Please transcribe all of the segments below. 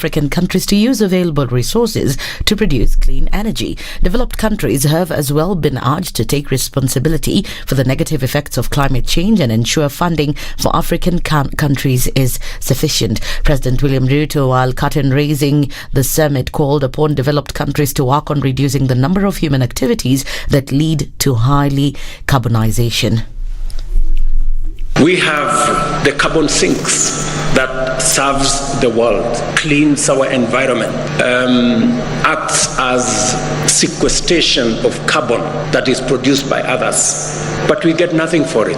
African countries to use available resources to produce clean energy. Developed countries have as well been urged to take responsibility for the negative effects of climate change and ensure funding for African countries is sufficient. President William Ruto, while curtain-raising the summit, called upon developed countries to work on reducing the number of human activities that lead to highly carbonization. We have the carbon sinks that serves the world, cleans our environment, acts as sequestration of carbon that is produced by others, but we get nothing for it.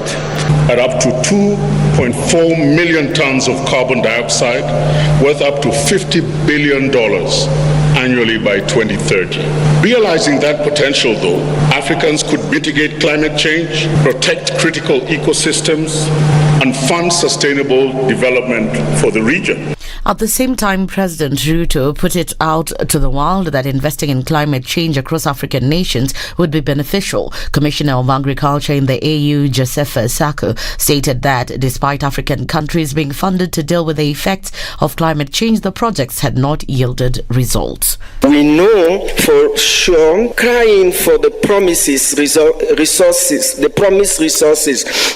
At up to 2.4 million tons of carbon dioxide, worth up to $50 billion annually by 2030. Realizing that potential, though, Africans could mitigate climate change, protect critical ecosystems, and fund sustainable development for the region. At the same time, President Ruto put it out to the world that investing in climate change across African nations would be beneficial. Commissioner of Agriculture in the AU, Joseph Sako, stated that despite African countries being funded to deal with the effects of climate change, the projects had not yielded results. We know for sure crying for the promised resources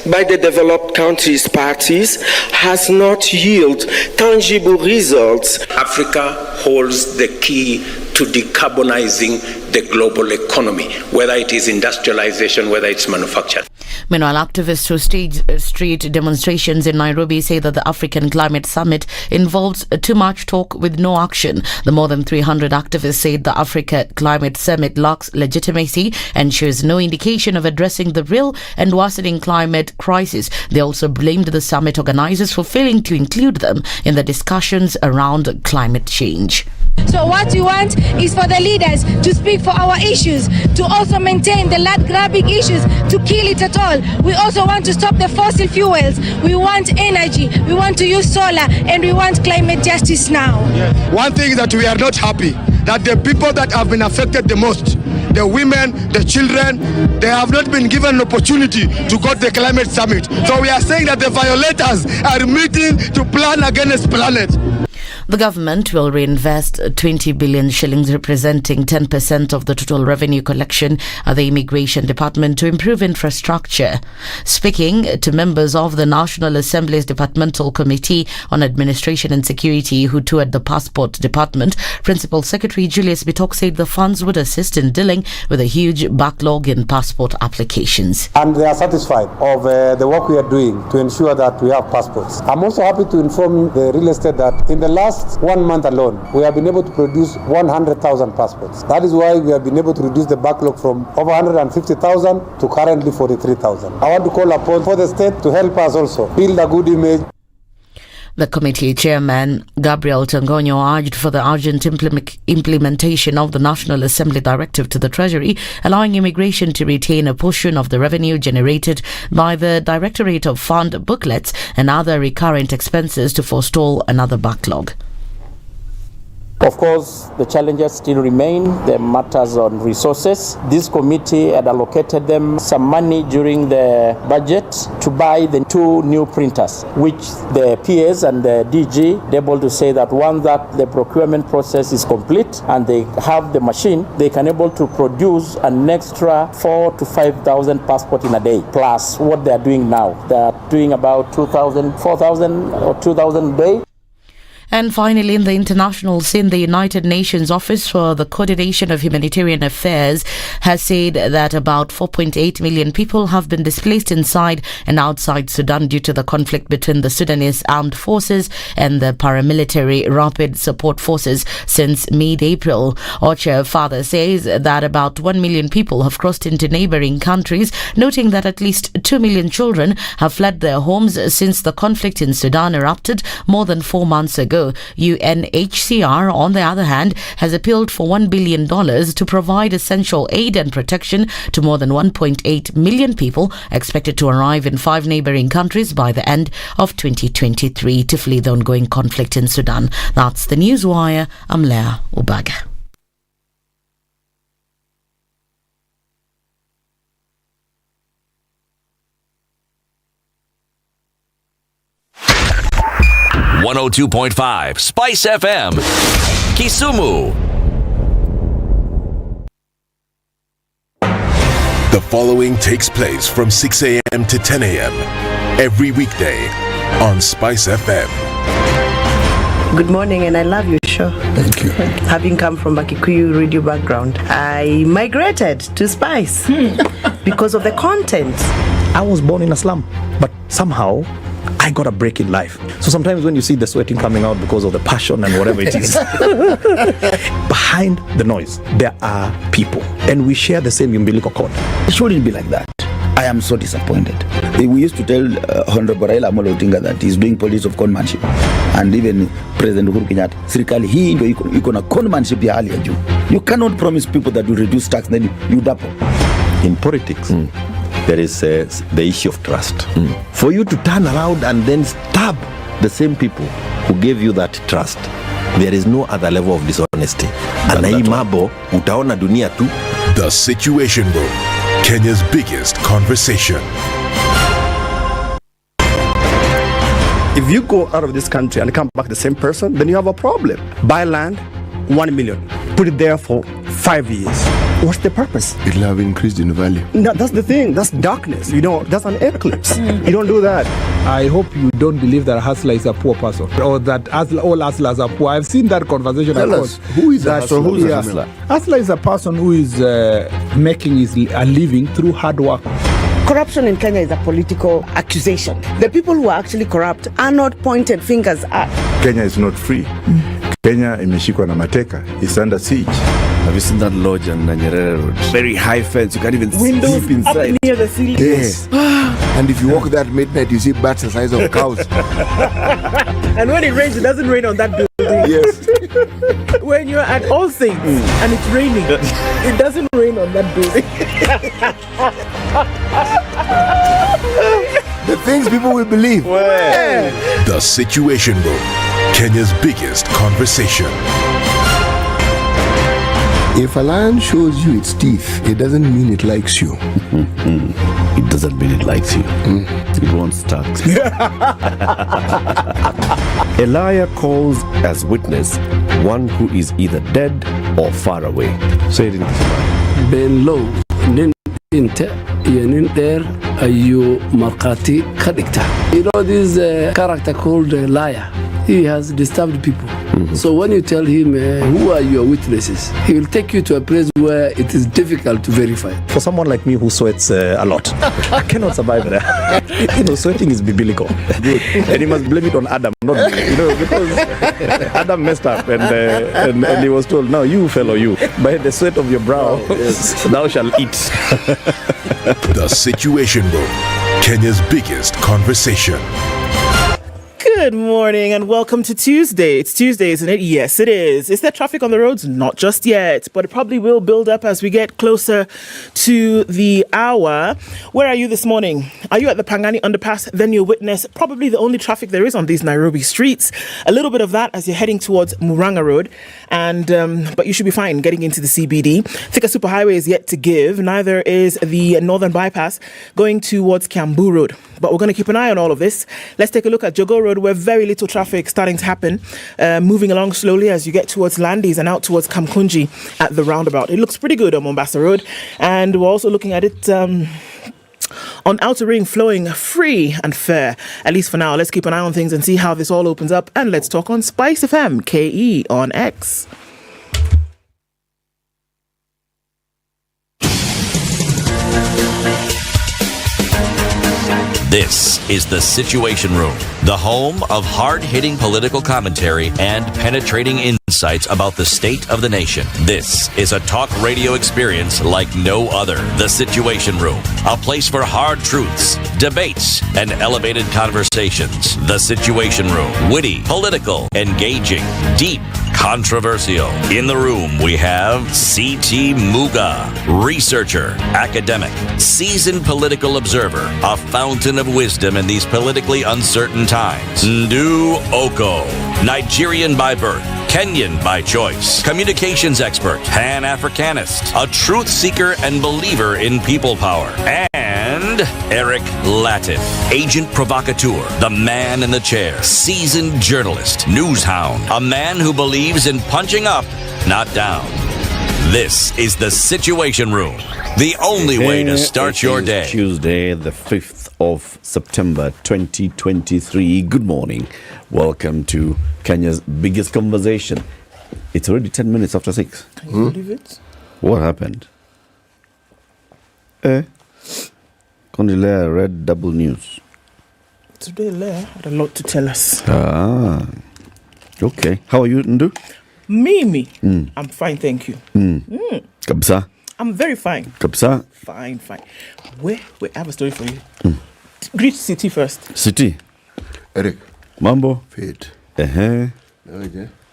by the developed countries' parties has not yielded tangible results. Africa holds the key to decarbonizing the global economy, whether it is industrialization, whether it's manufacture. Meanwhile, activists who staged street demonstrations in Nairobi say that the African Climate Summit involves too much talk with no action. The more than 300 activists said the Africa Climate Summit lacks legitimacy and shows no indication of addressing the real and worsening climate crisis. They also blamed the summit organizers for failing to include them in the discussions around climate change. So what we want is for the leaders to speak for our issues, to also maintain the land-grabbing issues, to kill it at all. We also want to stop the fossil fuels. We want energy, we want to use solar, and we want climate justice now. One thing that we are not happy, that the people that have been affected the most, the women, the children, they have not been given an opportunity to go to the climate summit. So we are saying that the violators are meeting to plan against planet. The government will reinvest 20 billion shillings, representing 10% of the total revenue collection at the Immigration Department, to improve infrastructure. Speaking to members of the National Assembly's Departmental Committee on Administration and Security who toured the Passport Department, Principal Secretary Julius Bitok said the funds would assist in dealing with a huge backlog in passport applications. And they are satisfied of the work we are doing to ensure that we have passports. I'm also happy to inform the real estate that in the last 1 month alone, we have been able to produce 100,000 passports. That is why we have been able to reduce the backlog from over 150,000 to currently 43,000. I want to call upon for the state to help us also build a good image. The committee chairman, Gabriel Tangonyo, urged for the urgent implementation of the National Assembly Directive to the Treasury, allowing immigration to retain a portion of the revenue generated by the Directorate of Fund booklets and other recurrent expenses to forestall another backlog. Of course, the challenges still remain, the matters on resources. This committee had allocated them some money during the budget to buy the 2 new printers, which the PS and the DG, they're able to say that once that the procurement process is complete and they have the machine, they can able to produce an extra 4,000 to 5,000 passports in a day, plus what they're doing now. They're doing about 2,000, 4,000 or 2,000 a day. And finally, in the international scene, the United Nations Office for the Coordination of Humanitarian Affairs has said that about 4.8 million people have been displaced inside and outside Sudan due to the conflict between the Sudanese armed forces and the paramilitary rapid support forces since mid-April. OCHA further says that about 1 million people have crossed into neighboring countries, noting that at least 2 million children have fled their homes since the conflict in Sudan erupted more than 4 months ago. UNHCR, on the other hand, has appealed for $1 billion to provide essential aid and protection to more than 1.8 million people expected to arrive in 5 neighboring countries by the end of 2023 to flee the ongoing conflict in Sudan. That's the Newswire. I'm Leah Ubaga. 102.5 Spice FM, Kisumu. The following takes place from 6 a.m. to 10 a.m. every weekday on Spice FM. Good morning, and I love your show. Thank you. Having come from a Kikuyu radio background, I migrated to Spice because of the content. I was born in a slum, but somehow I got a break in life. So sometimes when you see the sweating coming out because of the passion and whatever it is, behind the noise, there are people, and we share the same umbilical cord. It shouldn't be like that. I am so disappointed. We used to tell Honorable Raila Amolo Odinga that he's doing politics of conmanship, and even President Uhuru Kenyatta, serikali hii ndio iko na conmanship ya hali ya juu. You cannot promise people that you reduce tax, then you double. In politics, there is the issue of trust. For you to turn around and then stab the same people who gave you that trust, there is no other level of dishonesty. Na hii mambo utaona dunia tu. The Situation Room, Kenya's biggest conversation. If you go out of this country and come back the same person, then you have a problem. Buy land, 1 million. Put it there for 5 years. What's the purpose? It'll have increased in value. No, that's the thing. That's darkness. You know, that's an eclipse. You don't do that. I hope you don't believe that a hustler is a poor person, or that all hustlers are poor. I've seen that conversation. Tell us, who is a hustler? So who's a hustler? Hustler is a person who is making a living through hard work. Corruption in Kenya is a political accusation. The people who are actually corrupt are not pointed fingers at. Kenya is not free. Kenya imeshikwa na mateka. It's under siege. Have you seen that lodge on Nyeri Road? Very high fence. You can't even Windows sleep inside. Up near the ceiling. Yes. And if you walk that midnight, you see bats the size of cows. And when it rains, it doesn't rain on that building. Yes. When you're at All Saints and it's raining, it doesn't rain on that building. The things people will believe. The Situation Room, Kenya's biggest conversation. If a lion shows you its teeth, it doesn't mean it likes you. It doesn't mean it likes you. It wants tax. A liar calls as witness one who is either dead or far away. Say it in Kiswahili. Ben low nin inte nin there ayu markati kadikta. You know this character called liar. He has disturbed people. So when you tell him who are your witnesses, he will take you to a place where it is difficult to verify. For someone like me who sweats a lot, I cannot survive there. You know, sweating is biblical. And he must blame it on Adam, not because Adam messed up and he was told, "No, you fellow, you, by the sweat of your brow, thou shalt eat." The Situation Room, Kenya's biggest conversation. Good morning and welcome to Tuesday. It's Tuesday, isn't it? Yes, it is. Is there traffic on the roads? Not just yet, but it probably will build up as we get closer to the hour. Where are you this morning? Are you at the Pangani underpass? Then you'll witness probably the only traffic there is on these Nairobi streets. A little bit of that as you're heading towards Murang'a Road, and but you should be fine getting into the CBD. Thika Superhighway is yet to give. Neither is the Northern Bypass going towards Kiambu Road. But we're going to keep an eye on all of this. Let's take a look at Jogoo Road, where very little traffic starting to happen, moving along slowly as you get towards Landis and out towards Kamkunji at the roundabout. It looks pretty good on Mombasa Road, and we're also looking at it on Outer Ring flowing free and fair, at least for now. Let's keep an eye on things and see how this all opens up, and let's talk on Spice FM, KE on X. This is The Situation Room, the home of hard-hitting political commentary and penetrating insights about the state of the nation. This is a talk radio experience like no other. The Situation Room, a place for hard truths, debates, and elevated conversations. The Situation Room, witty, political, engaging, deep, controversial. In the room, we have C.T. Muga, researcher, academic, seasoned political observer, a fountain of wisdom in these politically uncertain times. Ndu Okoh, Nigerian by birth, Kenyan by choice, communications expert, Pan-Africanist, a truth seeker and believer in people power, and Eric Latiff, agent provocateur, the man in the chair, seasoned journalist, news hound, a man who believes in punching up, not down. This is the Situation Room, the only way to start your day. Tuesday, the 5th of September 2023. Good morning. Welcome to Kenya's biggest conversation. It's already 10 minutes after 6. Can you believe it? What happened? Condilea read double news. Today, Leah had a lot to tell us. Ah, okay. How are you, Ndu? Me. I'm fine, thank you. Kabsa? I'm very fine. Kabsa? Fine. Wait, I have a story for you. Greet City first. City? Eric. Mambo? Fit. Okay.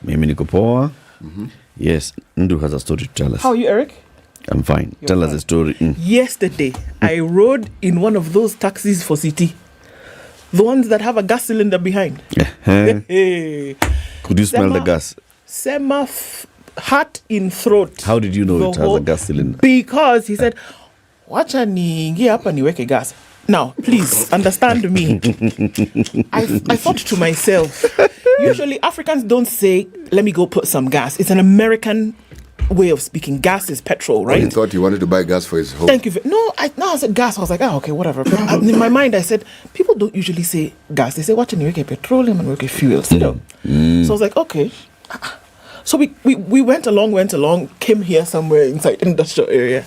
Mimi niko poa. Yes, Ndu has a story to tell us. How are you, Eric? I'm fine. Tell us a story. Yesterday, I rode in one of those taxis for City. The ones that have a gas cylinder behind. Hey. Could you smell the gas? Heart in throat. How did you know it has a gas cylinder? Because he said, wacha niingie hapa niweke gas. Now, please understand me. I thought to myself, usually Africans don't say, let me go put some gas. It's an American way of speaking. Gas is petrol, right? He thought he wanted to buy gas for his home. Thank you. I said gas. I was like, okay, whatever. But in my mind, I said, people don't usually say gas. They say, wacha niweke petroleum and niweke fuels. You know? So I was like, okay. So we went along, came here somewhere inside industrial area.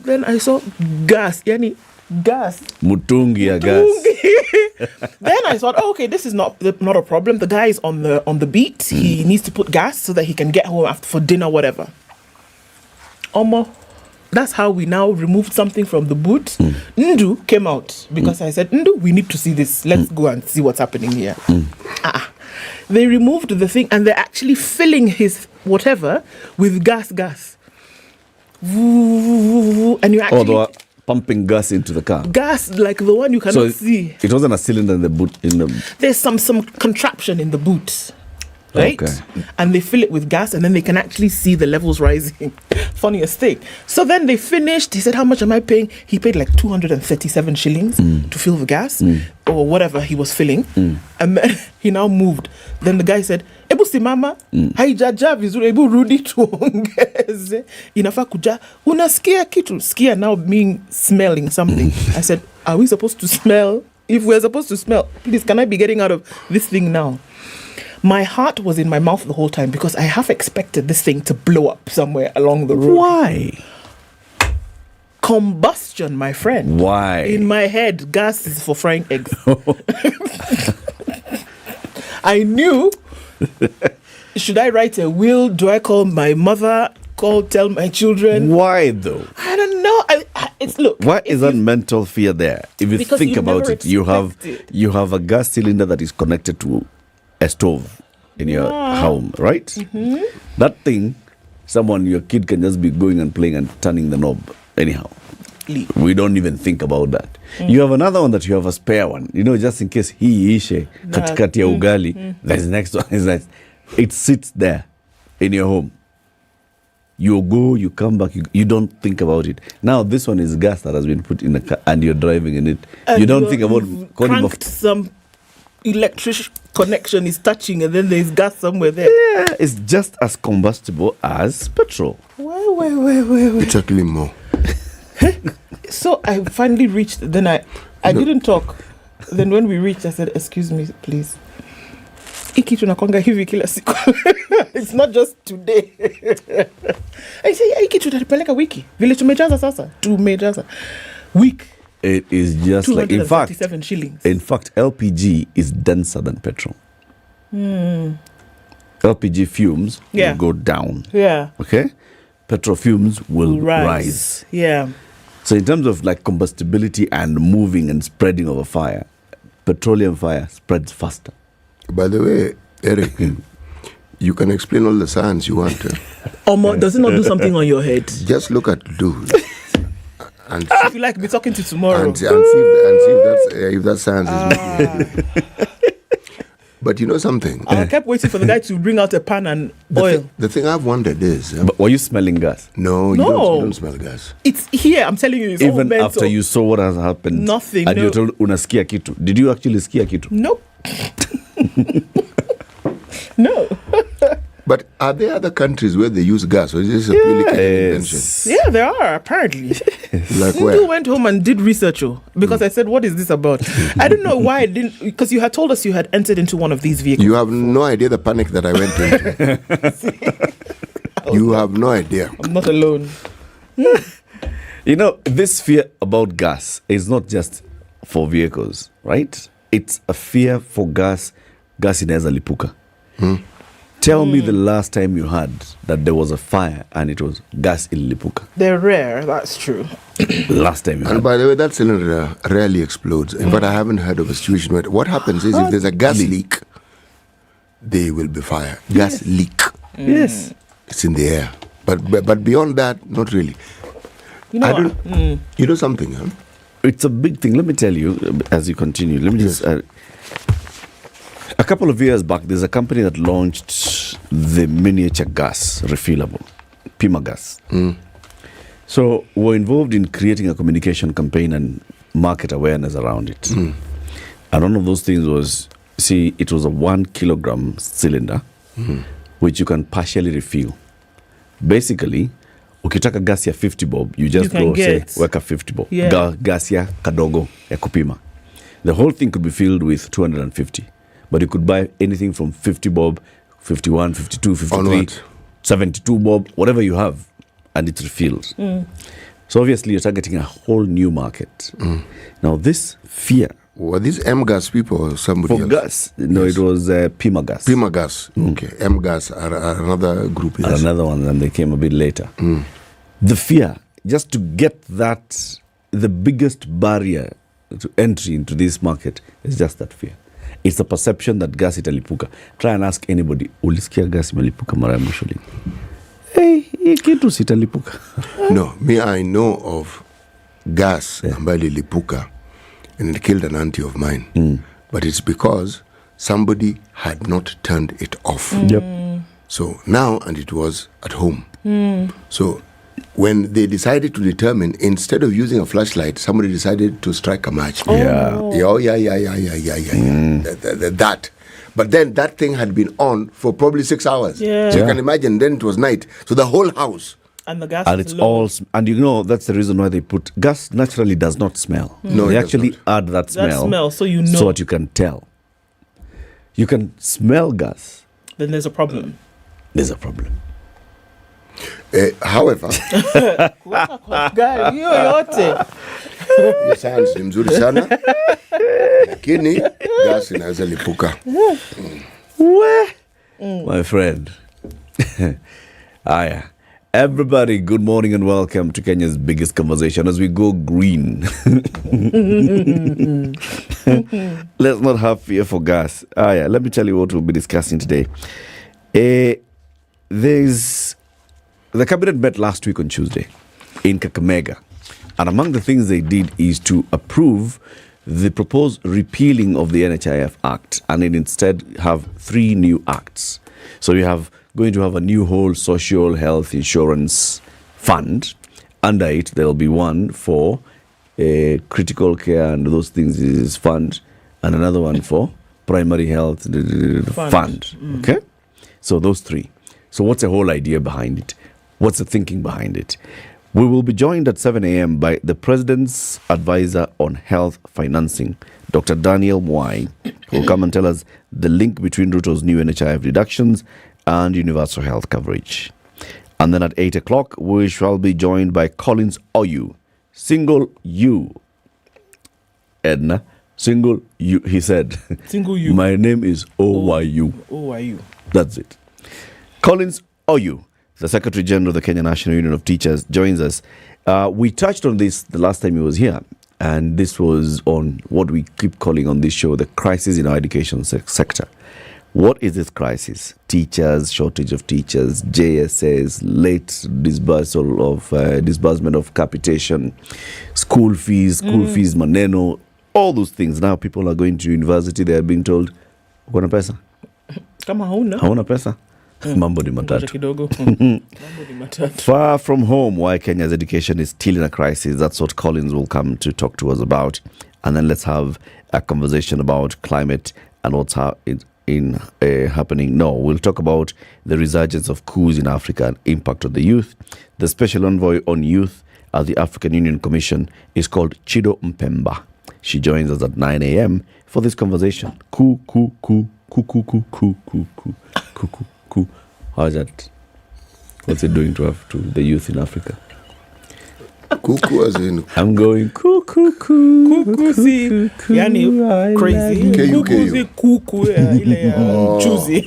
Then I saw gas. Mutungi gas. Then I thought, okay, this is not a problem. The guy is on the beat. He needs to put gas so that he can get home for dinner, whatever. That's how we now removed something from the boot. Ndu came out because I said, Ndu, we need to see this. Let's go and see what's happening here. They removed the thing and they're actually filling his whatever with gas. And you actually... they were pumping gas into the car. Gas like the one you cannot see. It wasn't a cylinder in the boot. There's some contraption in the boot. Right? Okay. And they fill it with gas and then they can actually see the levels rising. Funniest thing. So then they finished. He said, how much am I paying? He paid like 237 shillings to fill the gas or whatever he was filling. And then he now moved. Then the guy said, Ebu simama, haijaja vizuri, ebu rudi tuongeze. Inafaa kuja, unasikia kitu. Skia now mean smelling something. I said, are we supposed to smell? If we're supposed to smell, please, can I be getting out of this thing now? My heart was in my mouth the whole time because I half expected this thing to blow up somewhere along the road. Why? Combustion, my friend. Why? In my head, gas is for frying eggs. I knew, should I write a will? Do I call my mother? Tell my children? Why though? I don't know. Look. Why is that mental fear there? If you think about it, you have a gas cylinder that is connected to a stove in your home, right? That thing, your kid can just be going and playing and turning the knob anyhow. We don't even think about that. You have another one that you have a spare one, just in case he ishe katikati ya ugali. There's next one is that it sits there in your home. You go, you come back, you don't think about it. Now this one is gas that has been put in the car and you're driving in it. You don't think about calling off some electric connection is touching and then there's gas somewhere there. Yeah, it's just as combustible as petrol. Wait. It's actually more. So I finally reached, then I didn't talk. Then when we reached, I said, excuse me, please. It's not just today. I say, tunapeleka wiki. Vile tumejaza sasa. Tumejaza. Week. It is just like, in fact, shillings. In fact, LPG is denser than petrol. LPG fumes will go down. Yeah. Okay? Petrol fumes will rise. Yeah. So in terms of like combustibility and moving and spreading of a fire, petroleum fire spreads faster. By the way, Eric, you can explain all the science you want. Does it not do something on your head? Just look at dude. And I feel like be talking to tomorrow. And see if that science is making. But you know something? I kept waiting for the guy to bring out a pan and oil. The thing I've wondered is... But were you smelling gas? No, you don't smell gas. It's here, I'm telling you. It's all Even mental. after you saw what has happened. Nothing, And no. you told unasikia kitu. Did you actually skia kitu? Nope. No. But are there other countries where they use gas, or is this a purely Kenyan invention? Yeah, there are, apparently. Like Sindu where? went home and did research because I said, what is this about? I don't know why I didn't, because you had told us you had entered into one of these vehicles. You have no idea the panic that I went into. You have no idea. I'm not alone. You know, this fear about gas is not just for vehicles, right? It's a fear for gas inaweza lipuka. Tell me the last time you heard that there was a fire and it was gas ililipuka. They're rare, that's true. Last time you heard. And by the way, that cylinder rarely explodes. But I haven't heard of a situation where what happens is if there's a gas leak, there will be fire. Gas leak. Yes. It's in the air. But beyond that, not really. You know, You know something, huh? It's a big thing. Let me tell you, as you continue, let me just... a couple of years back, there's a company that launched the miniature gas refillable, Pima gas. So we're involved in creating a communication campaign and market awareness around it. And one of those things was, it was a 1 kilogram cylinder, which you can partially refill. Basically, ukitaka gas ya 50 bob, you just go say, weka 50 bob. Yeah. Gas ya kadogo ya kupima. The whole thing could be filled with 250. But you could buy anything from 50 bob, 51, 52, 53, 72 bob, whatever you have, and it's refilled. So obviously you're targeting a whole new market. Now this fear... Were these M-gas people or somebody for else? Gas? No, it was Pima gas. Pima gas. Okay. M-gas are another group. Yes. Another one, and they came a bit later. The fear, just to get that, the biggest barrier to entry into this market is just that fear. It's the perception that gas italipuka. Try and ask anybody, ulisikia gas imelipuka mara ya mwisho lini? Hey, hii kitu sitalipuka. No, me, I know of gas ambayo lilipuka and it killed an auntie of mine. But it's because somebody had not turned it off. Yep. So now, and it was at home. So when they decided to determine, instead of using a flashlight, somebody decided to strike a match. Yeah. That. But then that thing had been on for probably 6 hours. Yeah. So you can imagine, then it was night. So the whole house. And the gas And is it's low. all, and you know, that's the reason why they put, gas naturally does not smell. No, they it does actually add that smell. So you know. So that you can tell. You can smell gas. Then there's a problem. There's a problem. However, Guy, hiyo yote. hiyo science ni mzuri sana, lakini gas inaweza lipuka. My friend. Aya. Everybody, good morning and welcome to Kenya's biggest conversation as we go green. Let's not have fear for gas. Let me tell you what we'll be discussing today. The cabinet met last week on Tuesday in Kakamega. And among the things they did is to approve the proposed repealing of the NHIF Act and then instead have 3 new acts. So you have going to have a new whole social health insurance fund. Under it, there'll be one for critical care and those things is fund, and another one for primary health fund. Okay? So those 3. So what's the whole idea behind it? What's the thinking behind it? We will be joined at 7 a.m. by the President's Advisor on Health Financing, Dr. Daniel Mwai, who will come and tell us the link between Ruto's new NHIF reductions and universal health coverage. And then at 8 o'clock, we shall be joined by Collins Oyu, single U. Ednah, single U, he said. Single U. My name is OYU. OYU. That's it. Collins Oyu, the Secretary General of the Kenya National Union of Teachers, joins us. We touched on this the last time he was here, and this was on what we keep calling on this show the crisis in our education sector. What is this crisis? Teachers, shortage of teachers, JSS, late disbursement of capitation, school fees maneno, all those things. Now people are going to university, they are being told, Uko na pesa? Kama hauna pesa? Mambo ni matatu. Kidogo. Mambo ni matatu. Far from home, why Kenya's education is still in a crisis. That's what Collins will come to talk to us about. And then let's have a conversation about climate and what's happening. No, we'll talk about the resurgence of coups in Africa and impact on the youth. The special envoy on youth at the African Union Commission is called Chido Mpemba. She joins us at 9 a.m. for this conversation. Coup. How's that? What's it doing to the youth in Africa? Cuckoo as in... I'm going cuckoo. See, yani crazy. Cuckoo. Cuckoo, ile chuzi.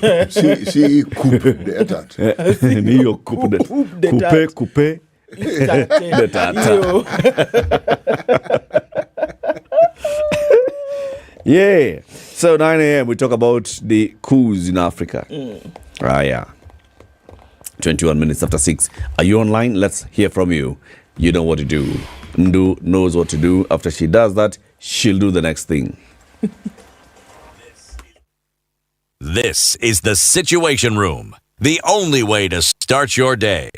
Si coupe de tat. Niyo coupe de tat. Coupe de tat. Yeah. So 9 a.m. we talk about the coups in Africa. Yeah. 21 minutes after 6. Are you online? Let's hear from you. You know what to do. Ndu knows what to do. After she does that, she'll do the next thing. This is the Situation Room, the only way to start your day.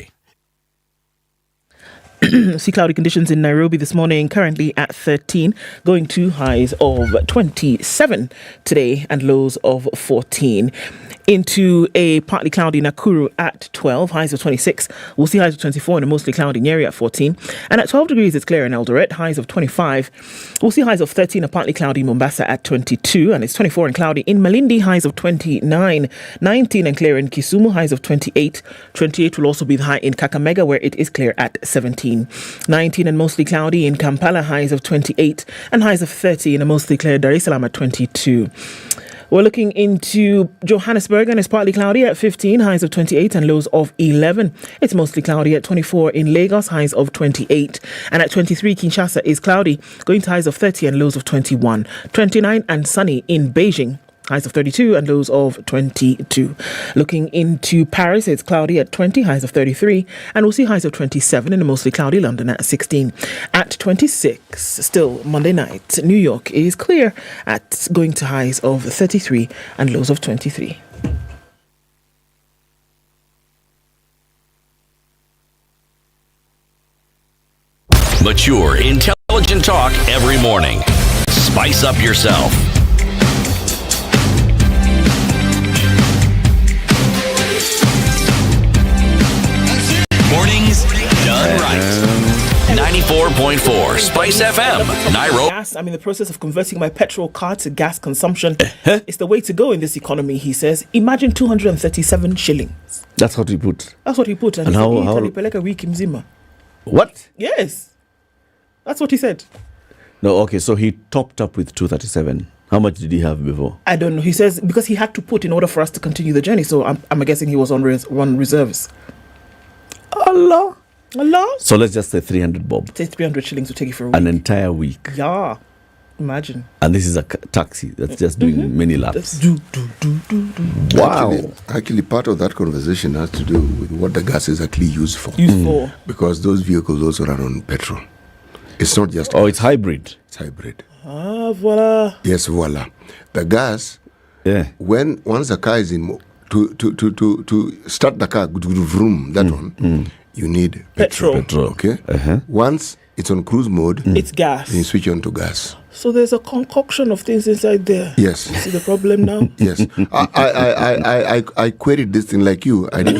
See cloudy conditions in Nairobi this morning, currently at 13, going to highs of 27 today and lows of 14. Into a partly cloudy Nakuru at 12, highs of 26. We'll see highs of 24 in a mostly cloudy Nyeri at 14. And at 12 degrees, it's clear in Eldoret, highs of 25. We'll see highs of 13, a partly cloudy Mombasa at 22. And it's 24 and cloudy in Malindi, highs of 29. 19 and clear in Kisumu, highs of 28. 28 will also be the high in Kakamega, where it is clear at 17. 19 and mostly cloudy in Kampala, highs of 28. And highs of 30 in a mostly clear Dar es Salaam at 22. We're looking into Johannesburg, and it's partly cloudy at 15, highs of 28 and lows of 11. It's mostly cloudy at 24 in Lagos, highs of 28. And at 23, Kinshasa is cloudy, going to highs of 30 and lows of 21. 29 and sunny in Beijing, highs of 32 and lows of 22. Looking into Paris, it's cloudy at 20, highs of 33, and we'll see highs of 27 in a mostly cloudy London at 16. At 26, still Monday night, New York is clear at going to highs of 33 and lows of 23. Mature, intelligent talk every morning. Spice up yourself. Mornings done right. 94.4 Spice FM, Nairobi. Gas, I'm in the process of converting my petrol car to gas consumption. It's the way to go in this economy, he says. Imagine 237 shillings. That's what he put. That's what he put. And how like a week mzima. What? Yes. That's what he said. No, okay, so he topped up with 237. How much did he have before? I don't know. He says because he had to put in order for us to continue the journey. So I'm guessing he was on reserves. Allah. So let's just say 300 bob. Say 300 shillings will take you for a week. An entire week. Yeah. Imagine. And this is a taxi that's just doing many laps. Wow. Actually, part of that conversation has to do with what the gas is actually used for. Because those vehicles also run on petrol. It's not just... Oh, it's hybrid. It's hybrid. Ah, voila. Yes, voila. The gas, once the car is in... To start the car, vroom, that one, you need petrol. Okay? Once it's on cruise mode, it's gas. Then you switch on to gas. So there's a concoction of things inside there. Yes. You see the problem now? Yes. I queried this thing like you. I did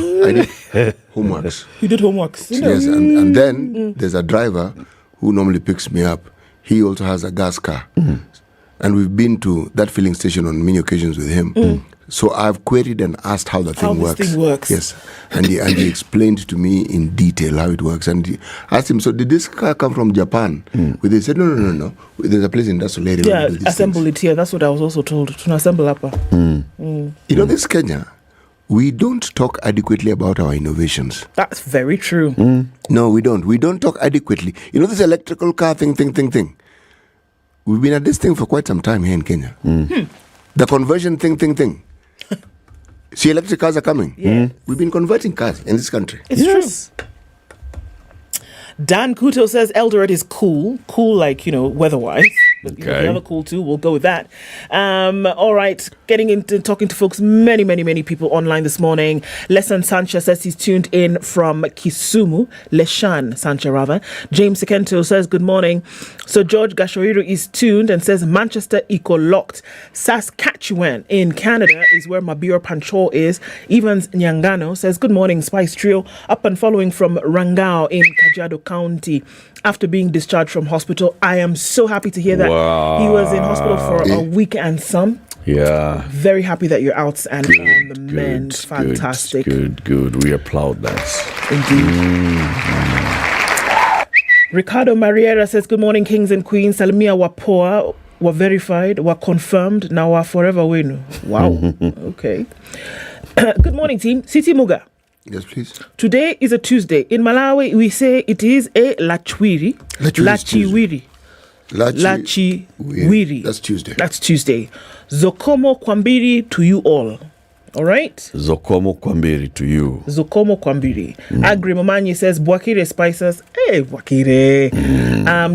homeworks. You did homeworks? Yes, and then there's a driver who normally picks me up. He also has a gas car. And we've been to that filling station on many occasions with him. So I've queried and asked how the thing works. This thing works. Yes. And he explained to me in detail how it works. And he asked him, so did this car come from Japan? They said, no. There's a place in industrial area. Yeah, assemble it here. That's what I was also told. To assemble up. You know, this Kenya, we don't talk adequately about our innovations. That's very true. No, we don't. We don't talk adequately. You know, this electrical car thing. We've been at this thing for quite some time here in Kenya. The conversion thing. See, electric cars are coming. Yeah. We've been converting cars in this country. It's true. Dan Kuto says Eldoret is cool like, weather-wise. But the other call too, we'll go with that. All right, getting into talking to folks, many people online this morning. Lesan Sanchez says he's tuned in from Kisumu. Leshan Sanchez rather. James Sekento says good morning. So George Gashoiro is tuned and says Manchester eco-locked. Saskatchewan in Canada is where Mabiro Pancho is. Evans Nyangano says good morning Spice Trio, up and following from Rangao in Kajiado County. After being discharged from hospital, I am so happy to hear that. Wow. He was in hospital for a week and some. Yeah. Very happy that you're out and on the mend. Fantastic. Good. We applaud that. Indeed. Ricardo Mariera says, good morning, kings and queens. Salamia Wapoa were verified, were confirmed, now are forever win. Wow. Okay. Good morning, team. Siti Muga. Yes, please. Today is a Tuesday. In Malawi, we say it is a Lachiwiri. Lachiwiri. That's Tuesday. That's Tuesday. Zokomo Kwambiri to you all. All right? Zokomo Kwambiri to you. Zokomo Kwambiri. Agri Momanyi says, Bwakire Spices. Hey, Bwakire.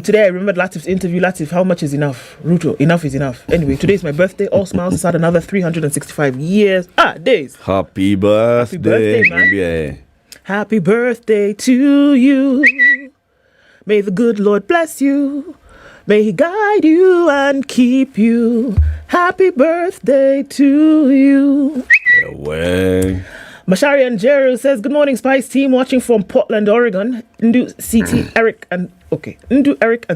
Today I remembered Latiff's interview. Latif, how much is enough? Ruto, enough is enough. Anyway, today is my birthday. All smiles has had another 365 years. Days. Happy birthday, man. Happy birthday to you. May the good Lord bless you. May he guide you and keep you. Happy birthday to you. Away. Mashari and Jero says, good morning, Spice team, watching from Portland, Oregon. Ndu, CT, Eric, and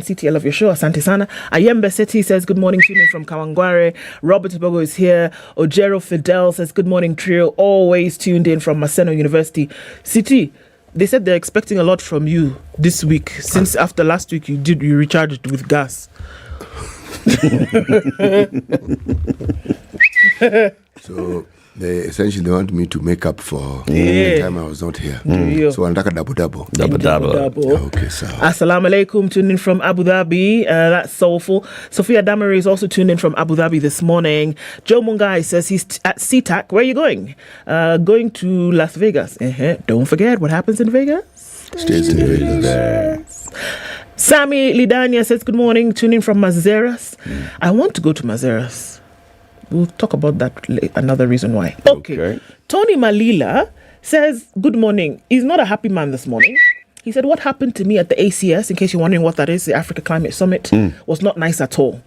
CT, I love your show. Asante sana. Ayembe Seti says, good morning, tuning from Kawangware. Robert Bogo is here. Ojero Fidel says, good morning, trio. Always tuned in from Maseno University. CT, they said they're expecting a lot from you this week. Since after last week, you recharged with gas. So they want me to make up for the time I was not here. So I'll take a double. Okay, so Assalamu alaikum, tuned in from Abu Dhabi. That's soulful. Sophia Damari is also tuned in from Abu Dhabi this morning. Joe Mungai says he's at SeaTac. Where are you going? Going to Las Vegas. Don't forget what happens in Vegas. Stays in Vegas. Sammy Lidania says good morning, tuning from Mazeras. I want to go to Mazeras. We'll talk about that later, another reason why. Okay. Tony Malila says good morning. He's not a happy man this morning. He said what happened to me at the ACS, in case you're wondering what that is, the Africa Climate Summit, was not nice at all.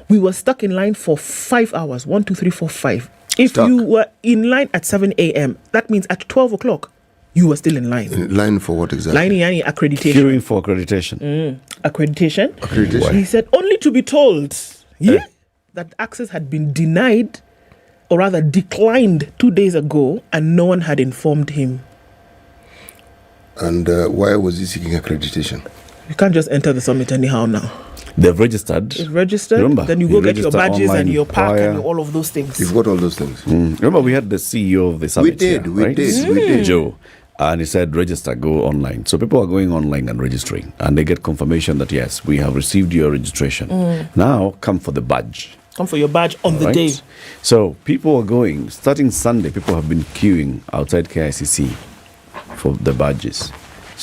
We were stuck in line for 5 hours. 1, 2, 3, 4, 5. If you were in line at 7 a.m., that means at 12 o'clock, you were still in line. In line for what exactly? Line accreditation. Queuing for accreditation. Accreditation. Accreditation. He said only to be told that access had been denied, or rather declined 2 days ago, and no one had informed him. And why was he seeking accreditation? You can't just enter the summit anyhow now. They've registered. It's registered. Remember, then you go get your badges and your pack and all of those things. You've got all those things. Remember, we had the CEO of the summit. We did. Joe. And he said, register, go online. So people are going online and registering. And they get confirmation that, yes, we have received your registration. Now, come for the badge. Come for your badge on the day. So people are going. Starting Sunday, people have been queuing outside KICC for the badges.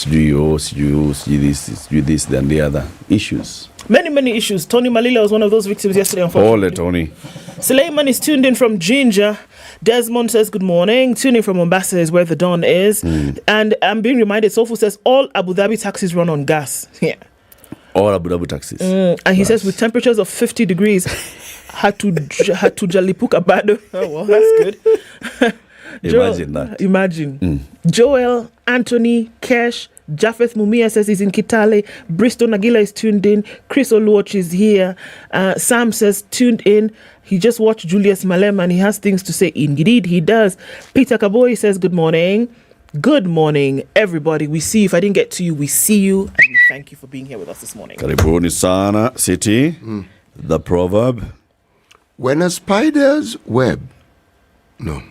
Do this, then the other issues. Many issues. Tony Malila was one of those victims yesterday, unfortunately. Tony. Suleiman is tuned in from Ginger. Desmond says good morning. Tuning from Mombasa is where the dawn is. And I'm being reminded, Sofu says all Abu Dhabi taxis run on gas. Yeah. All Abu Dhabi taxis. And he says with temperatures of 50 degrees, had to Jallipuka Bado. Oh, well, that's good. Imagine that. Imagine. Joel, Anthony, Kesh, Japheth Mumia says he's in Kitale. Bristol Nagila is tuned in. Chris Oluoch is here. Sam says tuned in. He just watched Julius Malema and he has things to say. Indeed, he does. Peter Kaboy says good morning. Good morning, everybody. We see you. If I didn't get to you, we see you. And we thank you for being here with us this morning. Karibuni sana, City. The proverb. When a spider's web... No.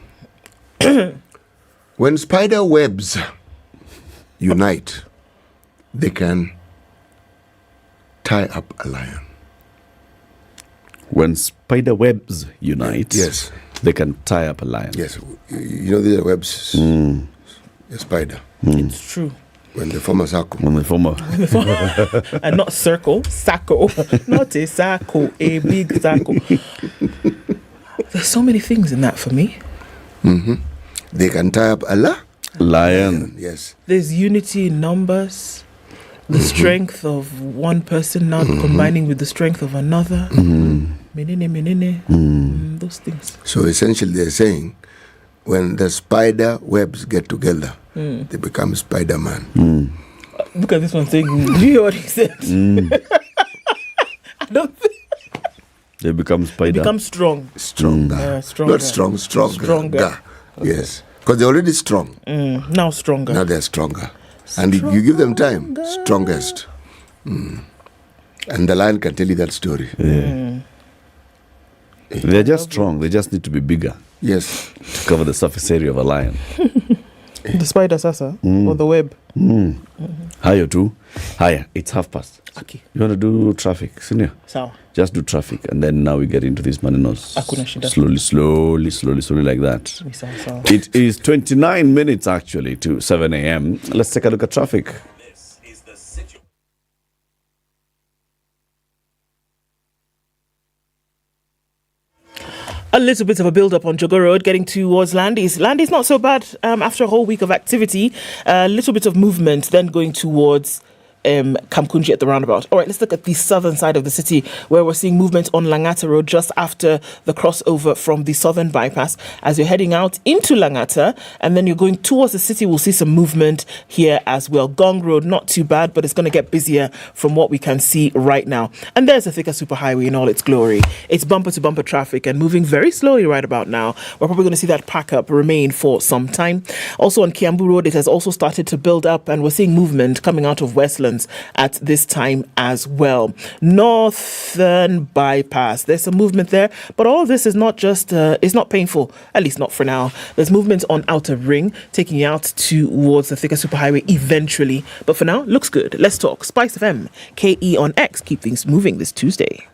When spider webs unite, they can tie up a lion. When spider webs unite, yes, they can tie up a lion. Yes, you know these are webs. A spider. It's true. When the former Sako. And not circle, Sako. Not a Sako, a big Sako. There's so many things in that for me. They can tie up a lion. Yes. There's unity in numbers. The strength of one person now combining with the strength of another. Those things. So essentially they're saying when the spider webs get together, they become Spider-Man. Look at this one saying, do you hear what he said? I don't think. They become spider. They become strong. Stronger. Stronger. Not strong, stronger. Stronger. Yes. Because they're already strong. Now stronger. Now they're stronger. And you give them time, strongest. And the lion can tell you that story. They're just strong. They just need to be bigger. Yes. To cover the surface area of a lion. The spider sasa or the web. Hiya too. Hiya. It's 12:30. Okay. You want to do traffic, senior? Sawa. Just do traffic, and then now we get into these maninos. Slowly like that. It is 29 minutes actually to 7 a.m. Let's take a look at traffic. A little bit of a build-up on Jogo Road, getting towards Landis. Landis not so bad after a whole week of activity. A little bit of movement, then going towards Kamkunji at the roundabout. All right, let's look at the southern side of the city where we're seeing movement on Langata Road just after the crossover from the southern bypass. As you're heading out into Langata and then you're going towards the city, we'll see some movement here as well. Gong Road, not too bad, but it's going to get busier from what we can see right now. And there's the Thika Superhighway in all its glory. It's bumper-to-bumper traffic and moving very slowly right about now. We're probably going to see that pack-up remain for some time. Also on Kiambu Road, it has also started to build up and we're seeing movement coming out of Westlands at this time as well. Northern bypass, there's some movement there, but all of this is not just it's not painful, at least not for now. There's movement on Outer Ring taking you out towards the Thika Superhighway eventually, but for now looks good. Let's talk Spice FM KE on X. Keep things moving this Tuesday.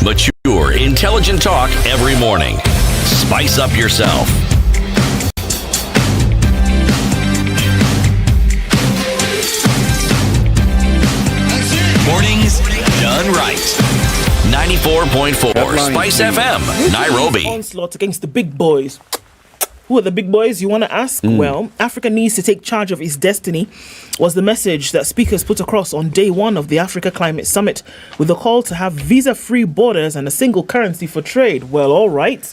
Mature, intelligent talk every morning. Spice up yourself. Mornings done right. 94.4 Spice FM, Nairobi. Onslaught against the big boys. Who are the big boys, you want to ask? Well, Africa needs to take charge of its destiny was the message that speakers put across on day one of the Africa Climate Summit with a call to have visa-free borders and a single currency for trade. Well, all right.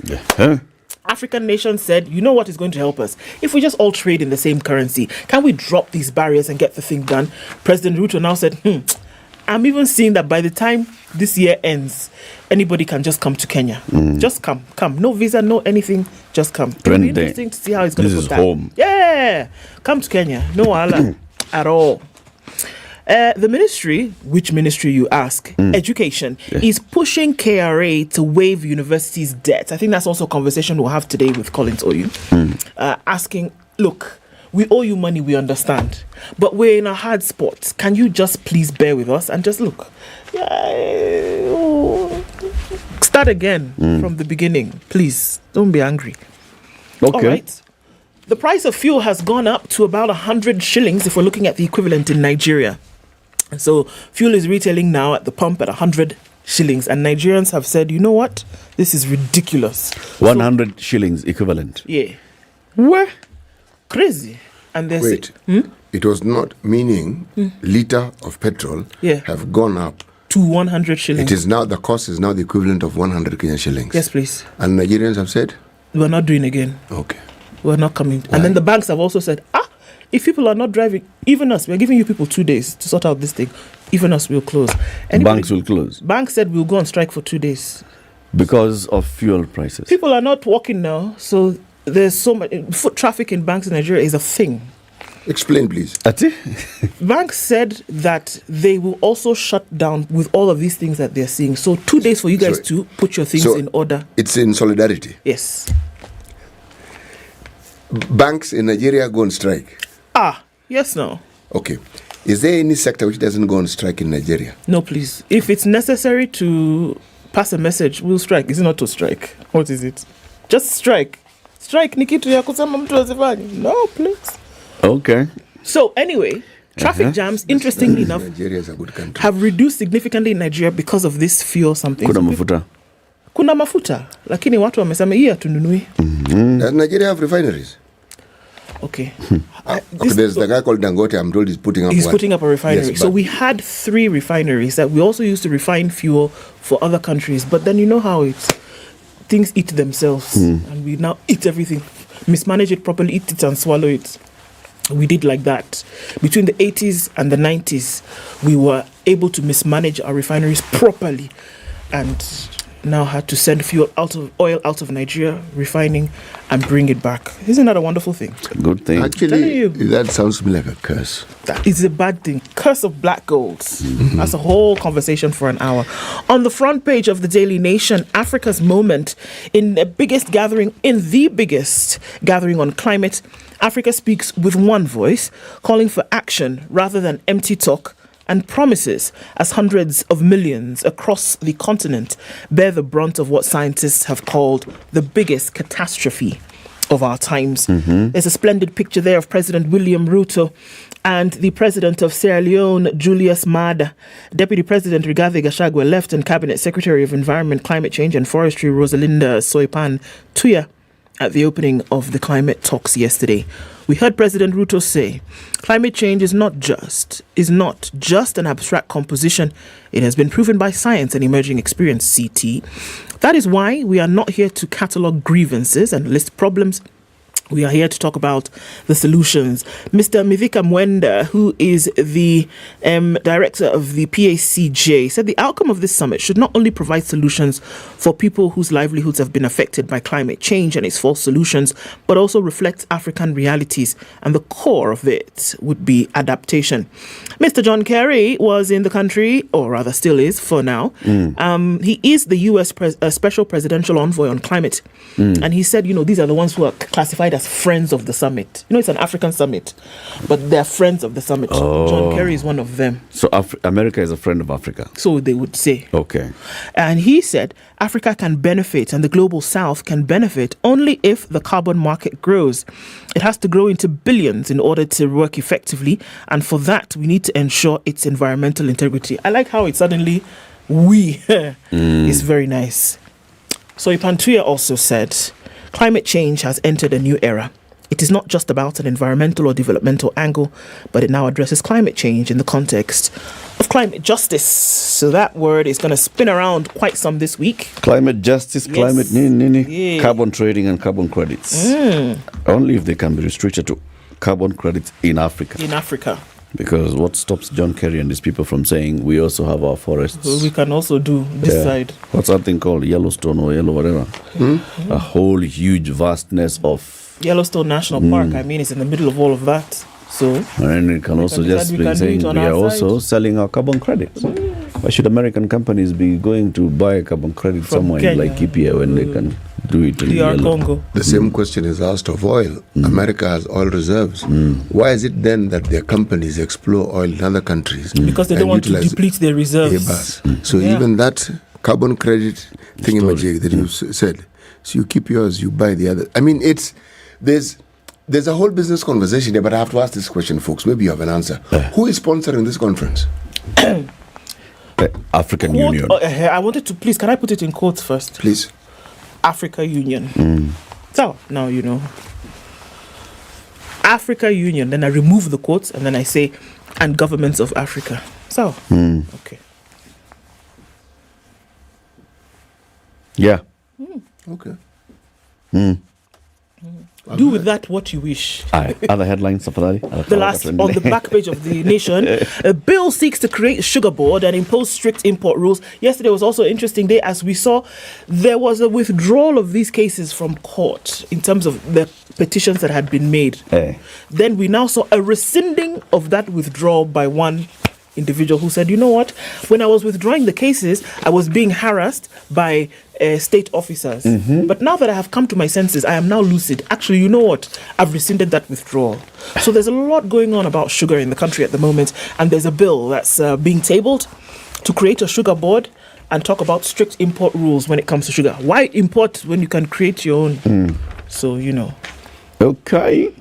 African nations said, you know what is going to help us? If we just all trade in the same currency, can we drop these barriers and get the thing done? President Ruto now said, I'm even seeing that by the time this year ends, anybody can just come to Kenya. Just come. No visa, no anything. Just come. It'll be interesting to see how it's going to put that. This is home. Yeah. Come to Kenya. No Allah at all. The ministry, which ministry you ask, Education, is pushing KRA to waive universities' debt. I think that's also a conversation we'll have today with Collins Oyu. Asking, look, we owe you money, we understand. But we're in a hard spot. Can you just please bear with us and just look? Start again from the beginning. Please, don't be angry. Okay. All right. The price of fuel has gone up to about 100 shillings if we're looking at the equivalent in Nigeria. So fuel is retailing now at the pump at 100 shillings. And Nigerians have said, you know what? This is ridiculous. 100 shillings equivalent. Yeah. Where? Crazy. And they wait, it was not meaning liter of petrol have gone up to 100 shillings. It is now, the cost is now the equivalent of 100 Kenyan shillings. Yes, please. And Nigerians have said? We're not doing again. Okay. We're not coming. Why? And then the banks have also said, if people are not driving, even us, we're giving you people 2 days to sort out this thing. Even us will close. Banks will close. Banks said we'll go on strike for 2 days. Because of fuel prices. People are not working now, so there's so much foot traffic in banks in Nigeria is a thing. Explain, please. Banks said that they will also shut down with all of these things that they're seeing. So 2 days for you guys to put your things in order. It's in solidarity. Yes. Banks in Nigeria go on strike. Yes, no. Okay. Is there any sector which doesn't go on strike in Nigeria? No, please. If it's necessary to pass a message, we'll strike. Is it not to strike? What is it? Just strike. Strike ni kitu ya kusema mtu asifanye. No, please. Okay. So anyway, traffic jams, interestingly enough, Nigeria is a good country. have reduced significantly in Nigeria because of this fuel something. Kuna mafuta. Lakini watu wamesema hii hatununui. Does Nigeria have refineries? Okay. Okay, there's the guy called Dangote, I'm told he's putting up putting up a refinery. Yes, so we had 3 refineries that we also used to refine fuel for other countries. But then you know how things eat themselves. And we now eat everything. Mismanage it properly, eat it and swallow it. We did like that. Between the 80s and the 90s, we were able to mismanage our refineries properly and now had to send oil out of Nigeria, refining, and bring it back. Isn't that a wonderful thing? It's a good thing. Actually, that sounds to me like a curse. That is a bad thing. Curse of black golds. That's a whole conversation for an hour. On the front page of the Daily Nation, Africa's moment in the biggest gathering on climate. Africa speaks with one voice, calling for action rather than empty talk and promises, as hundreds of millions across the continent bear the brunt of what scientists have called the biggest catastrophe of our times. There's a splendid picture there of President William Ruto and the President of Sierra Leone, Julius Maada. Deputy President Rigathi Gachagua left, and Cabinet Secretary of Environment, Climate Change and Forestry, Rosalinda Soipan Tuya, at the opening of the climate talks yesterday. We heard President Ruto say, climate change is not just an abstract composition. It has been proven by science and emerging experience, CT. That is why we are not here to catalogue grievances and list problems. We are here to talk about the solutions. Mr. Mithika Mwenda, who is the director of the PACJ, said the outcome of this summit should not only provide solutions for people whose livelihoods have been affected by climate change and its false solutions, but also reflect African realities. And the core of it would be adaptation. Mr. John Kerry was in the country, or rather still is for now. He is the U.S. Special Presidential Envoy on Climate. And he said, these are the ones who are classified as friends of the summit. It's an African summit, but they're friends of the summit. John Kerry is one of them. So America is a friend of Africa. So they would say. Okay. And he said Africa can benefit and the global south can benefit only if the carbon market grows. It has to grow into billions in order to work effectively. And for that, we need to ensure its environmental integrity. I like how it suddenly is very nice. So Ipantuya also said, climate change has entered a new era. It is not just about an environmental or developmental angle, but it now addresses climate change in the context of climate justice. So that word is going to spin around quite some this week. Climate justice, climate carbon trading and carbon credits. Only if they can be restricted to carbon credits in Africa. In Africa. Because what stops John Kerry and his people from saying we also have our forests? So we can also do this side. What's that thing called? Yellowstone or yellow whatever? A whole huge vastness of Yellowstone National Park. I mean, it's in the middle of all of that. So and it can also just be saying we are also selling our carbon credits. Why should American companies be going to buy a carbon credit from somewhere Kenya, in Laikipia when they can do it in Congo? The same question is asked of oil. America has oil reserves. Why is it then that their companies explore oil in other countries? Because they don't want to deplete their reserves. So even that carbon credit thingamajig that you said, so you keep yours, you buy the other. I mean, there's a whole business conversation here, but I have to ask this question, folks. Maybe you have an answer. Who is sponsoring this conference? African Union. I wanted to, please, can I put it in quotes first? Please. Africa Union. So, now you know. Africa Union. Then I remove the quotes and then I say, and governments of Africa. So, okay. Yeah. Okay. Do with that what you wish. Other headlines, the last on the back page of the Nation, a bill seeks to create a sugar board and impose strict import rules. Yesterday was also an interesting day, as we saw there was a withdrawal of these cases from court in terms of the petitions that had been made. Then we now saw a rescinding of that withdrawal by one individual who said, you know what, when I was withdrawing the cases, I was being harassed by state officers. But now that I have come to my senses, I am now lucid. Actually, you know what, I've rescinded that withdrawal. So there's a lot going on about sugar in the country at the moment, and there's a bill that's being tabled to create a sugar board and talk about strict import rules when it comes to sugar. Why import when you can create your own? So, Okay.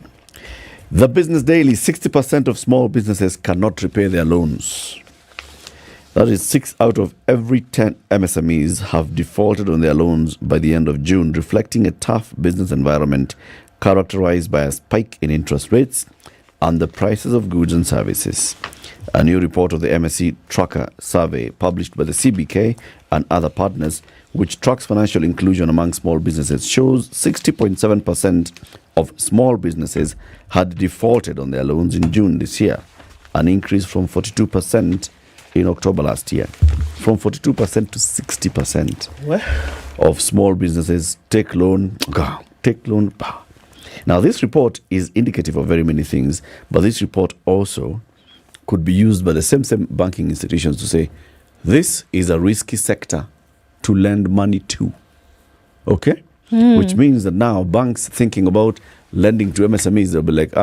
The Business Daily, 60% of small businesses cannot repay their loans. That is 6 out of every 10 MSMEs have defaulted on their loans by the end of June, reflecting a tough business environment characterized by a spike in interest rates and the prices of goods and services. A new report of the MSE Tracker Survey published by the CBK and other partners, which tracks financial inclusion among small businesses, shows 60.7% of small businesses had defaulted on their loans in June this year, an increase from 42% in October last year. From 42% to 60% What? of small businesses take loan. Now, this report is indicative of very many things, but this report also could be used by the same banking institutions to say, this is a risky sector to lend money to. Okay? Which means that now banks thinking about lending to MSMEs, they'll be like,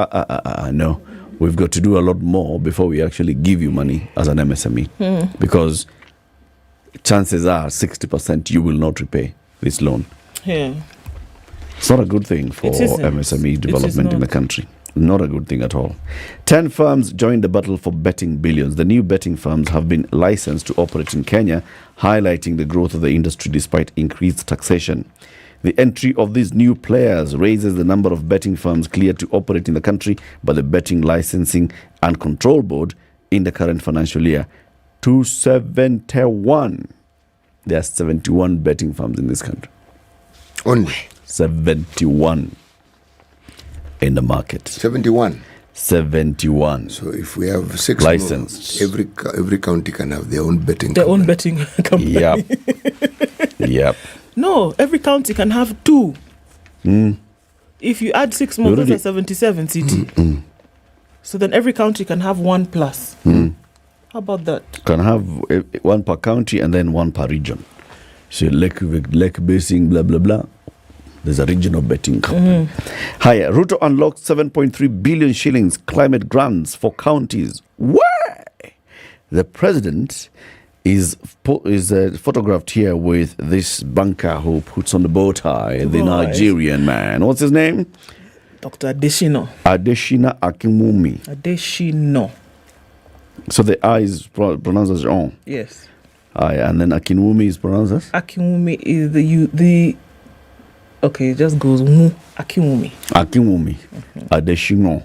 no, we've got to do a lot more before we actually give you money as an MSME. Because chances are 60% you will not repay this loan. Yeah. It's not a good thing for MSME development in the country. Not a good thing at all. 10 firms joined the battle for betting billions. The new betting firms have been licensed to operate in Kenya, highlighting the growth of the industry despite increased taxation. The entry of these new players raises the number of betting firms cleared to operate in the country by the Betting Licensing and Control Board in the current financial year to 71. There are 71 betting firms in this country. Only 71 in the market. 71. 71. So if we have 6 licensed, every county can have their own betting. Their own betting company. Yep. Yep. No, every county can have 2. If you add 6 more, that's 77 CT. So then every county can have 1 plus. How about that? Can have 1 per county and then 1 per region. So Lake Basin, blah, blah, blah. There's a regional betting company. Higher. Ruto unlocked 7.3 billion shillings climate grants for counties. Why? The president is photographed here with this banker who puts on the bow tie, the Nigerian man. What's his name? Dr. Adeshina Akinwumi. Adeshino. So the I is pronounced as on. Yes. And then Akinwumi is pronounced as? Akinwumi is the okay, it just goes Akinwumi. Adeshino.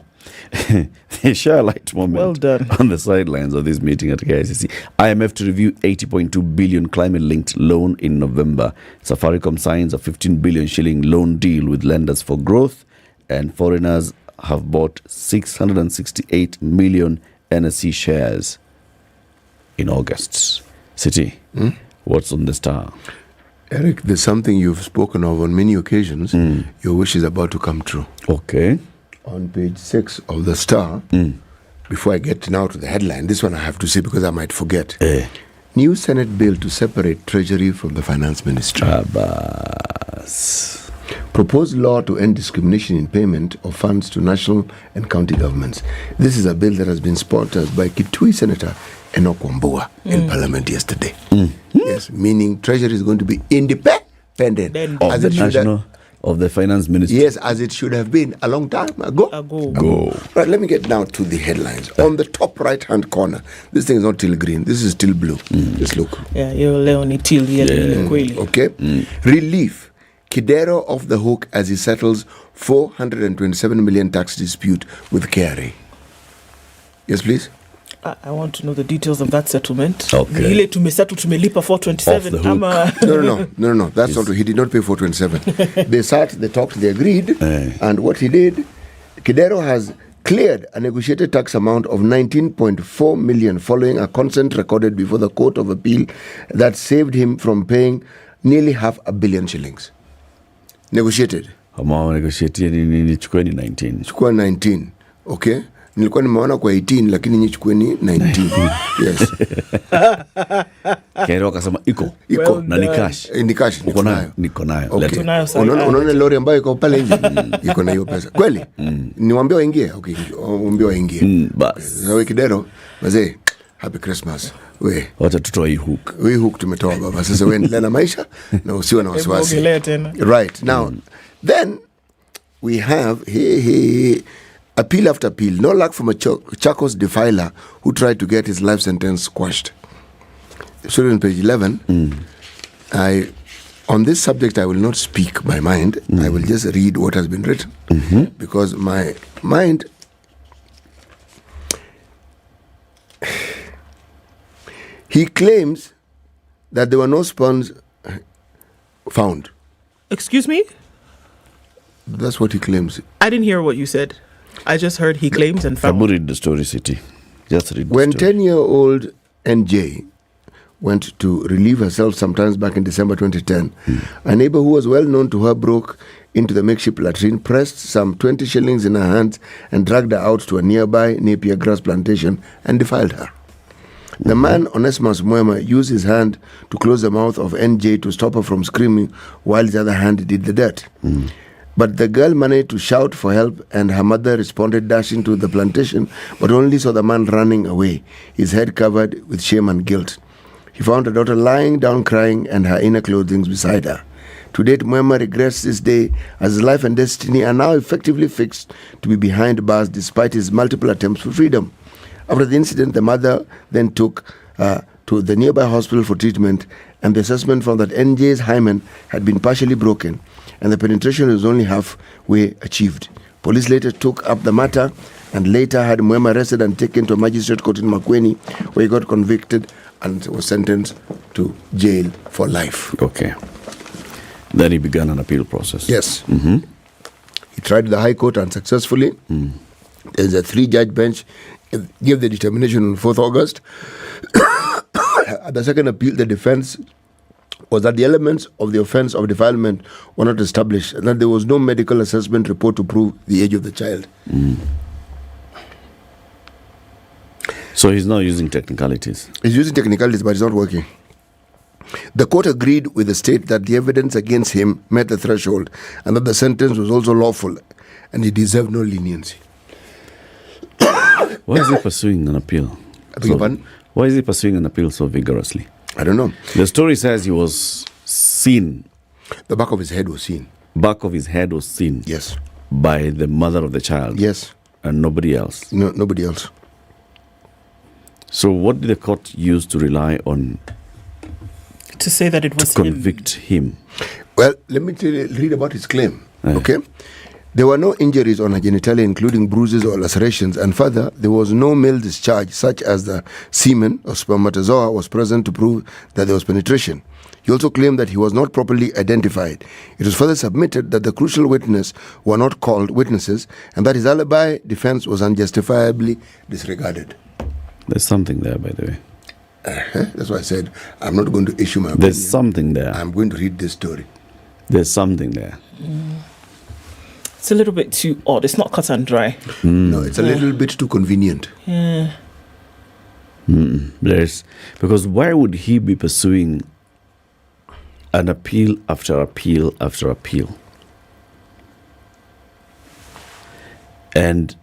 They share a light moment on the sidelines of this meeting at KICC. IMF to review 80.2 billion climate-linked loan in November. Safaricom signs a 15 billion shilling loan deal with lenders for growth, and foreigners have bought 668 million NSE shares in August. City, what's on the Star? Eric, there's something you've spoken of on many occasions. Your wish is about to come true. Okay. On page 6 of the Star, before I get now to the headline, this one I have to say because I might forget. New Senate bill to separate Treasury from the Finance Ministry. Proposed law to end discrimination in payment of funds to national and county governments. This is a bill that has been sponsored by Kitui Senator Okoh in Parliament yesterday. Yes, meaning Treasury is going to be independent of the national of the finance ministry. Yes, as it should have been a long time ago. Right, let me get now to the headlines. On the top right-hand corner, this thing is not till green. This is still blue. Just look. Yeah, you're Leonie till okay. Relief. Kidero off the hook as he settles 427 million tax dispute with KRA. Yes, please. I want to know the details of that settlement. Okay. Ile tumesettle tumelipa 427 ama No. That's not true. He did not pay 427. They talked, they agreed, and what he did, Kidero has cleared a negotiated tax amount of 19.4 million following a consent recorded before the Court of Appeal that saved him from paying nearly 500 million shillings. Negotiated. Negotiated in 2019. 19. Okay. Nilikuwa nimeona kwa 18 lakini nyinyi chukueni 19. Yes. Kero akasema iko na ni cash. Ni cash. Niko nayo. Okay. Unaona lori ambayo iko pale nje iko na hiyo pesa. Kweli? Niwaambie waingie. Okay, waambie waingie. Bas. Sawa Kidero, wazee, happy Christmas. Wacha tutoa hii hook. Hii hook tumetoa baba. Sasa wewe endelea na maisha na usiwe na wasiwasi. Right. Now, then we have appeal after appeal. No luck from a Chacos defiler who tried to get his life sentence quashed. So on page 11, on this subject, I will not speak my mind. I will just read what has been written. Because my mind... He claims that there were no sperms found. Excuse me? That's what he claims. I didn't hear what you said. I just heard he claims and found. Read the story, City. Just read the When story. 10-year-old NJ went to relieve herself sometimes back in December 2010, a neighbor who was well known to her broke into the makeshift latrine, pressed some 20 shillings in her hands, and dragged her out to a nearby Napier grass plantation and defiled her. The man, Onesimus Mwema, used his hand to close the mouth of NJ to stop her from screaming, while his other hand did the dirt. But the girl managed to shout for help, and her mother responded, dashing to the plantation, but only saw the man running away, his head covered with shame and guilt. He found her daughter lying down crying and her inner clothing beside her. To date, Mwema regrets this day, as his life and destiny are now effectively fixed to be behind bars despite his multiple attempts for freedom. After the incident, the mother then took to the nearby hospital for treatment, and the assessment found that NJ's hymen had been partially broken, and the penetration was only halfway achieved. Police later took up the matter and later had Mwema arrested and taken to a magistrate court in Makueni, where he got convicted and was sentenced to jail for life. Okay. Then he began an appeal process. Yes. He tried the High Court unsuccessfully. There's a 3-judge bench. Gave the determination on 4th August. At the second appeal, the defense was that the elements of the offense of defilement were not established, and that there was no medical assessment report to prove the age of the child. So he's now using technicalities. He's using technicalities, but it's not working. The court agreed with the state that the evidence against him met the threshold, and that the sentence was also lawful, and he deserved no leniency. Why is he pursuing an appeal? Why is he pursuing an appeal so vigorously? I don't know. The story says he was seen. The back of his head was seen. Back of his head was seen. Yes. By the mother of the child. Yes. And nobody else. No, nobody else. So what did the court use to rely on to say that it was to convict him? Well, let me read about his claim. Okay. There were no injuries on her genitalia, including bruises or lacerations, and further, there was no male discharge, such as the semen or spermatozoa was present to prove that there was penetration. He also claimed that he was not properly identified. It was further submitted that the crucial witnesses were not called witnesses, and that his alibi defense was unjustifiably disregarded. There's something there, by the way. That's why I said, I'm not going to issue my opinion. There's something there. I'm going to read this story. There's something there. It's a little bit too odd. It's not cut and dry. No, it's a little bit too convenient. Yeah. Because why would he be pursuing an appeal after appeal after appeal? And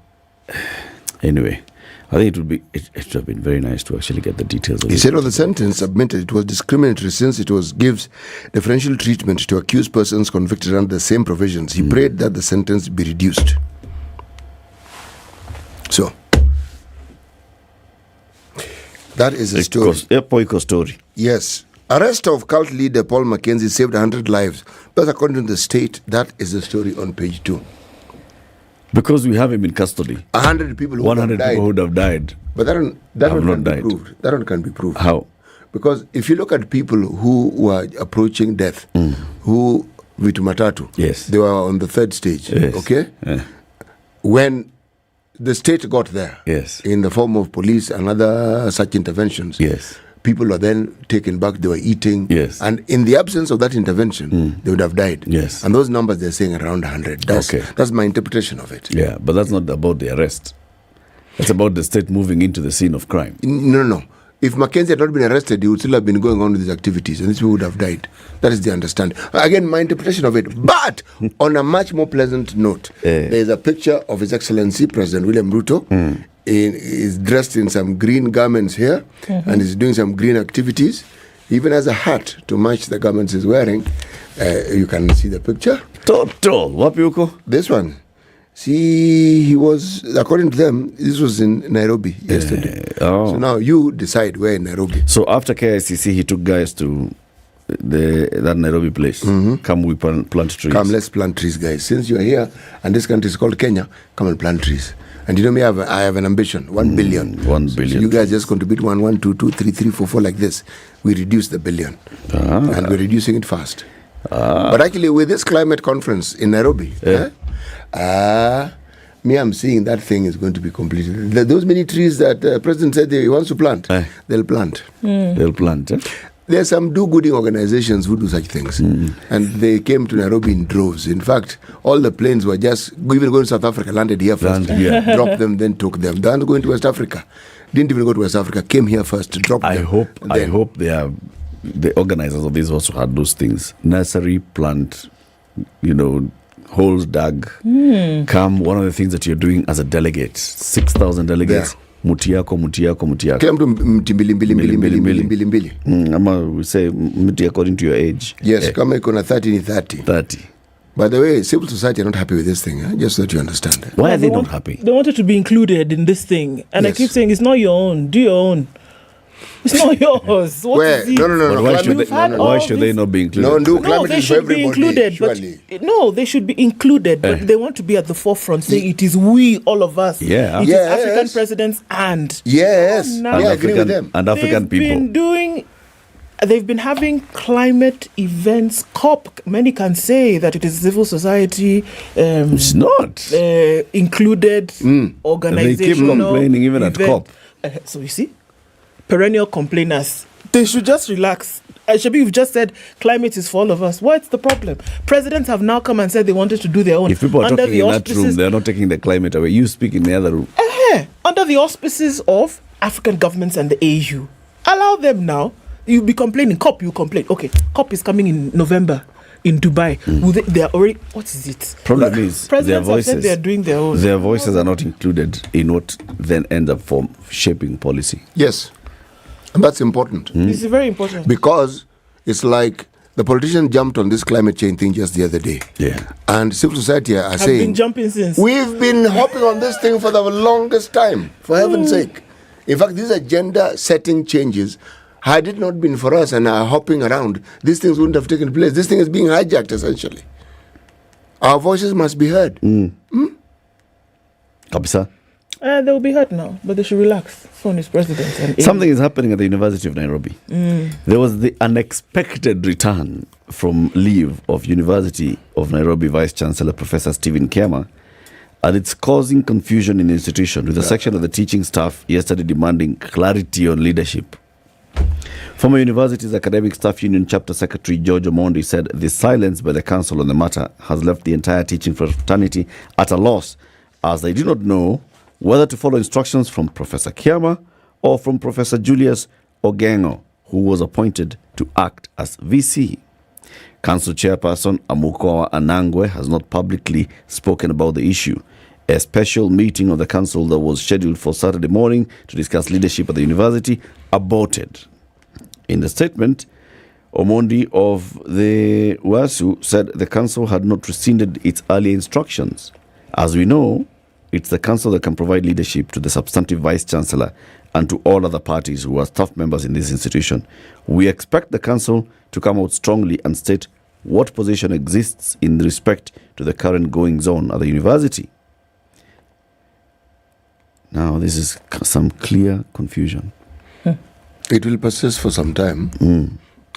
anyway, I think it would have been very nice to actually get the details of it. He said on the sentence submitted, it was discriminatory since it gives differential treatment to accused persons convicted under the same provisions. He prayed that the sentence be reduced. So, that is a story. A Poiko story. Yes. Arrest of cult leader Paul Mackenzie saved 100 lives. But according to the state, that is the story on page 2. Because we have him in custody. 100 people who 100 people would have died. But that one can be proved. That one can be proved. How? Because if you look at people who were approaching death, who Vitu Matatu, yes, they were on the 3rd stage, okay? When the state got there, in the form of police and other such interventions, people are then taken back, they were eating, and in the absence of that intervention, they would have died. And those numbers, they're saying around 100. That's my interpretation of it. Yeah, but that's not about the arrest. It's about the state moving into the scene of crime. No. If Mackenzie had not been arrested, he would still have been going on with his activities, and these people would have died. That is the understanding. Again, my interpretation of it. But on a much more pleasant note, there is a picture of His Excellency President William Ruto. He's dressed in some green garments here, and he's doing some green activities. He even has a hat to match the garments he's wearing. You can see the picture. Total. Wapi Okoh? This one. See, he was, according to them, this was in Nairobi yesterday. Oh. So now you decide where in Nairobi. So after KICC, he took guys to that Nairobi place. Come, we plant trees. Come, let's plant trees, guys. Since you're here, and this country is called Kenya, come and plant trees. And you know me, I have an ambition, 1 billion. 1 billion. So you guys just contribute 1, 2, 3, 4 like this. We reduce the billion. And we're reducing it fast. But actually, with this climate conference in Nairobi, me, I'm seeing that thing is going to be completed. Those many trees that the president said he wants to plant, they'll plant. They'll plant. There are some do-gooding organizations who do such things. And they came to Nairobi in droves. In fact, all the planes were just, even going to South Africa, landed here first, dropped them, then took them. The ones going to West Africa, didn't even go to West Africa, came here first, dropped them. I hope the organizers of this also had those things. Nursery, plant, holes dug. Come, one of the things that you're doing as a delegate, 6,000 delegates. Mutiako. Kila mtu mti mbili. Ama we say mti according to your age. Yes, kama iko na 30 ni 30. By the way, civil society are not happy with this thing, just so that you understand. Why are they not happy? They wanted to be included in this thing. And yes. I keep saying, it's not your own. Do your own. It's not yours. What is it? No. Why should they not be included? They should be included. They should be included, but they want to be at the forefront, saying it is we, all of us. Yeah. It is African presidents and... Yes. I agree with them. And African people. They've been having climate events, COP. Many can say that it is civil society. It's not. Included organizational. They keep complaining even at COP. So you see? Perennial complainers, they should just relax. Shabi, you've just said climate is for all of us. What's the problem? Presidents have now come and said they wanted to do their own. If people are talking in that room, they're not taking the climate away. You speak in the other room. Under the auspices of African governments and the AU. Allow them now. You'll be complaining. COP, you complain. Okay, COP is coming in November in Dubai. They are already... What is it? Problem is, their voices, have said they're doing their own. Their voices are not included in what then ends up shaping policy. Yes. And that's important. It's very important. Because it's like the politicians jumped on this climate change thing just the other day. Yeah. And civil society are saying... been jumping since. We've been hopping on this thing for the longest time, for heaven's sake. In fact, these agenda-setting changes, had it not been for us and our hopping around, these things wouldn't have taken place. This thing is being hijacked, essentially. Our voices must be heard. Kabisa. They will be heard now, but they should relax. Phone is president. And something is happening at the University of Nairobi. There was the unexpected return from leave of University of Nairobi Vice Chancellor Professor Stephen Kema, and it's causing confusion in the institution, with a section of the teaching staff yesterday demanding clarity on leadership. Former University's Academic Staff Union Chapter Secretary George Omondi said the silence by the council on the matter has left the entire teaching fraternity at a loss, as they do not know whether to follow instructions from Professor Kiama or from Professor Julius Ogengo, who was appointed to act as VC. Council Chairperson Amukoa Anangwe has not publicly spoken about the issue. A special meeting of the council that was scheduled for Saturday morning to discuss leadership at the university aborted. In the statement, Omondi of the WASU said the council had not rescinded its earlier instructions. As we know, it's the council that can provide leadership to the substantive vice-chancellor and to all other parties who are staff members in this institution. We expect the council to come out strongly and state what position exists in respect to the current goings-on at the university. Now, this is some clear confusion. It will persist for some time.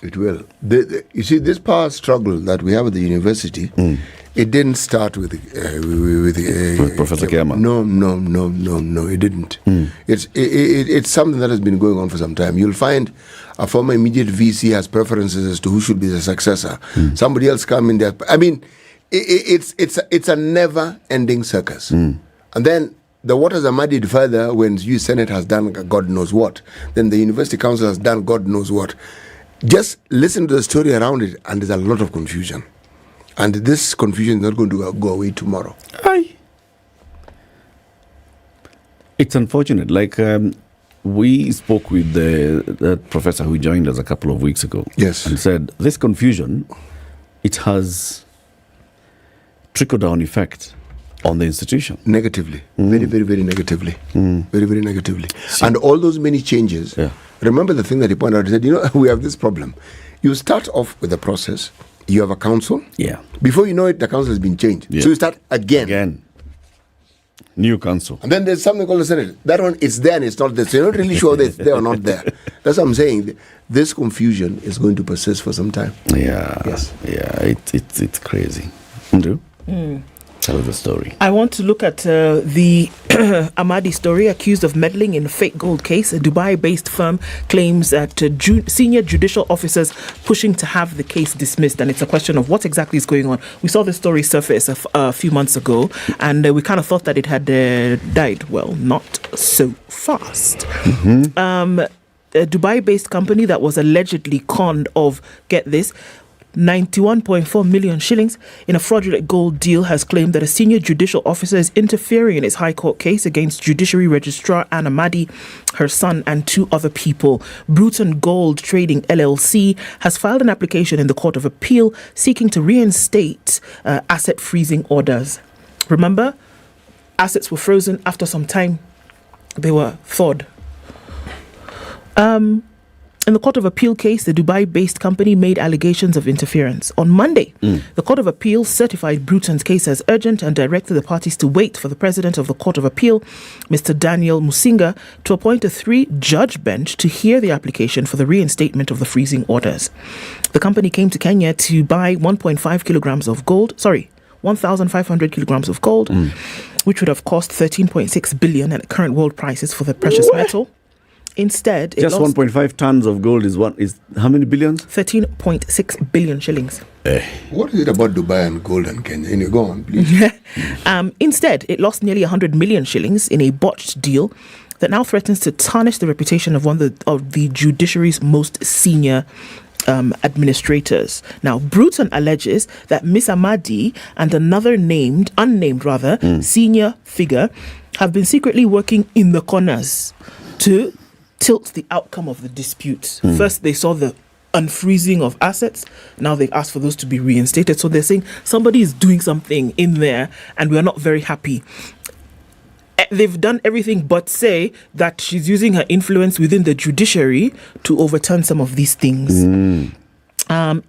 It will. You see, this power struggle that we have at the university, it didn't start with Professor Kiama. No, it didn't. It's something that has been going on for some time. You'll find a former immediate VC has preferences as to who should be the successor. Somebody else come in there. I mean, it's a never-ending circus. And then the waters are muddied further when the Senate has done God knows what. Then the University Council has done God knows what. Just listen to the story around it, and there's a lot of confusion. And this confusion is not going to go away tomorrow. Aye. It's unfortunate. Like, we spoke with the professor who joined us a couple of weeks ago. Yes. And said, this confusion it has trickle-down effect on the institution. Negatively. Very, very, very negatively. Very, very negatively. And all those many changes, remember the thing that he pointed out, he said, we have this problem. You start off with a process, you have a council. Yeah. Before you know it, the council has been changed. Yeah. So you start again. New council. And then there's something called the Senate. That one, it's there and it's not there. So you're not really sure whether it's there or not there. That's what I'm saying. This confusion is going to persist for some time. Yeah. Yes. Yeah, it's crazy. Andrew? Tell the story. I want to look at the Ahmadi story, accused of meddling in a fake gold case. A Dubai-based firm claims that senior judicial officers pushing to have the case dismissed, and it's a question of what exactly is going on. We saw this story surface a few months ago, and we kind of thought that it had died. Well, not so fast. A Dubai-based company that was allegedly conned of, get this, 91.4 million shillings in a fraudulent gold deal has claimed that a senior judicial officer is interfering in its high court case against Judiciary Registrar Anna Madi, her son, and 2 other people. Bruton Gold Trading LLC has filed an application in the Court of Appeal seeking to reinstate asset freezing orders. Remember, assets were frozen. After some time, they were thawed. In the Court of Appeal case, the Dubai-based company made allegations of interference. On Monday, the Court of Appeal certified Bruton's case as urgent and directed the parties to wait for the President of the Court of Appeal, Mr. Daniel Musinga, to appoint a 3-judge bench to hear the application for the reinstatement of the freezing orders. The company came to Kenya to buy 1.5 kilograms of gold, 1,500 kilograms of gold, which would have cost 13.6 billion at current world prices for the precious metal. Instead, just 1.5 tons of gold is how many billions? 13.6 billion shillings. What is it about Dubai and gold and Kenya? Go on, please. Instead, it lost nearly 100 million shillings in a botched deal that now threatens to tarnish the reputation of one of the judiciary's most senior administrators. Now, Bruton alleges that Miss Ahmadi and another unnamed senior figure have been secretly working in the corners to tilt the outcome of the dispute. First, they saw the unfreezing of assets. Now they've asked for those to be reinstated. So they're saying somebody is doing something in there and we're not very happy. They've done everything but say that she's using her influence within the judiciary to overturn some of these things.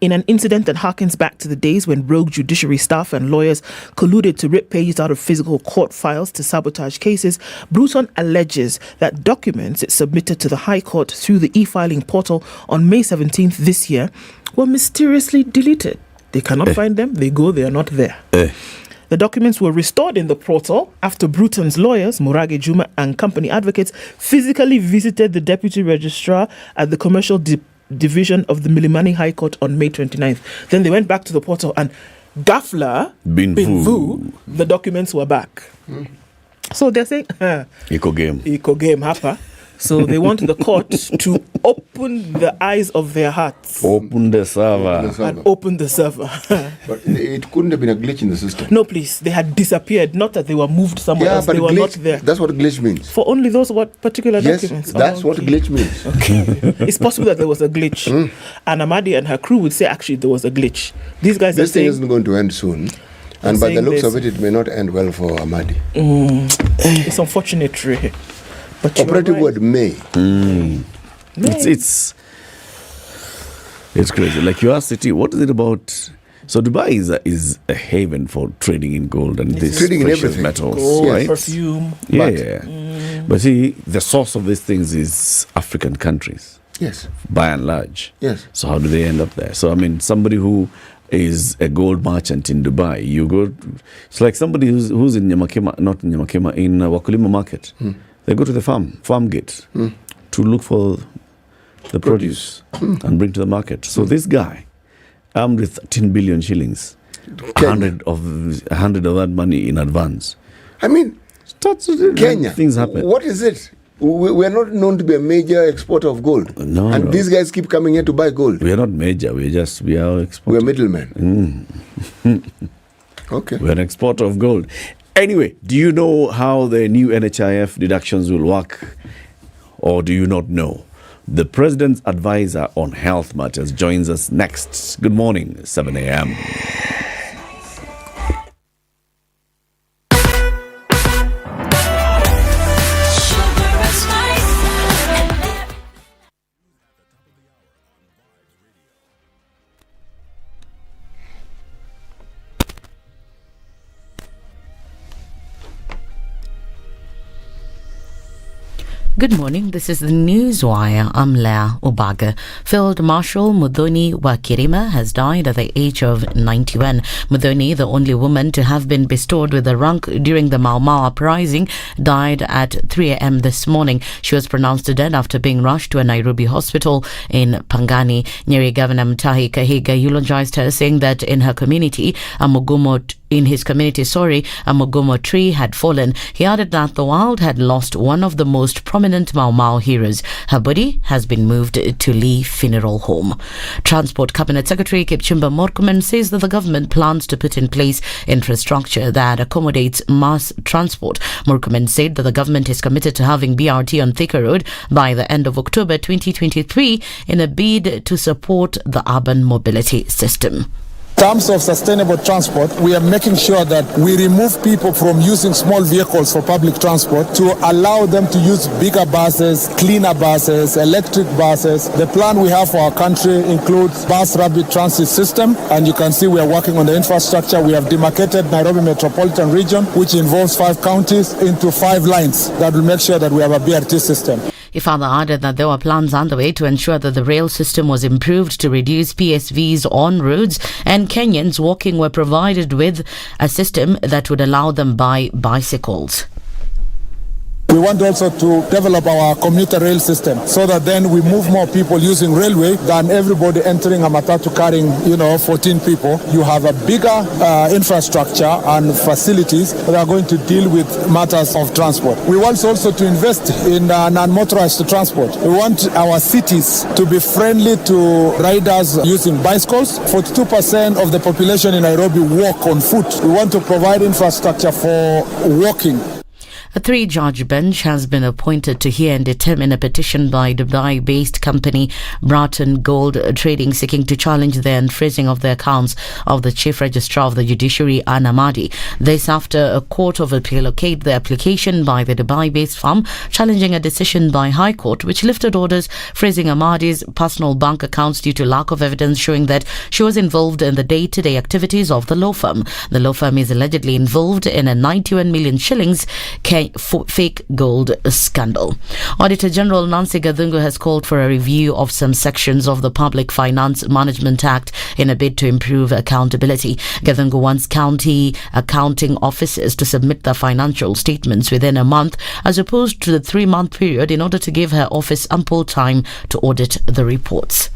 In an incident that harkens back to the days when rogue judiciary staff and lawyers colluded to rip pages out of physical court files to sabotage cases, Bruton alleges that documents it submitted to the High Court through the e-filing portal on May 17th this year were mysteriously deleted. They cannot find them. They go, they are not there. The documents were restored in the portal after Bruton's lawyers, Murage Juma and company advocates, physically visited the deputy registrar at the commercial division of the Milimani High Court on May 29th. Then they went back to the portal and Gafla Bin Vu, the documents were back. So they're saying, Eco game hapa. So they want the court to open the eyes of their hearts. Open the server. And open the server. But it couldn't have been a glitch in the system. No, please. They had disappeared. Not that they were moved somewhere else. But they were not there. That's what a glitch means. For only those particular documents. That's what a glitch means. Okay. It's possible that there was a glitch. And Ahmadi and her crew would say, actually, there was a glitch. These guys this thing isn't going to end soon. And by the looks of it may not end well for Ahmadi. It's unfortunate, really. But operative word may. It's crazy. Like you asked City, what is it about? So Dubai is a haven for trading in gold and this trading precious in everything. metals, gold, right? Perfume. But see, the source of these things is African countries. Yes. By and large. Yes. So how do they end up there? So I mean, somebody who is a gold merchant in Dubai, you go. It's like somebody who's in Nyamakema, not in Nyamakema, in Wakulima market. They go to the farm gate to look for the produce and bring to the market. So this guy, armed with 10 billion shillings, 100 of that money in advance. I mean, Kenya, things happen. What is it? We are not known to be a major exporter of gold. No, and these guys keep coming here to buy gold. We are not major. We are exporter. We are middlemen. Okay. We are an exporter of gold. Anyway, do you know how the new NHIF deductions will work, or do you not know? The President's advisor on health matters, joins us next. Good morning, 7 a.m. Good morning, this is the Newswire. I'm Leah Obaga. Field Marshal Muthoni Wakirima has died at the age of 91. Muthoni, the only woman to have been bestowed with the rank during the Mau Mau uprising, died at 3 a.m. this morning. She was pronounced dead after being rushed to a Nairobi hospital in Pangani. Nyeri Governor Mutahi Kahiga eulogized her, saying that in his community, a mugumo tree had fallen. He added that the world had lost one of the most prominent Mau Mau heroes. Her body has been moved to Lee Funeral Home. Transport Cabinet Secretary Kipchumba Murkomen says that the government plans to put in place infrastructure that accommodates mass transport. Murkomen said that the government is committed to having BRT on Thika Road by the end of October 2023 in a bid to support the urban mobility system. In terms of sustainable transport, we are making sure that we remove people from using small vehicles for public transport to allow them to use bigger buses, cleaner buses, electric buses. The plan we have for our country includes bus rapid transit system, and you can see we are working on the infrastructure. We have demarcated Nairobi metropolitan region, which involves 5 counties, into 5 lines that will make sure that we have a BRT system. He further added that there were plans underway to ensure that the rail system was improved to reduce PSVs on roads, and Kenyans walking were provided with a system that would allow them buy bicycles. We want also to develop our commuter rail system so that then we move more people using railway than everybody entering a matatu carrying, 14 people. You have a bigger infrastructure and facilities that are going to deal with matters of transport. We want also to invest in non-motorized transport. We want our cities to be friendly to riders using bicycles. 42% of the population in Nairobi walk on foot. We want to provide infrastructure for walking. A 3-judge bench has been appointed to hear and determine a petition by Dubai-based company Bratton Gold Trading seeking to challenge the unfreezing of the accounts of the Chief Registrar of the Judiciary, Anna Madi. This after a court of appeal okayed the application by the Dubai-based firm, challenging a decision by High Court which lifted orders freezing Amadi's personal bank accounts due to lack of evidence showing that she was involved in the day-to-day activities of the law firm. The law firm is allegedly involved in a 91 million shillings fake gold scandal. Auditor General Nancy Gathungu has called for a review of some sections of the Public Finance Management Act in a bid to improve accountability. Gathungu wants county accounting officers to submit their financial statements within a month as opposed to the 3-month period in order to give her office ample time to audit the reports.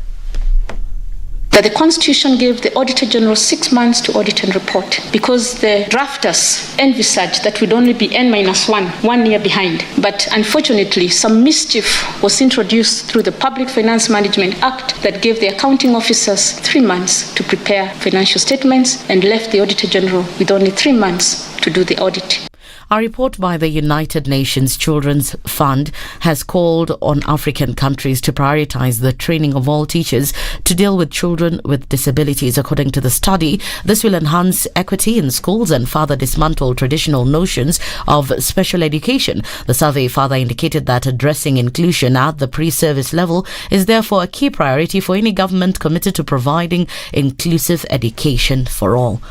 That the Constitution gave the Auditor General 6 months to audit and report because the drafters envisaged that would only be N-1 year behind. But unfortunately, some mischief was introduced through the Public Finance Management Act that gave the accounting officers 3 months to prepare financial statements and left the Auditor General with only 3 months to do the audit. A report by the United Nations Children's Fund has called on African countries to prioritize the training of all teachers to deal with children with disabilities. According to the study, this will enhance equity in schools and further dismantle traditional notions of special education. The survey further indicated that addressing inclusion at the pre-service level is therefore a key priority for any government committed to providing inclusive education for all.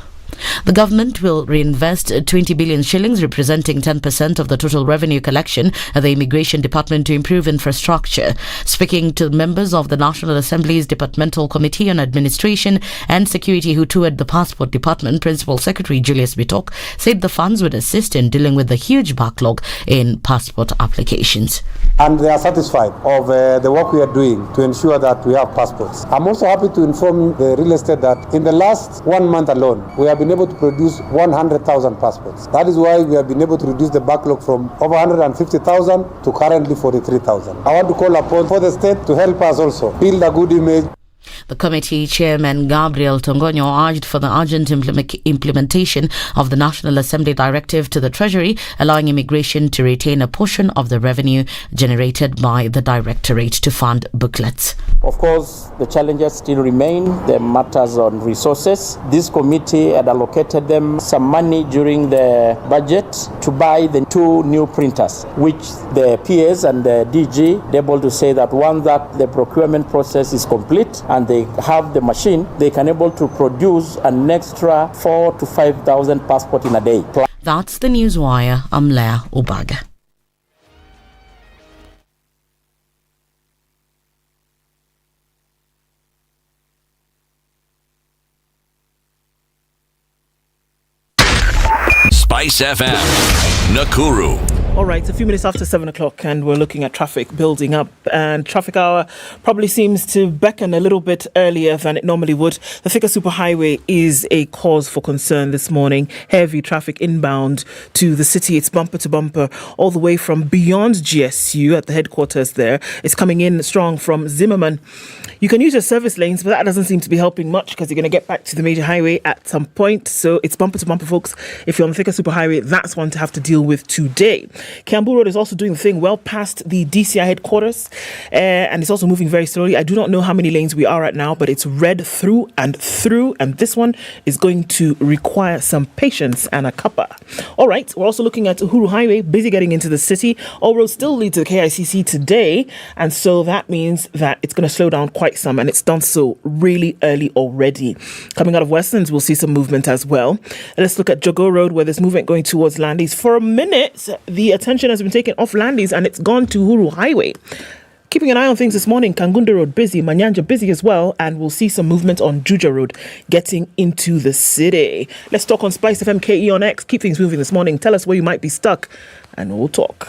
The government will reinvest 20 billion shillings, representing 10% of the total revenue collection at the Immigration Department to improve infrastructure. Speaking to members of the National Assembly's Departmental Committee on Administration and Security who toured the Passport Department, Principal Secretary Julius Bitok said the funds would assist in dealing with the huge backlog in passport applications. And they are satisfied of the work we are doing to ensure that we have passports. I'm also happy to inform the real estate that in the last 1 month alone, we have been able to produce 100,000 passports. That is why we have been able to reduce the backlog from over 150,000 to currently 43,000. I want to call upon for the state to help us also build a good image. The committee chairman Gabriel Tongonyo urged for the urgent implementation of the National Assembly Directive to the Treasury, allowing immigration to retain a portion of the revenue generated by the Directorate to fund booklets. Of course, the challenges still remain. The matters on resources. This committee had allocated them some money during the budget to buy the 2 new printers, which the PS and the DG are able to say that once that the procurement process is complete and they have the machine, they can able to produce an extra 4,000 to 5,000 passports in a day. That's the Newswire. I'm Leah Obaga. Spice FM, Nakuru. All right, a few minutes after 7 o'clock, and we're looking at traffic building up. And traffic hour probably seems to beckon a little bit earlier than it normally would. The Thika Superhighway is a cause for concern this morning. Heavy traffic inbound to the city. It's bumper to bumper all the way from beyond GSU at the headquarters there. It's coming in strong from Zimmerman. You can use your service lanes, but that doesn't seem to be helping much because you're going to get back to the major highway at some point. So it's bumper to bumper, folks. If you're on the Thika Superhighway, that's one to have to deal with today. Kiambu Road is also doing the thing well past the DCI headquarters, and it's also moving very slowly. I do not know how many lanes we are at now, but it's red through, and this one is going to require some patience and a cuppa. All right, we're also looking at Uhuru Highway, busy getting into the city. All roads still lead to the KICC today, and so that means that it's going to slow down quite some, and it's done so really early already. Coming out of Westlands, we'll see some movement as well. Let's look at Jogo Road, where there's movement going towards Landis. For a minute, the attention has been taken off Landis and it's gone to Uhuru Highway. Keeping an eye on things this morning, Kangunda Road busy, Manyanja busy as well, and we'll see some movement on Juja Road getting into the city. Let's talk on Spice FM KE on X. Keep things moving this morning. Tell us where you might be stuck and we'll talk.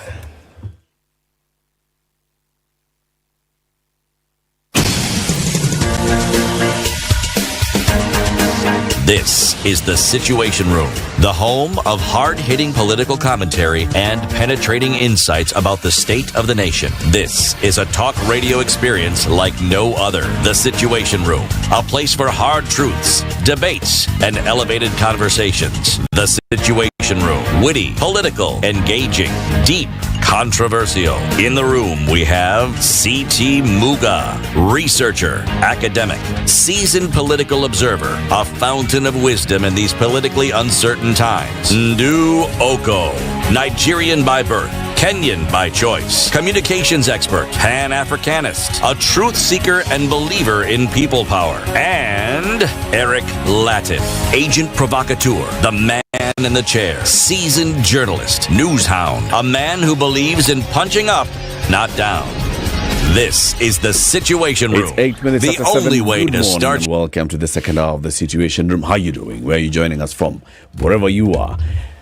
This is The Situation Room, the home of hard-hitting political commentary and penetrating insights about the state of the nation. This is a talk radio experience like no other. The Situation Room, a place for hard truths, debates, and elevated conversations. The Situation Room, witty, political, engaging, deep, controversial. In the room, we have C.T. Muga, researcher, academic, seasoned political observer, a fountain of wisdom in these politically uncertain times. Ndu Okoh, Nigerian by birth, Kenyan by choice, communications expert, Pan-Africanist, a truth seeker and believer in people power, and Eric Latiff, agent provocateur, the man in the chair, seasoned journalist, news hound, a man who believes in punching up, not down. This is The Situation Room. It's 8 minutes the after 7. only way Good to morning start. and welcome to the second hour of The Situation Room. How are you doing? Where are you joining us from? Wherever you are.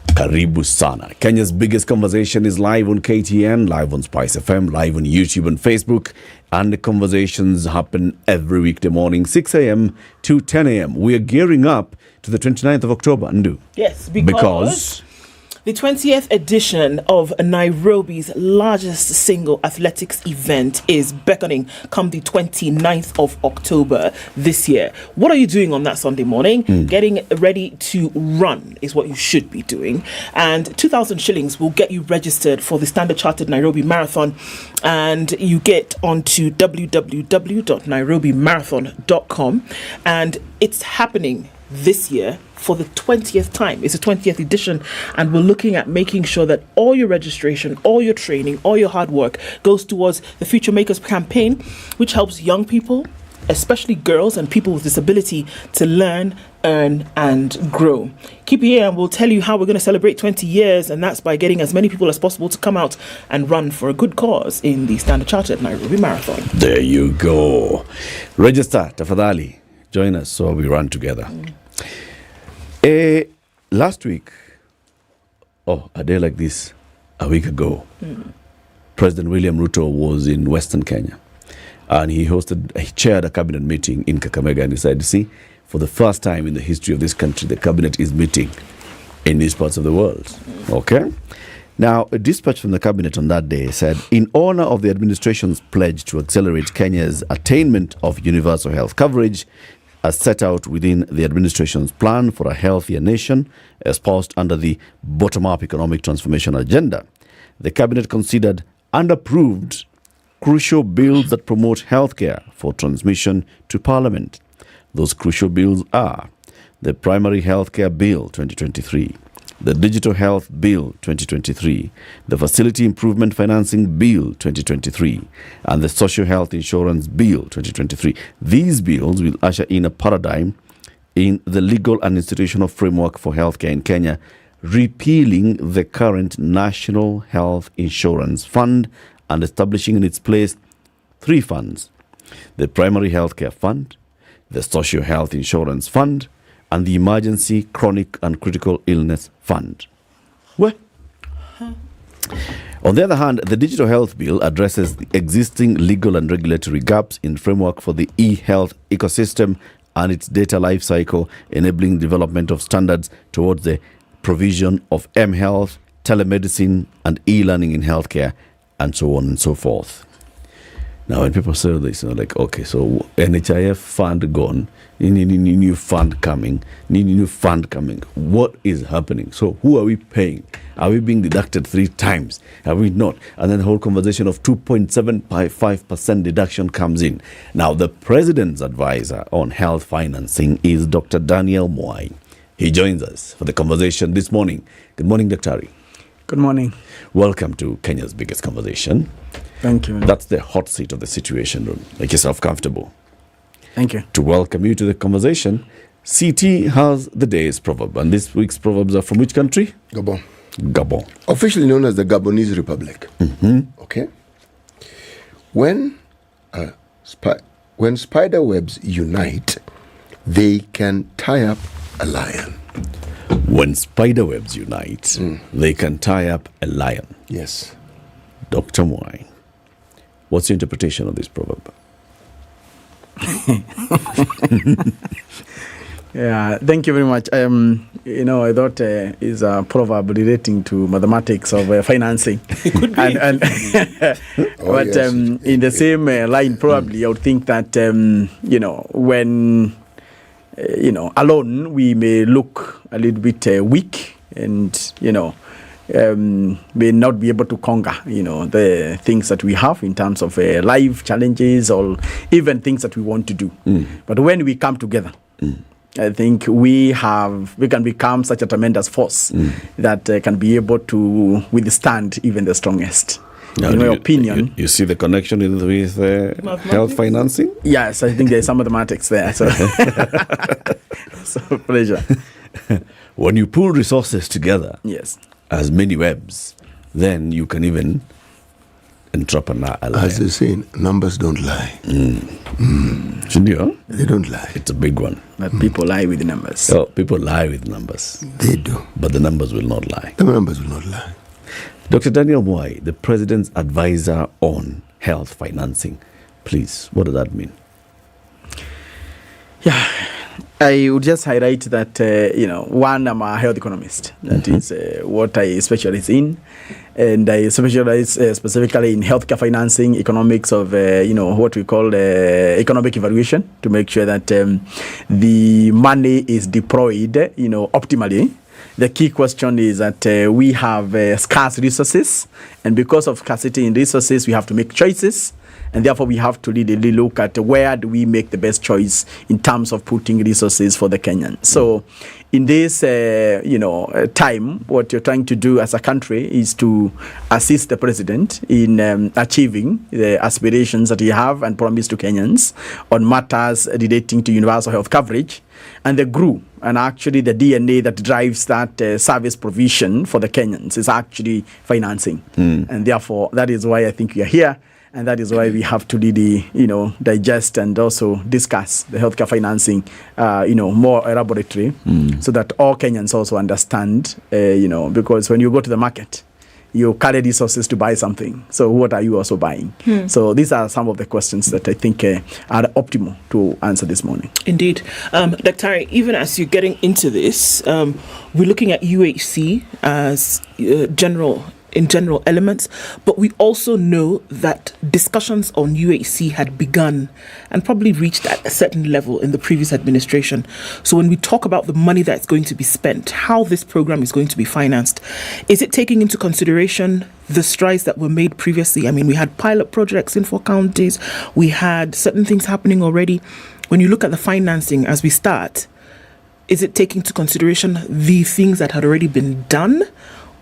Karibu sana. Kenya's biggest conversation is live on KTN, live on Spice FM, live on YouTube and Facebook. And the conversations happen every weekday morning, 6 a.m. to 10 a.m. We are gearing up to the 29th of October, Ndu. Yes, because the 20th edition of Nairobi's largest single athletics event is beckoning come the 29th of October this year. What are you doing on that Sunday morning? Getting ready to run is what you should be doing. And 2,000 shillings will get you registered for the Standard Chartered Nairobi Marathon. And you get onto www.nairobimarathon.com. And it's happening this year for the 20th time. It's the 20th edition, and we're looking at making sure that all your registration, all your training, all your hard work goes towards the Future Makers campaign, which helps young people, especially girls and people with disability, to learn, earn, and grow. Keep here and we'll tell you how we're going to celebrate 20 years, and that's by getting as many people as possible to come out and run for a good cause in the Standard Chartered Nairobi Marathon. There you go. Register, tafadhali. Join us so we run together. Last week, a day like this, a week ago, President William Ruto was in Western Kenya, and he chaired a cabinet meeting in Kakamega, and he said, see, for the first time in the history of this country, the cabinet is meeting in these parts of the world. Okay? Now, a dispatch from the cabinet on that day said, in honor of the administration's pledge to accelerate Kenya's attainment of universal health coverage, as set out within the administration's plan for a healthier nation, espoused under the bottom-up economic transformation agenda, the cabinet considered and approved crucial bills that promote healthcare for transmission to Parliament. Those crucial bills are the Primary Healthcare Bill 2023, the Digital Health Bill 2023, the Facility Improvement Financing Bill 2023, and the Social Health Insurance Bill 2023. These bills will usher in a paradigm in the legal and institutional framework for healthcare in Kenya, repealing the current National Health Insurance Fund and establishing in its place 3 funds: the Primary Healthcare Fund, the Social Health Insurance Fund, and the Emergency, Chronic and Critical Illness Fund. Well, on the other hand, the Digital Health Bill addresses the existing legal and regulatory gaps in framework for the e-health ecosystem and its data lifecycle, enabling development of standards towards the provision of mHealth, telemedicine, and e-learning in healthcare, and so on and so forth. Now, when people say this, like, okay, so NHIF fund gone, new fund coming, new fund coming. What is happening? So who are we paying? Are we being deducted 3 times? Are we not? And then the whole conversation of 2.75% deduction comes in. Now, the president's advisor on health financing is Dr. Daniel Mwai. He joins us for the conversation this morning. Good morning, Dr. Good morning. Welcome to Kenya's biggest conversation. Thank you. That's the hot seat of the Situation Room. Make yourself comfortable. Thank you. To welcome you to the conversation, CT has the day's proverb. And this week's proverbs are from which country? Gabon. Gabon. Officially known as the Gabonese Republic. Okay. When spider webs unite, they can tie up a lion. When spider webs unite, they can tie up a lion. Yes. Dr. Mwai, what's your interpretation of this proverb? Yeah, thank you very much. I thought it's a proverb relating to mathematics of financing. It could be. But in the same line, probably, I would think that, when, alone, we may look a little bit weak and, may not be able to conquer, the things that we have in terms of life challenges or even things that we want to do. But when we come together, I think we can become such a tremendous force that can be able to withstand even the strongest. Now, in my opinion. You see the connection with health financing? Yes, I think there's some mathematics there. So, so pleasure. When you pull resources together, yes, as many webs, then you can even entrap a lion. As they say, numbers don't lie. They don't lie. It's a big one. But people lie with the numbers. So people lie with numbers. They do. But the numbers will not lie. The numbers will not lie. Dr. Daniel Mwai, the President's advisor on health financing. Please, what does that mean? Yeah, I would just highlight that, one, I'm a health economist. That is what I specialize in. And I specialize specifically in healthcare financing, economics of, what we call economic evaluation to make sure that the money is deployed, optimally. The key question is that we have scarce resources. And because of scarcity in resources, we have to make choices. And therefore, we have to really look at where do we make the best choice in terms of putting resources for the Kenyans. So in this, time, what you're trying to do as a country is to assist the president in achieving the aspirations that he have and promise to Kenyans on matters relating to universal health coverage. And the GRU, and actually the DNA that drives that service provision for the Kenyans is actually financing. And therefore, that is why I think we are here. And that is why we have to really, digest and also discuss the healthcare financing, more elaborately, so that all Kenyans also understand, because when you go to the market, you carry resources to buy something. So what are you also buying? So these are some of the questions that I think are optimal to answer this morning. Indeed. Dr. Even as you're getting into this, we're looking at UHC as general in general elements, but we also know that discussions on UHC had begun and probably reached at a certain level in the previous administration. So when we talk about the money that's going to be spent, how this program is going to be financed, is it taking into consideration the strides that were made previously? I mean, we had pilot projects in 4 counties, we had certain things happening already. When you look at the financing as we start, is it taking into consideration the things that had already been done?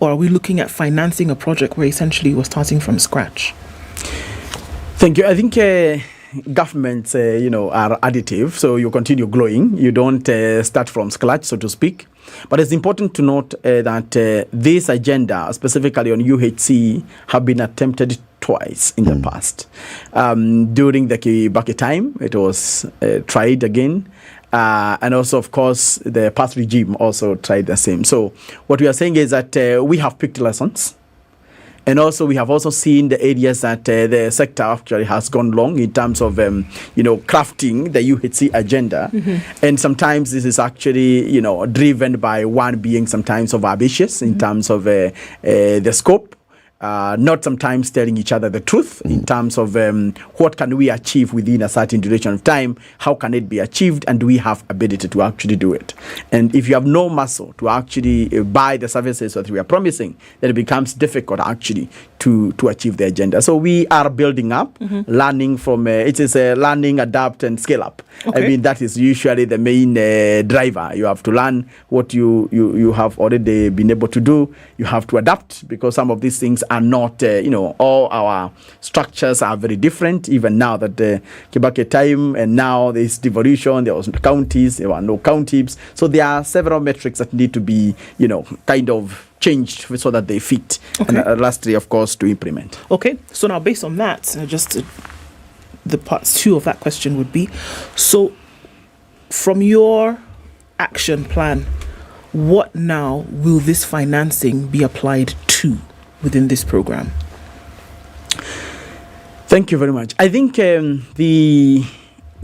Or are we looking at financing a project where essentially we're starting from scratch? Thank you. I think governments, are additive. So you continue growing. You don't start from scratch, so to speak. But it's important to note that this agenda, specifically on UHC, have been attempted twice in the past. During the Kibaki time, it was tried again. And also, of course, the past regime also tried the same. So what we are saying is that we have picked lessons. And also, we have also seen the areas that the sector actually has gone long in terms of, crafting the UHC agenda. Mm-hmm. And sometimes this is actually, driven by one being sometimes over ambitious in terms of the scope. Not sometimes telling each other the truth in terms of what can we achieve within a certain duration of time, how can it be achieved, and do we have ability to actually do it. And if you have no muscle to actually buy the services that we are promising, then it becomes difficult actually to achieve the agenda. So we are building up, learning from, it is a learning, adapt, and scale up. Okay. I mean, that is usually the main driver. You have to learn what you have already been able to do. You have to adapt, because some of these things are not, all our structures are very different. Even now that the Kibaki time and now this devolution, there was counties, there were no counties. So there are several metrics that need to be, kind of changed so that they fit. Okay. And lastly, of course, to implement. Okay. So now based on that, the parts 2 of that question would be, so from your action plan, what now will this financing be applied to within this program? Thank you very much. I think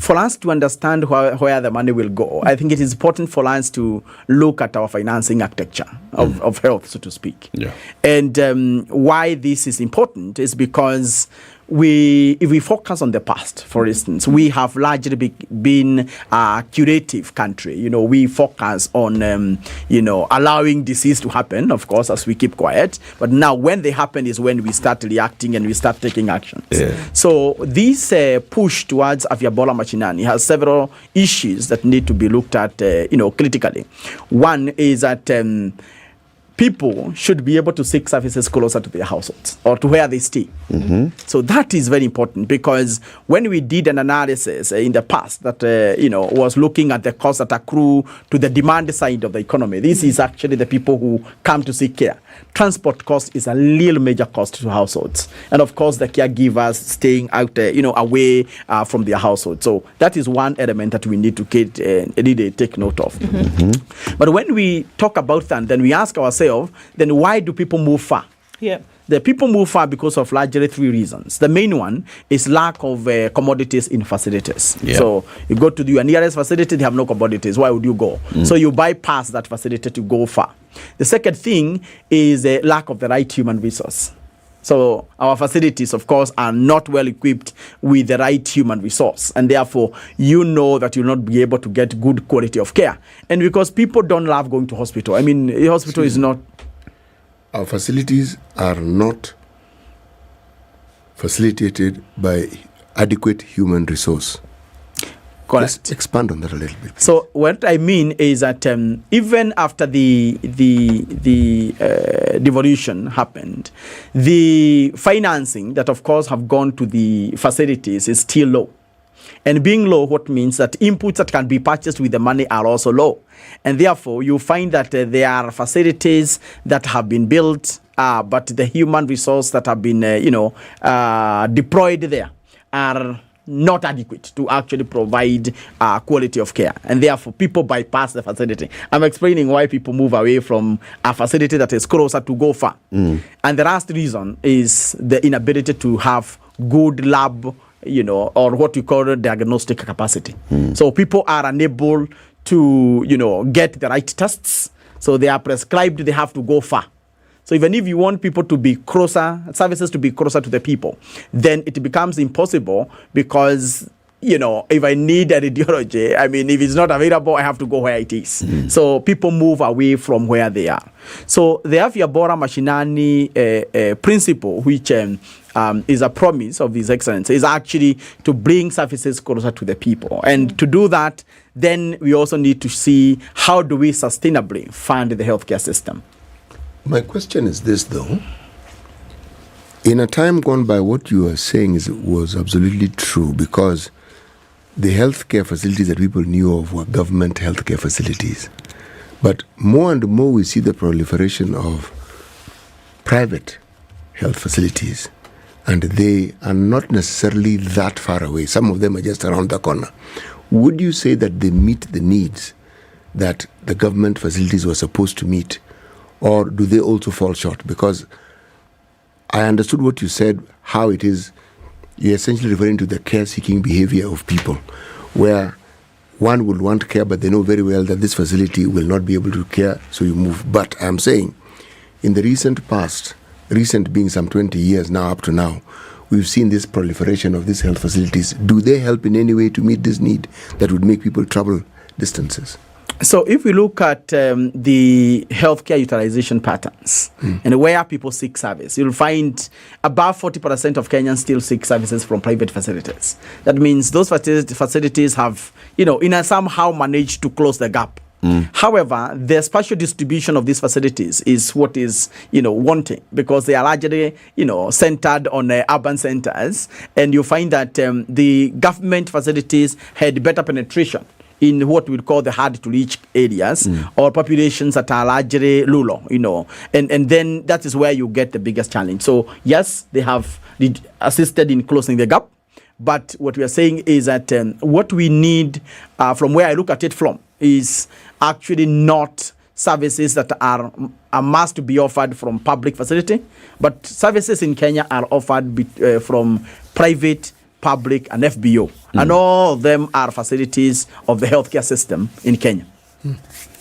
for us to understand where the money will go, I think it is important for us to look at our financing architecture of health, so to speak. Yeah. And why this is important is because if we focus on the past, for instance, we have largely been a curative country. We focus on, allowing disease to happen, of course, as we keep quiet. But now when they happen is when we start reacting and we start taking actions. Yeah. So this push towards Afya Bora Mashinani has several issues that need to be looked at, critically. One is that people should be able to seek services closer to their households or to where they stay. Mm-hmm. So that is very important, because when we did an analysis in the past that, was looking at the costs that accrue to the demand side of the economy, this is actually the people who come to seek care. Transport cost is a real major cost to households. And of course, the caregivers staying out, away from their household. So that is one element that we need to take note of. Mm-hmm. But when we talk about that, then we ask ourselves, then why do people move far? Yeah. The people move far because of largely 3 reasons. The main one is lack of commodities in facilities. Yeah. So you go to your nearest facility, they have no commodities. Why would you go? So you bypass that facility to go far. The second thing is a lack of the right human resource. So our facilities, of course, are not well equipped with the right human resource. And therefore, that you'll not be able to get good quality of care. And because people don't love going to hospital. I mean, the hospital is not... Our facilities are not facilitated by adequate human resource. Correct. Let's expand on that a little bit, please. So what I mean is that even after the devolution happened, the financing that of course have gone to the facilities is still low. And being low, what means that inputs that can be purchased with the money are also low. And therefore, you find that there are facilities that have been built, but the human resource that have been, deployed there are not adequate to actually provide quality of care. And therefore, people bypass the facility. I'm explaining why people move away from a facility that is closer to go far. And the last reason is the inability to have good lab, or what we call diagnostic capacity. So people are unable to, get the right tests. So they are prescribed, they have to go far. So even if you want people to be closer, services to be closer to the people, then it becomes impossible because, if I need a radiology, if it's not available, I have to go where it is. So people move away from where they are. So the Afya Bora Mashinani principle, which is a promise of His Excellency, is actually to bring services closer to the people. And to do that, then we also need to see how do we sustainably fund the healthcare system. My question is this, though. In a time gone by, what you are saying was absolutely true, because the healthcare facilities that people knew of were government healthcare facilities. But more and more we see the proliferation of private health facilities, and they are not necessarily that far away. Some of them are just around the corner. Would you say that they meet the needs that the government facilities were supposed to meet, or do they also fall short? Because I understood what you said, how it is, you're essentially referring to the care-seeking behavior of people, where one will want care, but they know very well that this facility will not be able to care, so you move. But I'm saying, in the recent past, recent being some 20 years now, up to now, we've seen this proliferation of these health facilities. Do they help in any way to meet this need that would make people travel distances? So if we look at the healthcare utilization patterns and where people seek service, you'll find about 40% of Kenyans still seek services from private facilities. That means those facilities have, somehow managed to close the gap. However, the spatial distribution of these facilities is what is, wanting, because they are largely, centered on urban centers, and you find that the government facilities had better penetration in what we call the hard-to-reach areas or populations that are largely rural, and then that is where you get the biggest challenge. So yes, they have assisted in closing the gap, but what we are saying is that what we need, from where I look at it from, is actually not services that are must be offered from public facility, but services in Kenya are offered from private, public, and FBO. And all of them are facilities of the healthcare system in Kenya.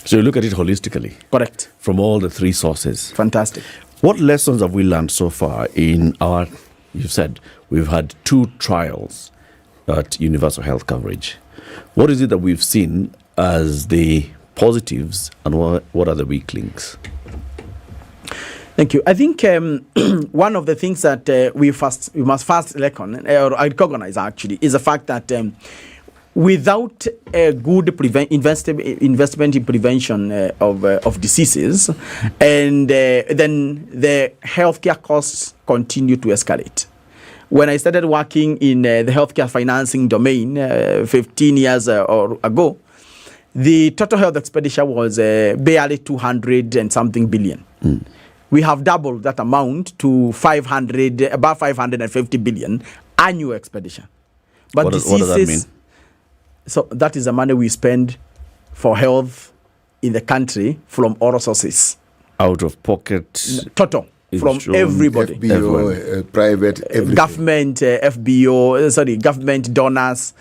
So you look at it holistically. Correct. From all the three sources. Fantastic. What lessons have we learned so far in our, you said, we've had 2 trials at universal health coverage. What is it that we've seen as the positives, and what are the weak links? Thank you. I think one of the things that we must first recognize actually is the fact that without a good investment in prevention of diseases, and then the healthcare costs continue to escalate. When I started working in the healthcare financing domain 15 years ago, the total health expenditure was barely 200 and something billion. We have doubled that amount to about 550 billion annual expenditure. But what does that mean? So that is the money we spend for health in the country from all sources. Out of pocket? Total. From everybody. FBO, private, everything. Government, government donors,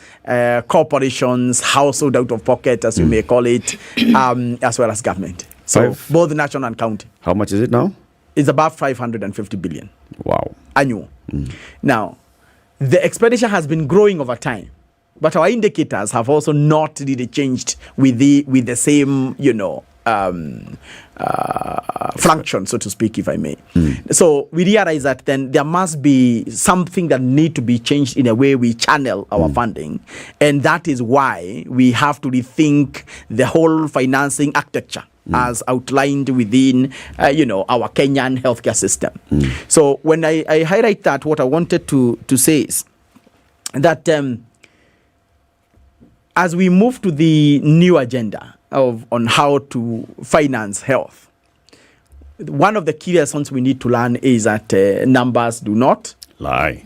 corporations, household out of pocket, as you may call it, as well as government. So both national and county. How much is it now? It's about 550 billion. Wow. Annual. Now, the expenditure has been growing over time, but our indicators have also not really changed with the same, function, so to speak, if I may. So we realize that then there must be something that need to be changed in a way we channel our funding, and that is why we have to rethink the whole financing architecture as outlined within, our Kenyan healthcare system. So when I highlight that, what I wanted to say is that as we move to the new agenda on how to finance health, one of the key lessons we need to learn is that numbers do not lie.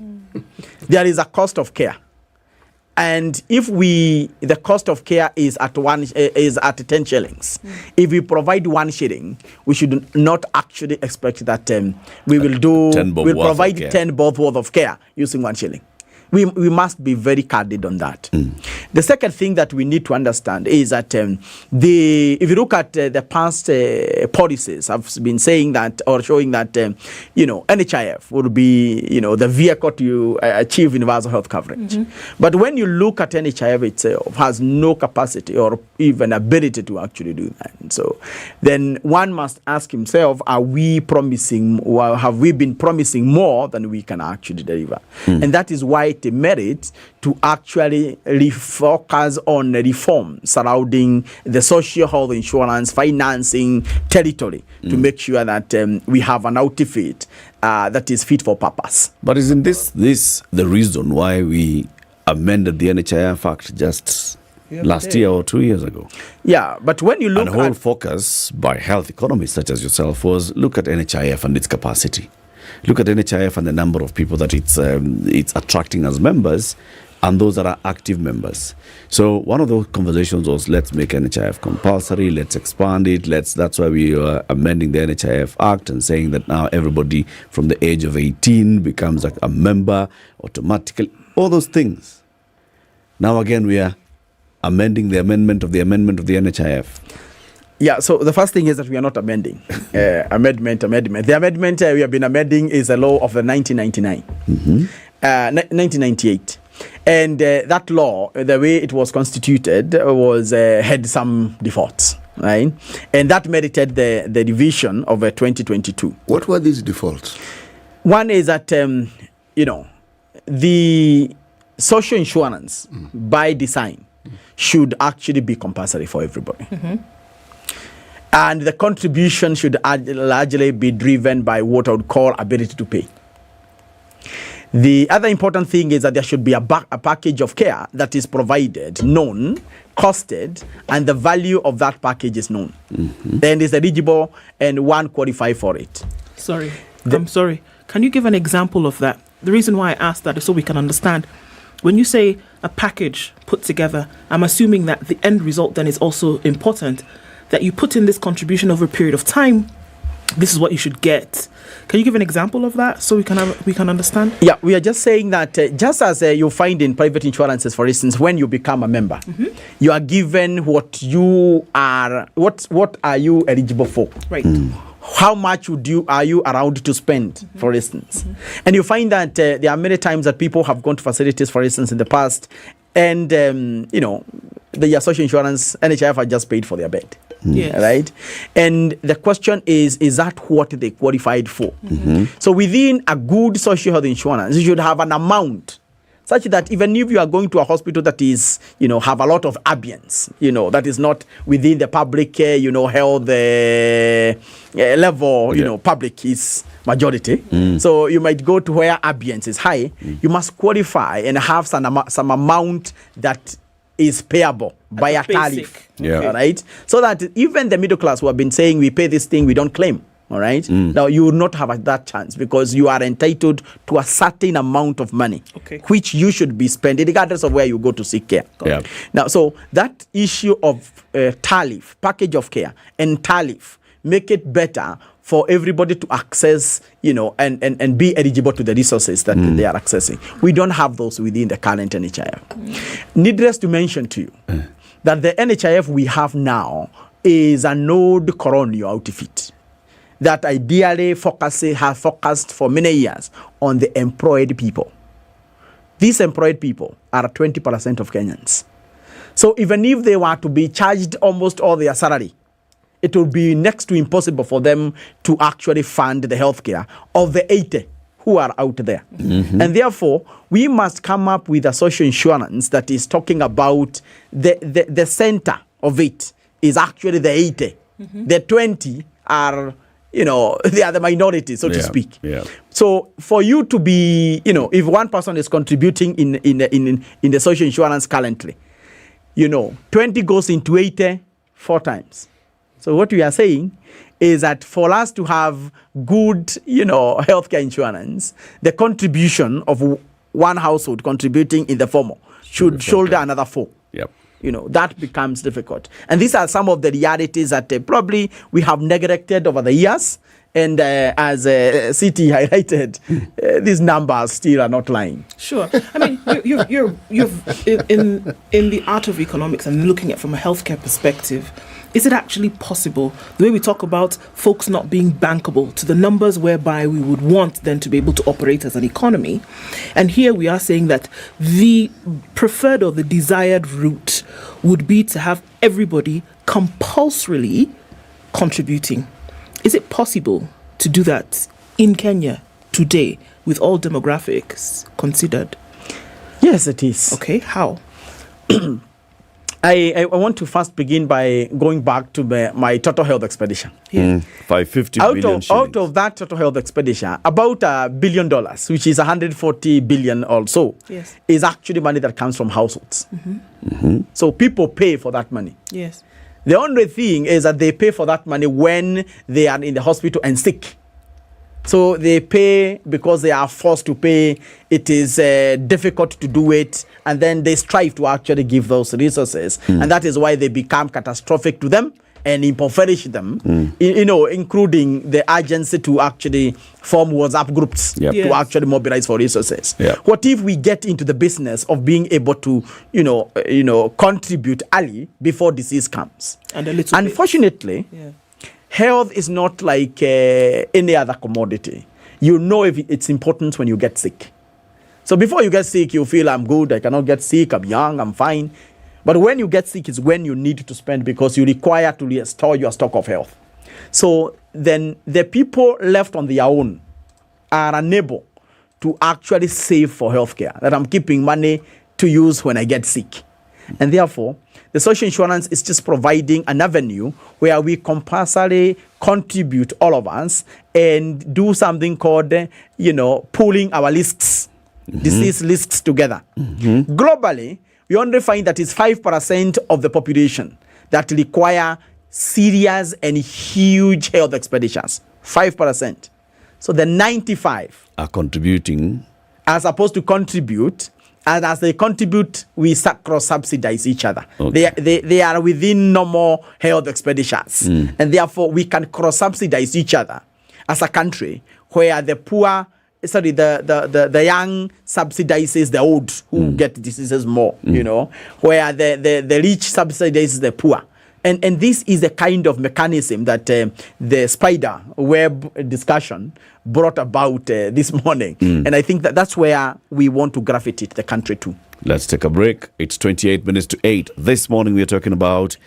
There is a cost of care. And if the cost of care is at 10 shillings, if we provide 1 shilling, we should not actually expect that we'll provide 10 bob worth of care using 1 shilling. We must be very candid on that. The second thing that we need to understand is that if you look at the past policies, I've been saying that or showing that NHIF will be the vehicle to achieve universal health coverage. But when you look at NHIF itself, has no capacity or even ability to actually do that. And so then one must ask himself, are we promising, or have we been promising more than we can actually deliver? And that is why it merits to actually refocus on reform surrounding the social health insurance financing territory to make sure that we have an outfit that is fit for purpose. But isn't this the reason why we amended the NHIF Act just last year or 2 years ago? Yeah, but when you look at... the whole focus by health economists such as yourself was look at NHIF and its capacity. Look at NHIF and the number of people that it's attracting as members and those that are active members. So one of those conversations was, let's make NHIF compulsory, let's expand it, that's why we are amending the NHIF Act and saying that now everybody from the age of 18 becomes a member automatically, all those things. Now again, we are amending the amendment of the NHIF. Yeah, so the first thing is that we are not amending. Amendment. The amendment we have been amending is a law of 1999, 1998. And that law, the way it was constituted, had some defaults, right? And that merited the revision of 2022. What were these defaults? One is that, the social insurance by design should actually be compulsory for everybody. And the contribution should largely be driven by what I would call ability to pay. The other important thing is that there should be a package of care that is provided, known, costed, and the value of that package is known. Then it's eligible and one qualify for it. I'm sorry. Can you give an example of that? The reason why I asked that is so we can understand. When you say a package put together, I'm assuming that the end result then is also important, that you put in this contribution over a period of time. This is what you should get. Can you give an example of that so we can understand? Yeah, we are just saying that just as you find in private insurances, for instance, when you become a member, you are given what you are. What are you eligible for? Right. How much are you around to spend, for instance? And you find that there are many times that people have gone to facilities, for instance, in the past, and the social insurance, NHIF had just paid for their bed. Right? And the question is that what they qualified for? So within a good social health insurance, you should have an amount such that even if you are going to a hospital that is, have a lot of ambience, that is not within the public, health level, public is majority. So you might go to where ambience is high. You must qualify and have some amount that is payable by a tariff. All right? So that even the middle class who have been saying we pay this thing, we don't claim. All right? Now, you will not have that chance because you are entitled to a certain amount of money, which you should be spending regardless of where you go to seek care. Now, so that issue of tariff, package of care, and tariff make it better for everybody to access, and be eligible to the resources that they are accessing. We don't have those within the current NHIF. Needless to mention to you that the NHIF we have now is an old colonial outfit that ideally have focused for many years on the employed people. These employed people are 20% of Kenyans. So even if they were to be charged almost all their salary, it will be next to impossible for them to actually fund the healthcare of the 80 who are out there. And therefore, we must come up with a social insurance that is talking about the center of it is actually the 80. The 20 are, they are the minority, so to speak. So for you to be, if one person is contributing in the social insurance currently, 20 goes into 80 4 times. So what we are saying is that for us to have good, healthcare insurance, the contribution of one household contributing in the formal should shoulder another 4. That becomes difficult. And these are some of the realities that probably we have neglected over the years. And as CT highlighted, these numbers still are not lying. Sure. I mean, you're in the art of economics and looking at it from a healthcare perspective. Is it actually possible, the way we talk about folks not being bankable to the numbers whereby we would want them to be able to operate as an economy? And here we are saying that the preferred or the desired route would be to have everybody compulsorily contributing. Is it possible to do that in Kenya today with all demographics considered? Yes, it is. Okay, how? I want to first begin by going back to my total health expenditure. 550 billion shillings. Out of that total health expenditure, about $1 billion, which is 140 billion also, yes, is actually money that comes from households. So people pay for that money. Yes. The only thing is that they pay for that money when they are in the hospital and sick. So they pay because they are forced to pay. It is difficult to do it, and then they strive to actually give those resources, and that is why they become catastrophic to them and impoverish them. Including the urgency to actually form WhatsApp groups to actually mobilize for resources. What if we get into the business of being able to, contribute early before disease comes? And a little Unfortunately. Health is not like any other commodity. You know if it's important when you get sick. So before you get sick, you feel I'm good, I cannot get sick, I'm young, I'm fine. But when you get sick is when you need to spend because you require to restore your stock of health. So then the people left on their own are unable to actually save for healthcare, that I'm keeping money to use when I get sick. And therefore, the social insurance is just providing an avenue where we compulsorily contribute, all of us, and do something called, pooling our lists, disease lists together. Globally, we only find that it's 5% of the population that require serious and huge health expenditures. 5%. So the 95 are contributing. Are supposed to contribute. And as they contribute, we cross-subsidize each other. Okay. They are within normal health expenditures. And therefore, we can cross-subsidize each other as a country where the poor, the young subsidizes the old who get diseases more, where the rich subsidizes the poor. And this is the kind of mechanism that the spider web discussion brought about this morning. And I think that's where we want to gravitate the country to. Let's take a break. It's 28 minutes to 8. This morning we are talking about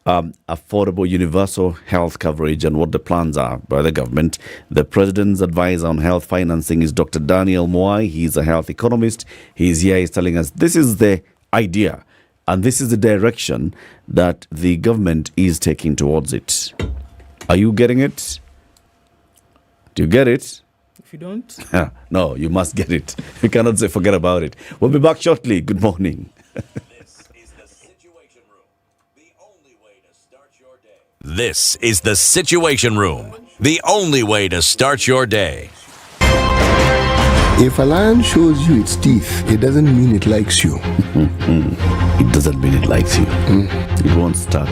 affordable universal health coverage and what the plans are by the government. The president's advisor on health financing is Dr. Daniel Moai. He's a health economist. He's here. He's telling us this is the idea. And this is the direction that the government is taking towards it. Are you getting it? Do you get it? If you don't? No, you must get it. You cannot say forget about it. We'll be back shortly. Good morning. This is the Situation Room, the only way to start your day. This is the Situation Room, the only way to start your day. If a lion shows you its teeth, it doesn't mean it likes you. It doesn't mean it likes you. It won't start.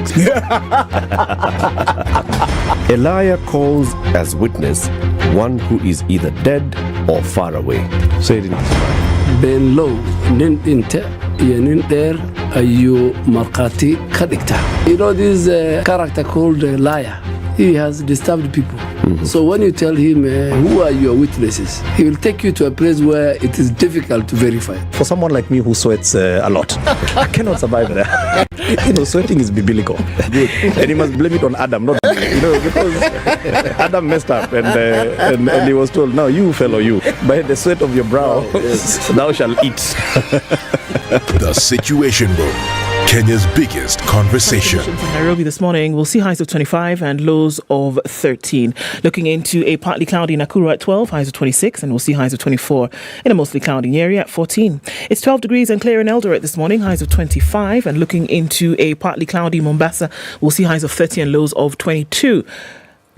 A liar calls as witness one who is either dead or far away. Say it in Kiswahili. Ben low, nin inte, nin there, ayu markati kadikta. This character called liar. He has disturbed people. So when you tell him, who are your witnesses, he will take you to a place where it is difficult to verify. For someone like me who sweats a lot, I cannot survive there. Sweating is biblical. And he must blame it on Adam, not because Adam messed up and he was told, no, you fellow, you, by the sweat of your brow, thou shalt eat. The Situation Room, Kenya's biggest conversation. In Nairobi this morning, we'll see highs of 25 and lows of 13. Looking into a partly cloudy Nakuru at 12, highs of 26, and we'll see highs of 24 in a mostly cloudy Nyeri at 14. It's 12 degrees and clear in Eldoret this morning, highs of 25, and looking into a partly cloudy Mombasa, we'll see highs of 30 and lows of 22.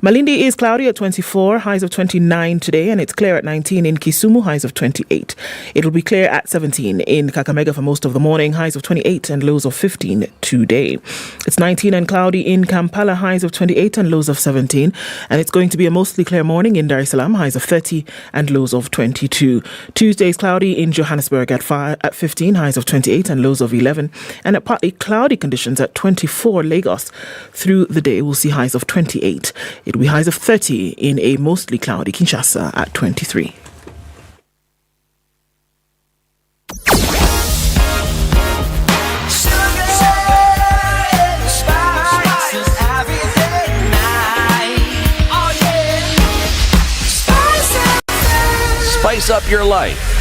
Malindi is cloudy at 24, highs of 29 today, and it's clear at 19 in Kisumu, highs of 28. It'll be clear at 17 in Kakamega for most of the morning, highs of 28 and lows of 15 today. It's 19 and cloudy in Kampala, highs of 28 and lows of 17, and it's going to be a mostly clear morning in Dar es Salaam, highs of 30 and lows of 22. Tuesday is cloudy in Johannesburg at 15, highs of 28 and lows of 11, and at partly cloudy conditions at 24 Lagos. Through the day, we'll see highs of 28. It'll be highs of 30 in a mostly cloudy Kinshasa at 23. Spice up your life.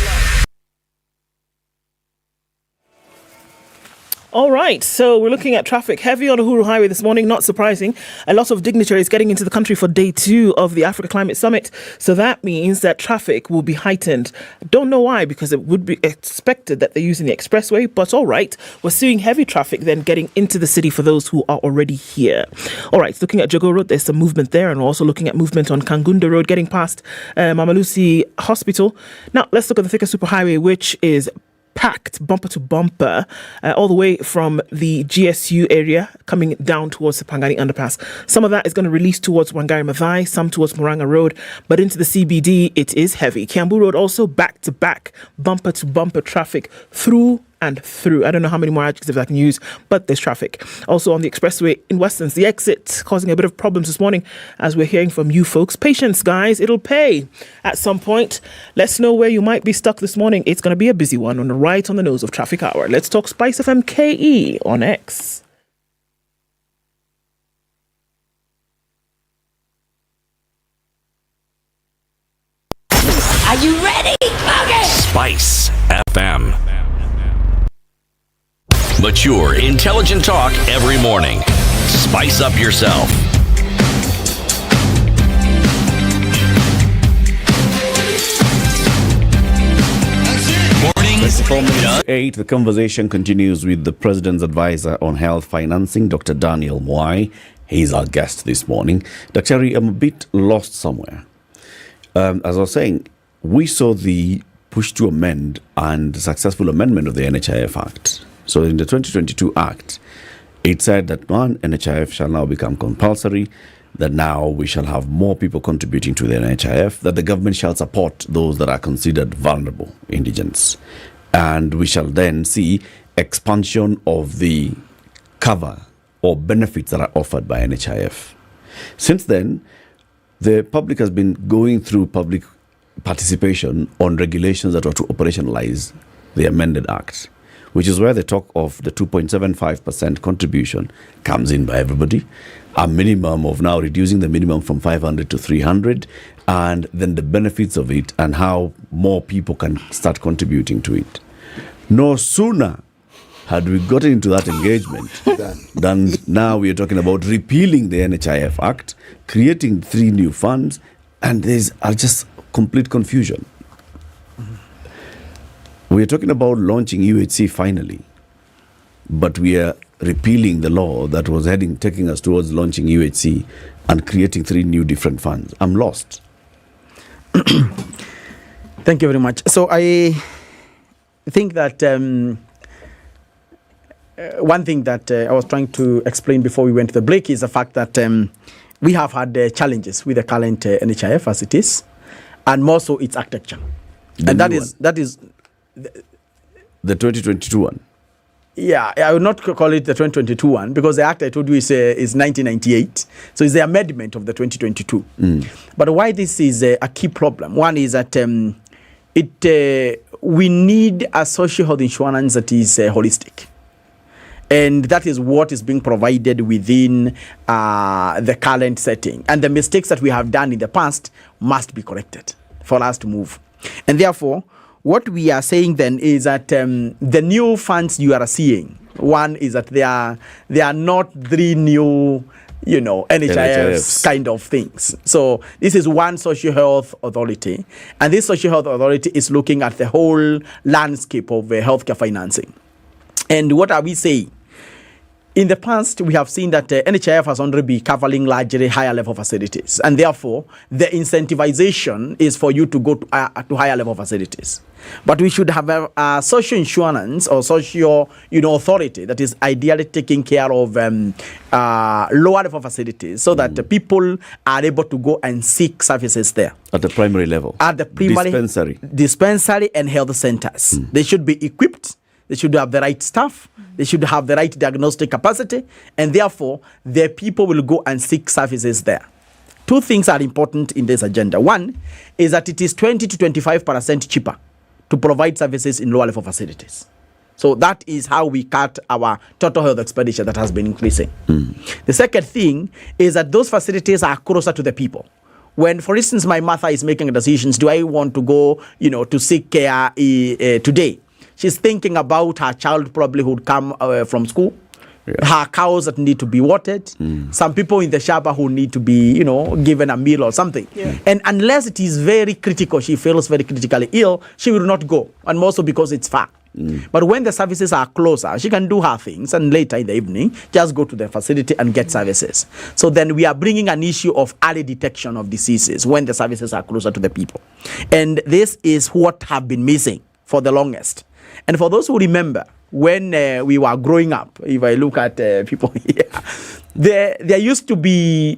All right, so we're looking at traffic heavy on Uhuru Highway this morning. Not surprising. A lot of dignitaries getting into the country for day 2 of the Africa Climate Summit. So that means that traffic will be heightened. Don't know why, because it would be expected that they're using the expressway. But all right, we're seeing heavy traffic then getting into the city for those who are already here. All right, looking at Jogo Road, there's some movement there. And we're also looking at movement on Kangunda Road, getting past Mama Lucy Hospital. Now, let's look at the Thika Superhighway, which is packed bumper to bumper all the way from the GSU area coming down towards the Pangani underpass. Some of that is going to release towards Wangari Maathai, some towards Murang'a Road, but into the CBD it is heavy. Kiambu Road also back to back bumper to bumper traffic through and through. I don't know how many more adjectives I can use, but there's traffic. Also on the expressway in Westlands, the exit causing a bit of problems this morning, as we're hearing from you folks. Patience, guys, it'll pay at some point. Let's know where you might be stuck this morning. It's going to be a busy one on the right on the nose of Traffic Hour. Let's talk Spice FM KE on X. Are you ready? Okay. Spice FM. Mature, intelligent talk every morning. Spice up yourself. Morning. 24 minutes to 8. The conversation continues with the President's Advisor on Health Financing, Dr. Daniel Mwai. He's our guest this morning. Dr. I'm a bit lost somewhere. As I was saying, we saw the push to amend and successful amendment of the NHIF Act. So in the 2022 Act, it said that one, NHIF shall now become compulsory, that now we shall have more people contributing to the NHIF, that the government shall support those that are considered vulnerable indigents. And we shall then see expansion of the cover or benefits that are offered by NHIF. Since then, the public has been going through public participation on regulations that are to operationalize the amended Act, which is where the talk of the 2.75% contribution comes in by everybody, a minimum of now reducing the minimum from 500 to 300, and then the benefits of it and how more people can start contributing to it. No sooner had we gotten into that engagement than now we are talking about repealing the NHIF Act, creating 3 new funds, and there's just complete confusion. We're talking about launching UHC finally, but we are repealing the law that was taking us towards launching UHC and creating 3 new different funds. I'm lost. Thank you very much. So I think that one thing that I was trying to explain before we went to the break is the fact that we have had challenges with the current NHIF as it is, and more so its architecture. And that is the 2022 one. Yeah, I would not call it the 2022 one because the act I told you is 1998. So it's the amendment of the 2022. But why this is a key problem? One is that we need a social health insurance that is holistic. And that is what is being provided within the current setting. And the mistakes that we have done in the past must be corrected for us to move. And therefore, what we are saying then is that the new funds you are seeing, one is that they are not 3 new, NHIFs kind of things. So this is one social health authority, and this social health authority is looking at the whole landscape of healthcare financing. And what are we saying? In the past, we have seen that NHIF has only been covering largely higher level facilities, and therefore the incentivization is for you to go to higher level facilities. But we should have a social insurance or social, authority that is ideally taking care of lower level facilities, so that the people are able to go and seek services there at the primary level, at the primary dispensary and health centers. They should be equipped. They should have the right staff. They should have the right diagnostic capacity, and therefore the people will go and seek services there. Two things are important in this agenda. One is that it is 20 to 25% cheaper to provide services in lower level facilities. So that is how we cut our total health expenditure that has been increasing. The second thing is that those facilities are closer to the people. When, for instance, my mother is making decisions, do I want to go, to seek care today? She's thinking about her child probably who would come from school, her cows that need to be watered, some people in the shaba who need to be, given a meal or something. And unless it is very critical, she feels very critically ill, she will not go, and more so because it's far. But when the services are closer, she can do her things, and later in the evening, just go to the facility and get services. So then we are bringing an issue of early detection of diseases when the services are closer to the people. And this is what have been missing for the longest. And for those who remember, when we were growing up, if I look at people here, there used to be,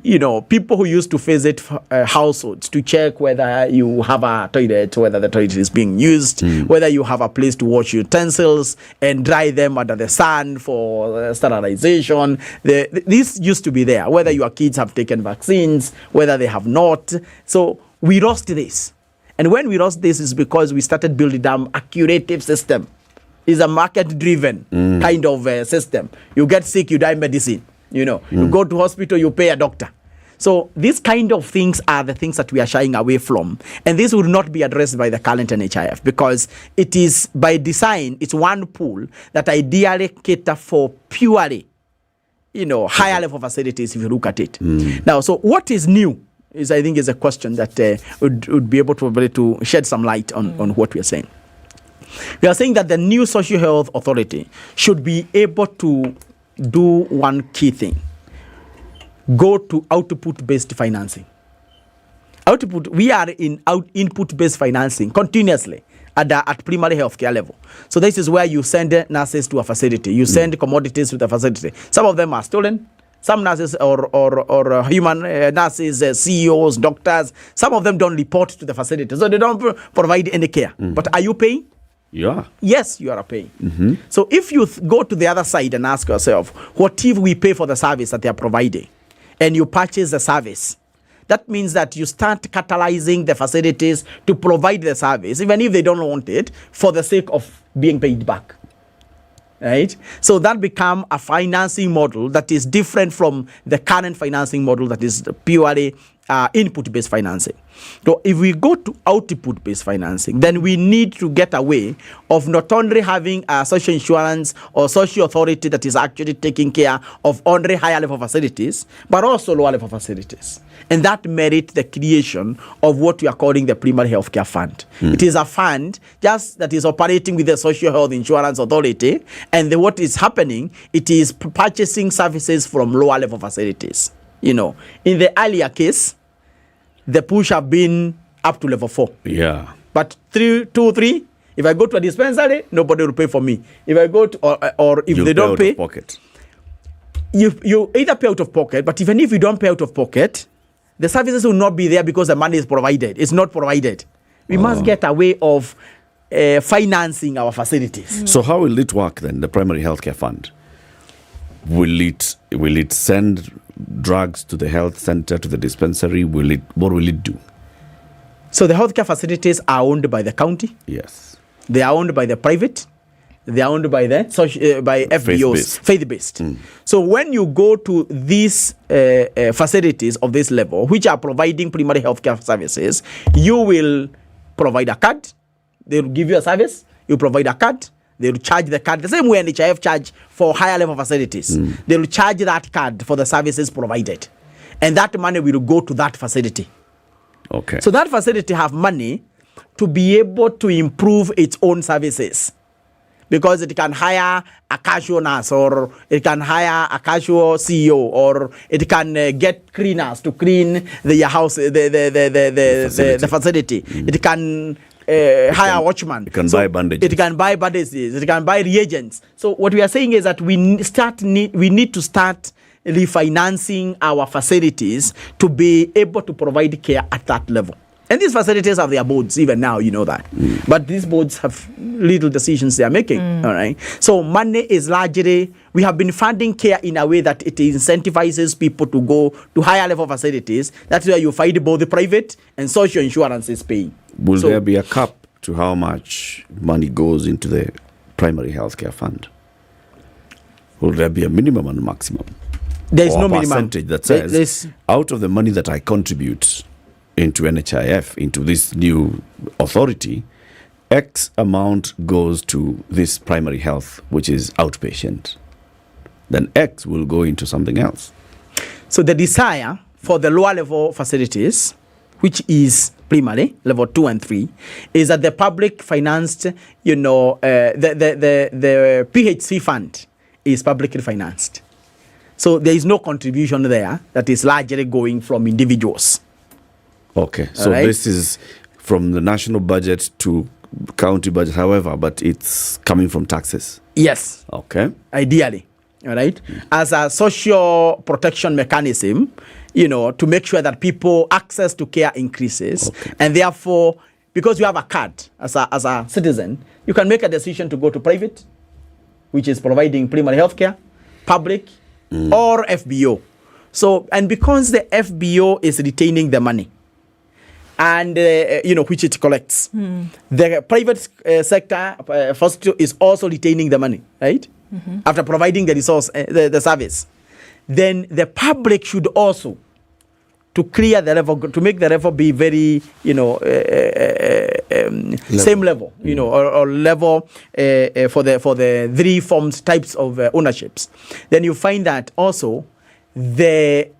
people who used to visit households to check whether you have a toilet, whether the toilet is being used, whether you have a place to wash utensils and dry them under the sun for sterilization. This used to be there, whether your kids have taken vaccines, whether they have not. So we lost this. And when we lost this is because we started building a curative system. It's a market-driven kind of system. You get sick, you die medicine. You go to hospital, you pay a doctor. So these kind of things are the things that we are shying away from. And this will not be addressed by the current NHIF, because it is, by design, it's one pool that ideally cater for purely, higher level facilities if you look at it. Now, so what is new? I think is a question that would be able to shed some light on what we are saying. We are saying that the new social health authority should be able to do one key thing: go to output-based financing. We are in input-based financing continuously at primary healthcare level. So this is where you send nurses to a facility, you send commodities to the facility. Some of them are stolen. Some nurses or human nurses, CEOs, doctors, some of them don't report to the facility. So they don't provide any care. But are you paying? Yeah. Yes, you are paying. So if you go to the other side and ask yourself, what if we pay for the service that they are providing, and you purchase the service? That means that you start catalyzing the facilities to provide the service, even if they don't want it, for the sake of being paid back. Right? So that become a financing model that is different from the current financing model that is purely input-based financing. So if we go to output-based financing, then we need to get away of not only having a social insurance or social authority that is actually taking care of only higher level facilities, but also lower level facilities. And that merits the creation of what we are calling the primary healthcare fund. It is a fund just that is operating with the social health insurance authority, and what is happening, it is purchasing services from lower level facilities. In the earlier case, the push have been up to level 4. Yeah. But 3, if I go to a dispensary, nobody will pay for me. If I go to, or if they don't pay, pocket. You either pay out of pocket, but even if you don't pay out of pocket, the services will not be there because the money is provided. It's not provided. We must get a way of financing our facilities. So how will it work then, the primary healthcare fund? Will it send drugs to the health center, to the dispensary? What will it do? So the healthcare facilities are owned by the county. Yes. They are owned by the private. They are owned by by FBOs, faith-based. So when you go to these facilities of this level, which are providing primary healthcare services, you will provide a card. They will give you a service. You provide a card. They will charge the card the same way NHIF charge for higher level facilities. They will charge that card for the services provided, and that money will go to that facility. Okay. So that facility have money to be able to improve its own services, because it can hire a casual nurse, or it can hire a casual CEO, or it can get cleaners to clean the house, the facility. It can hire a watchman. It can buy bandages. It can buy bandages. It can buy reagents. So what we are saying is that we need to start refinancing our facilities to be able to provide care at that level. And these facilities have their boards, even now, you know that. But these boards have little decisions they are making, all right? So money is largely, we have been funding care in a way that it incentivizes people to go to higher level facilities. That's where you find both the private and social insurance is paying. Will there be a cap to how much money goes into the primary healthcare fund? Will there be a minimum and maximum? There is or no a minimum. percentage that says, out of the money that I contribute into NHIF, into this new authority, X amount goes to this primary health, which is outpatient. Then X will go into something else. So the desire for the lower level facilities, which is primary, level 2 and 3, is that the public financed, the PHC fund is publicly financed. So there is no contribution there that is largely going from individuals. Okay, so this is from the national budget to county budget, however, but it's coming from taxes. Yes. Okay. Ideally, all right? As a social protection mechanism, to make sure that people access to care increases. Okay. And therefore, because you have a card as a citizen, you can make a decision to go to private, which is providing primary health care, public, or FBO. So, and because the FBO is retaining the money, and which it collects, the private sector first is also retaining the money, right? After providing the resource, the service, then the public should also, to clear the level, to make the level be very, same level, or level for the three types of ownerships. Then you find that also the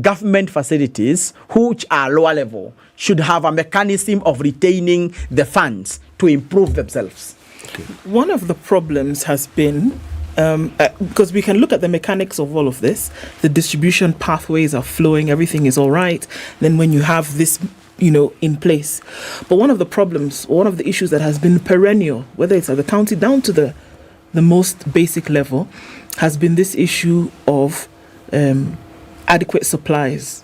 government facilities, which are lower level, should have a mechanism of retaining the funds to improve themselves. Okay. One of the problems has been, because we can look at the mechanics of all of this, the distribution pathways are flowing, everything is all right. Then when you have this, in place. But one of the problems, one of the issues that has been perennial, whether it's at the county down to the most basic level, has been this issue of adequate supplies,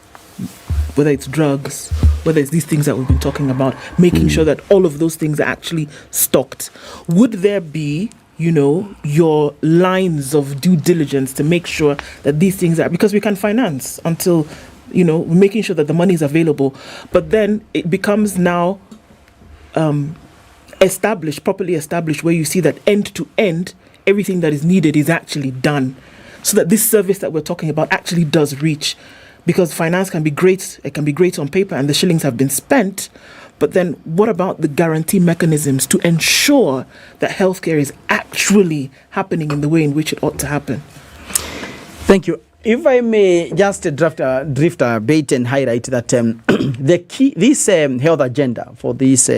whether it's drugs, whether it's these things that we've been talking about, making sure that all of those things are actually stocked. Would there be, your lines of due diligence to make sure that these things are, because we can finance until, making sure that the money is available, but then it becomes now properly established, where you see that end to end, everything that is needed is actually done, so that this service that we're talking about actually does reach. Because finance can be great, it can be great on paper and the shillings have been spent, but then what about the guarantee mechanisms to ensure that healthcare is actually happening in the way in which it ought to happen? Thank you. If I may just drift a bit and highlight that the key, this health agenda for this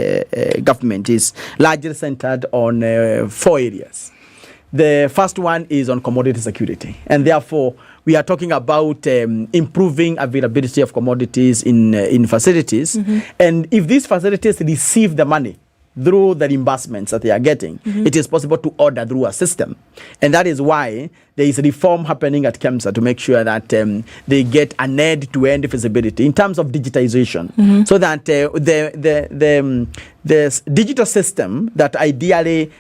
government is largely centered on 4 areas. The first one is on commodity security, and therefore we are talking about improving availability of commodities in facilities. And if these facilities receive the money through the reimbursements that they are getting, it is possible to order through a system. And that is why there is reform happening at KEMSA to make sure that they get an end-to-end feasibility in terms of digitization, so that the digital system that ideally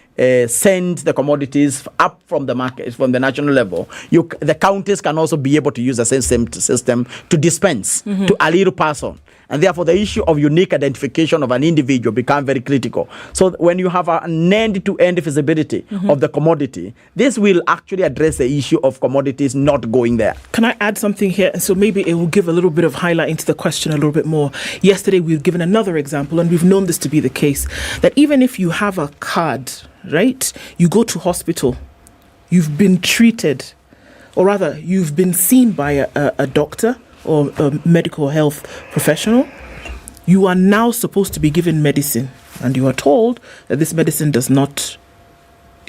send the commodities up from the market, from the national level, the counties can also be able to use the same system to dispense to a little person. And therefore, the issue of unique identification of an individual becomes very critical. So when you have an end-to-end feasibility of the commodity, this will actually address the issue of commodities not going there. Can I add something here? So maybe it will give a little bit of highlight into the question a little bit more. Yesterday, we've given another example, and we've known this to be the case, that even if you have a card, right, you go to hospital, you've been treated, or rather, you've been seen by a doctor or a medical health professional, you are now supposed to be given medicine, and you are told that this medicine does not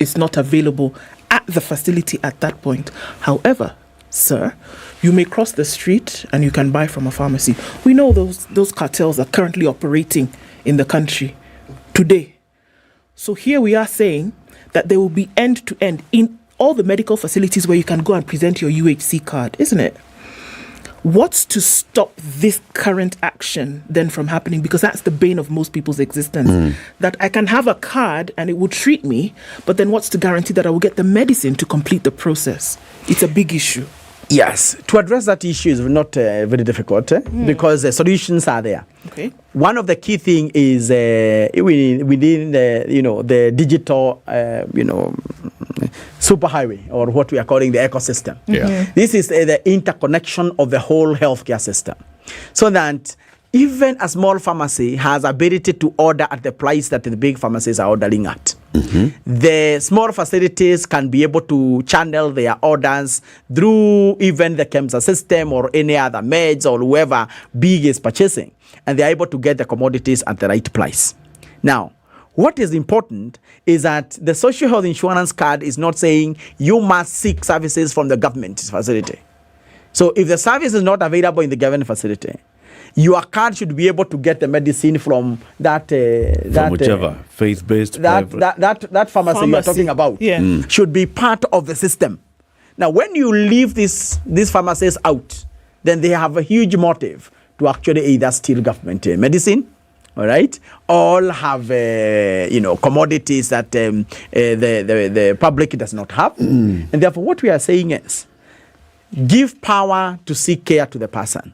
is not available at the facility at that point. However, sir, you may cross the street and you can buy from a pharmacy. We know those cartels are currently operating in the country today. So here we are saying that there will be end-to-end in all the medical facilities where you can go and present your UHC card, isn't it? What's to stop this current action then from happening? Because that's the bane of most people's existence. That I can have a card and it will treat me, but then what's to guarantee that I will get the medicine to complete the process? It's a big issue. Yes, to address that issue is not very difficult because the solutions are there. Okay. One of the key thing is within the digital superhighway, or what we are calling the ecosystem. This is the interconnection of the whole healthcare system, so that even a small pharmacy has ability to order at the price that the big pharmacies are ordering at. The small facilities can be able to channel their orders through even the KEMSA system or any other meds or whoever big is purchasing, and they are able to get the commodities at the right price. Now, what is important is that the social health insurance card is not saying you must seek services from the government facility. So if the service is not available in the government facility, your card should be able to get the medicine from that whichever faith-based that pharmacy you are talking about. Should be part of the system. Now, when you leave these pharmacies out, then they have a huge motive to actually either steal government medicine, all right, or have commodities that the public does not have, and therefore what we are saying is give power to seek care to the person.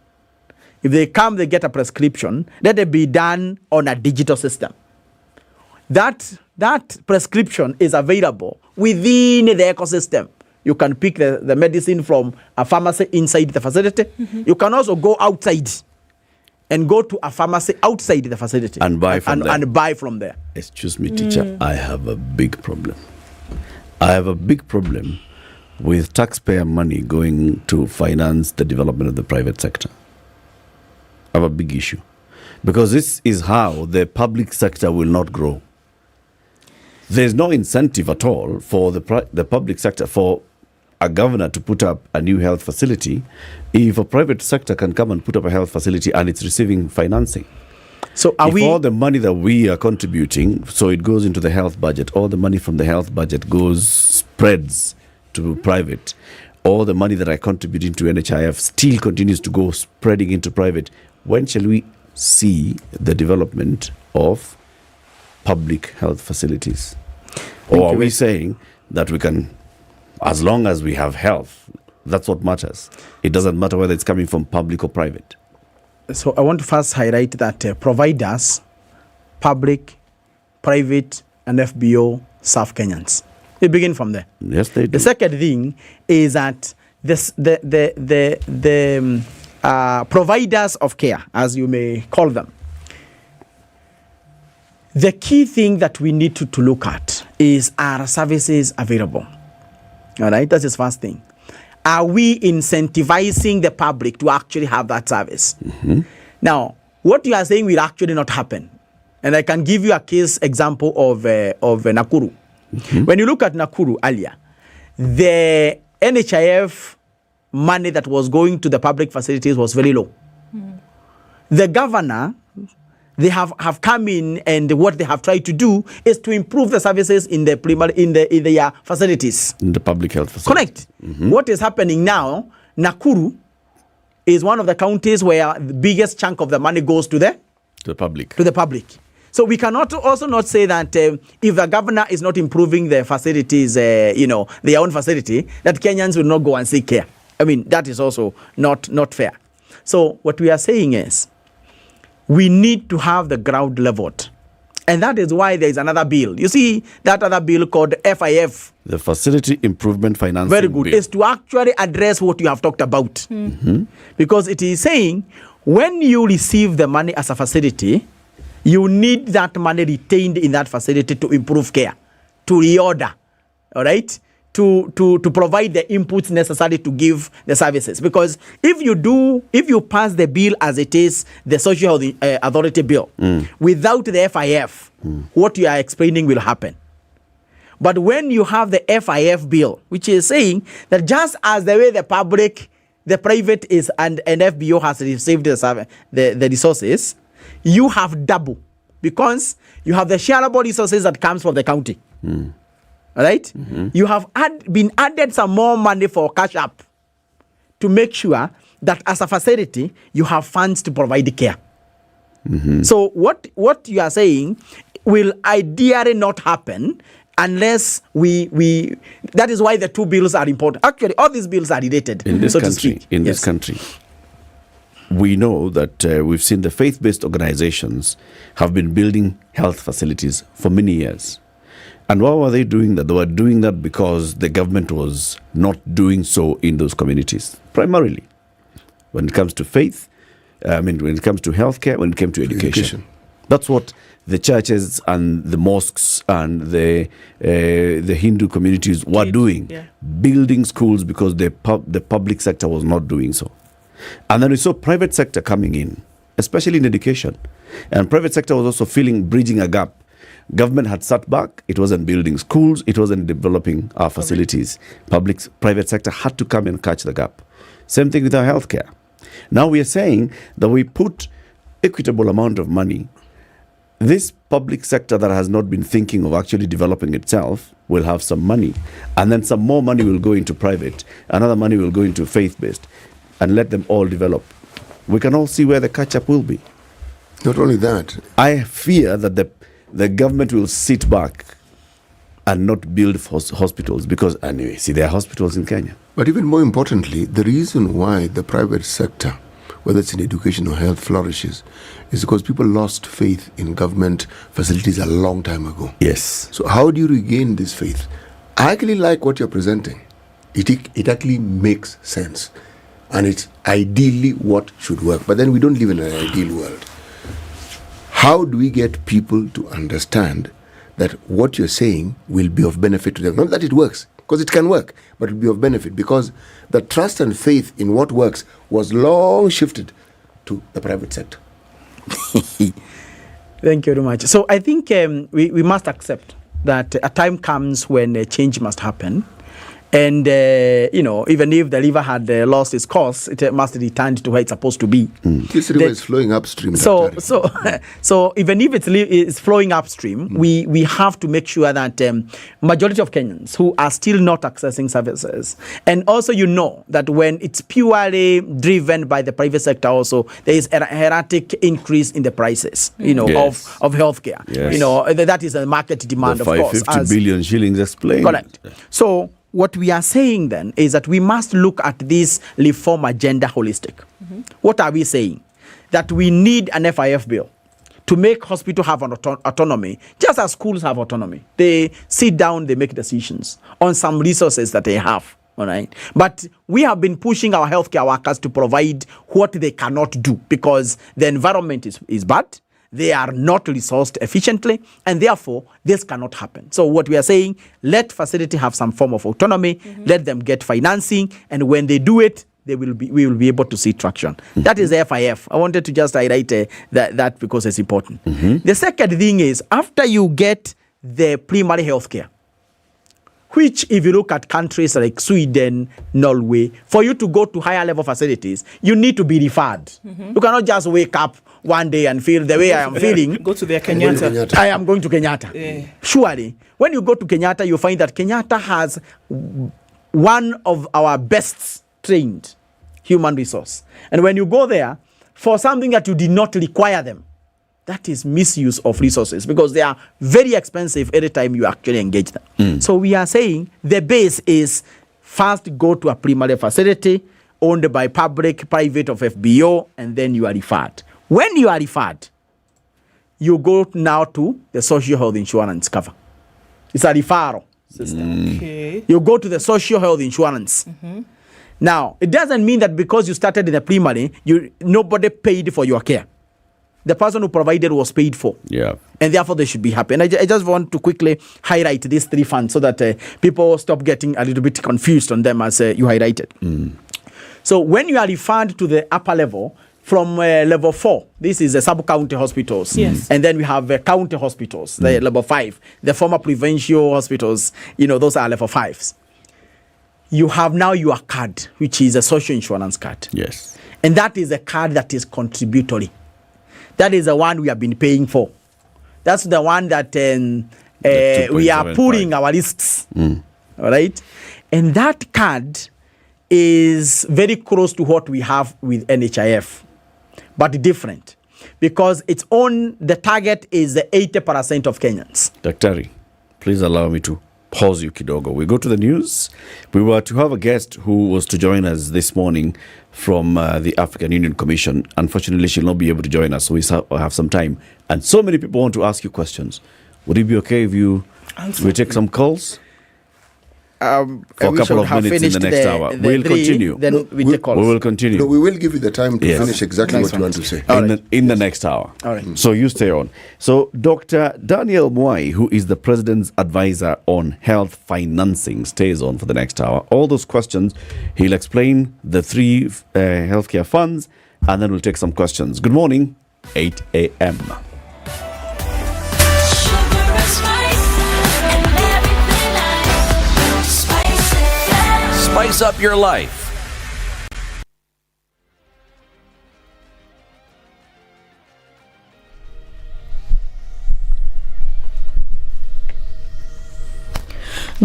If they come, they get a prescription, let it be done on a digital system. That prescription is available within the ecosystem. You can pick the medicine from a pharmacy inside the facility. You can also go outside and go to a pharmacy outside the facility and buy from there. Excuse me, teacher, I have a big problem. I have a big problem with taxpayer money going to finance the development of the private sector. I have a big issue, because this is how the public sector will not grow. There's no incentive at all for the public sector, for a governor to put up a new health facility if a private sector can come and put up a health facility and it's receiving financing. So all the money that we are contributing, so it goes into the health budget, all the money from the health budget spreads to private, all the money that I contribute into NHIF still continues to go spreading into private. When shall we see the development of public health facilities? Or are we saying that we can, as long as we have health, that's what matters? It doesn't matter whether it's coming from public or private. So I want to first highlight that providers, public, private, and FBO serve Kenyans. We begin from there. Yes, they do. The second thing is that providers of care, as you may call them, the key thing that we need to look at is, are services available? All right, that's the first thing. Are we incentivizing the public to actually have that service? Now, what you are saying will actually not happen. And I can give you a case example of Nakuru. When you look at Nakuru earlier, the NHIF money that was going to the public facilities was very low. The governor, they have come in, and what they have tried to do is to improve the services in the their facilities. In the public health facilities. Correct. What is happening now, Nakuru is one of the counties where the biggest chunk of the money goes to the public. To the public. So we cannot also not say that if the governor is not improving the facilities, their own facility, that Kenyans will not go and seek care. I mean, that is also not fair. So what we are saying is, we need to have the ground leveled. And that is why there is another bill. You see, that other bill called FIF. The Facility Improvement Financing Very good. Bill. Is to actually address what you have talked about. Because it is saying, when you receive the money as a facility, you need that money retained in that facility to improve care, to reorder, all right? To provide the inputs necessary to give the services. Because if you pass the bill as it is, the Social Health Authority bill, without the FIF, what you are explaining will happen. But when you have the FIF bill, which is saying that just as the way the private is and FBO has received the resources, you have double, because you have the shareable resources that comes from the county. All right? You have been added some more money for cash up to make sure that as a facility, you have funds to provide care. So what you are saying will ideally not happen unless that is why the two bills are important. Actually, all these bills are related. In this so country, to speak. this country, we know that we've seen the faith-based organizations have been building health facilities for many years. And why were they doing that? They were doing that because the government was not doing so in those communities, primarily. When it comes to faith, when it comes to healthcare, when it came to education. That's what the churches and the mosques and the Hindu communities were doing, building schools, because the public sector was not doing so. And then we saw private sector coming in, especially in education. And private sector was also bridging a gap. Government had sat back, it wasn't building schools, it wasn't developing our facilities. Private sector had to come and catch the gap. Same thing with our healthcare. Now we are saying that we put equitable amount of money. This public sector that has not been thinking of actually developing itself will have some money, and then some more money will go into private, another money will go into faith-based, and let them all develop. We can all see where the catch-up will be. Not only that, I fear that the government will sit back and not build hospitals, because anyway, see, there are hospitals in Kenya. But even more importantly, the reason why the private sector, whether it's in education or health, flourishes is because people lost faith in government facilities a long time ago. Yes. So how do you regain this faith? I actually like what you're presenting. It actually makes sense. And it's ideally what should work. But then we don't live in an ideal world. How do we get people to understand that what you're saying will be of benefit to them? Not that it works, because it can work, but it will be of benefit, because the trust and faith in what works was long shifted to the private sector. Thank you very much. So I think we must accept that a time comes when a change must happen. And, even if the river had lost its course, it must return to where it's supposed to be. This river is flowing upstream. So even if it's flowing upstream, we have to make sure that majority of Kenyans who are still not accessing services, and also that when it's purely driven by the private sector, also there is an erratic increase in the prices, of healthcare. Yes. That is a market demand, of course. 550 billion shillings explained. Correct. So what we are saying then is that we must look at this reform agenda holistic. What are we saying? That we need an FIF bill to make hospitals have an autonomy, just as schools have autonomy. They sit down, they make decisions on some resources that they have. All right. But we have been pushing our healthcare workers to provide what they cannot do, because the environment is bad. They are not resourced efficiently, and therefore this cannot happen. So what we are saying, let facility have some form of autonomy, let them get financing, and when they do it, we will be able to see traction. That is the FIF. I wanted to just highlight that because it's important. The second thing is, after you get the primary healthcare, which if you look at countries like Sweden, Norway, for you to go to higher level facilities, you need to be referred. You cannot just wake up one day and feel the way I am feeling. Go to their Kenyatta. I am going to Kenyatta. Yeah. Surely, when you go to Kenyatta, you find that Kenyatta has one of our best trained human resource. And when you go there, for something that you did not require them, that is misuse of resources, because they are very expensive every time you actually engage them. So we are saying the base is first go to a primary facility owned by public, private, of FBO, and then you are referred. When you are referred, you go now to the social health insurance cover. It's a referral system. Okay. You go to the social health insurance. Now, it doesn't mean that because you started in the primary, nobody paid for your care. The person who provided was paid for. Yeah. And therefore they should be happy. And I just want to quickly highlight these three funds so that people stop getting a little bit confused on them as you highlighted. So when you are referred to the upper level, from level 4. This is the sub-county hospitals. Yes. And then we have county hospitals, the level 5. The former provincial hospitals, those are level 5s. You have now your card, which is a social insurance card. Yes. And that is a card that is contributory. That is the one we have been paying for. That's the one that we are putting our lists. All right? And that card is very close to what we have with NHIF, but different, because the target is the 80% of Kenyans. Daktari, please allow me to pause you kidogo. We go to the news. We were to have a guest who was to join us this morning from the African Union Commission. Unfortunately, she'll not be able to join us, so we have some time. And so many people want to ask you questions. Would it be okay if we take some calls? For a couple of minutes in the next hour. We'll continue. Then we take calls. We will continue. No, we will give you the time to finish exactly what you want to say. In the next hour. All right. So you stay on. So Dr. Daniel Mwai, who is the President's advisor on health financing, stays on for the next hour. All those questions, he'll explain the 3 healthcare funds, and then we'll take some questions. Good morning, 8 a.m. Spice up your life.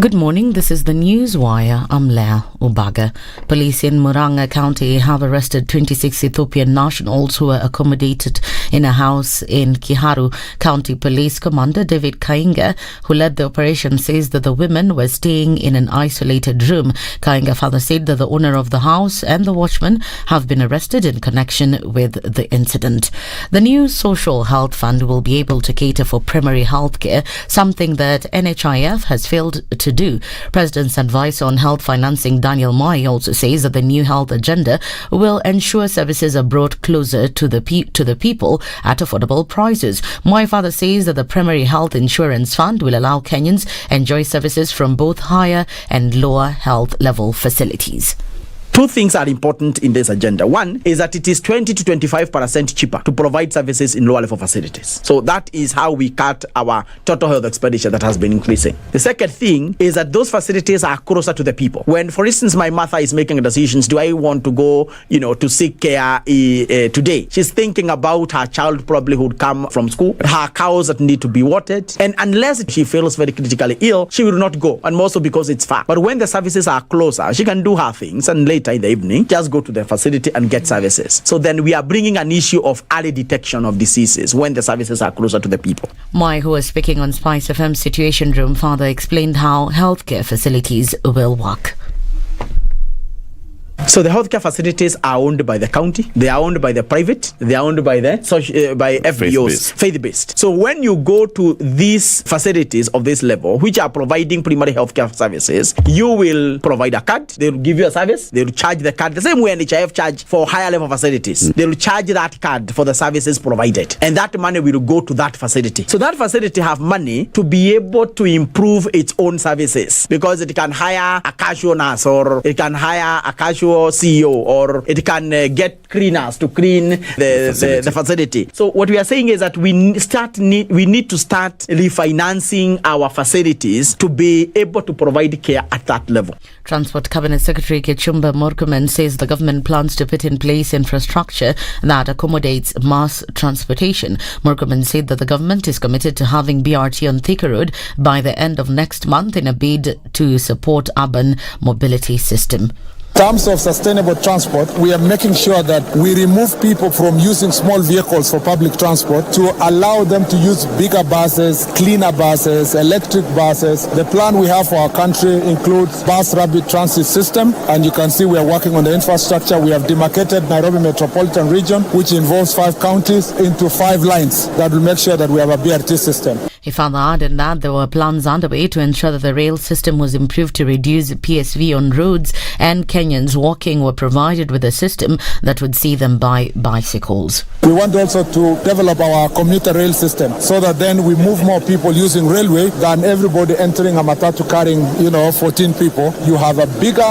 Good morning, this is the News Wire. I'm Leah Ubaga. Police in Murang'a County have arrested 26 Ethiopian nationals who were accommodated in a house in Kiharu. County Police Commander David Kainga, who led the operation, says that the women were staying in an isolated room. Kainga further said that the owner of the house and the watchman have been arrested in connection with the incident. The new Social Health Fund will be able to cater for primary health care, something that NHIF has failed to do. President's advisor on health financing, Daniel Mwai, also says that the new health agenda will ensure services are brought closer to the people at affordable prices. Mwai further says that the primary health insurance fund will allow Kenyans enjoy services from both higher and lower health level facilities. 2 things are important in this agenda. One is that it is 20 to 25% cheaper to provide services in lower level facilities. So that is how we cut our total health expenditure that has been increasing. The second thing is that those facilities are closer to the people. When, for instance, my mother is making decisions, do I want to go, to seek care today? She's thinking about her child probably who would come from school, her cows that need to be watered. And unless she feels very critically ill, she will not go. And also because it's far. But when the services are closer, she can do her things and later in the evening, just go to the facility and get services. So then we are bringing an issue of early detection of diseases when the services are closer to the people. Mwai, who was speaking on Spice FM's Situation Room, further explained how healthcare facilities will work. So the healthcare facilities are owned by the county, they are owned by the private, they are owned by the by FBOs, faith-based. So when you go to these facilities of this level, which are providing primary healthcare services, you will provide a card, they will give you a service, they will charge the card, the same way NHIF charge for higher level facilities. They will charge that card for the services provided, and that money will go to that facility. So that facility have money to be able to improve its own services, because it can hire a casual nurse, or it can hire a casual CEO, or it can get cleaners to clean the facility. So what we are saying is that we need to start refinancing our facilities to be able to provide care at that level. Transport Cabinet Secretary Kechumba Murkomen says the government plans to put in place infrastructure that accommodates mass transportation. Murkomen said that the government is committed to having BRT on Thika Road by the end of next month in a bid to support urban mobility system. In terms of sustainable transport, we are making sure that we remove people from using small vehicles for public transport to allow them to use bigger buses, cleaner buses, electric buses. The plan we have for our country includes bus rapid transit system, and you can see we are working on the infrastructure. We have demarcated Nairobi metropolitan region, which involves 5 counties, into 5 lines that will make sure that we have a BRT system. He further added that there were plans underway to ensure that the rail system was improved to reduce PSV on roads, and Kenyans walking were provided with a system that would see them buy bicycles. We want also to develop our commuter rail system so that then we move more people using railway than everybody entering a matatu carrying, 14 people. You have a bigger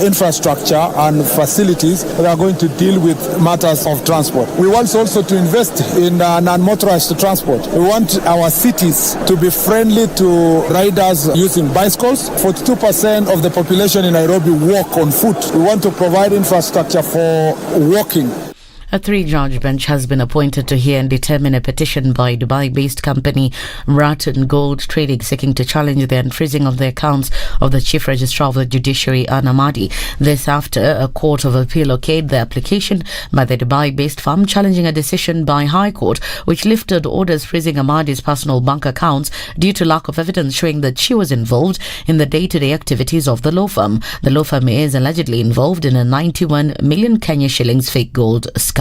infrastructure and facilities that are going to deal with matters of transport. We want also to invest in non-motorized transport. We want our cities to be friendly to riders using bicycles. 42% of the population in Nairobi walk on foot. We want to provide infrastructure for walking. A 3-judge bench has been appointed to hear and determine a petition by Dubai-based company Rattan Gold Trading seeking to challenge the unfreezing of the accounts of the Chief Registrar of the Judiciary, Ahmadi. This after a court of appeal okayed the application by the Dubai-based firm challenging a decision by High Court which lifted orders freezing Ahmadi's personal bank accounts due to lack of evidence showing that she was involved in the day-to-day activities of the law firm. The law firm is allegedly involved in a 91 million Kenya shillings fake gold scandal.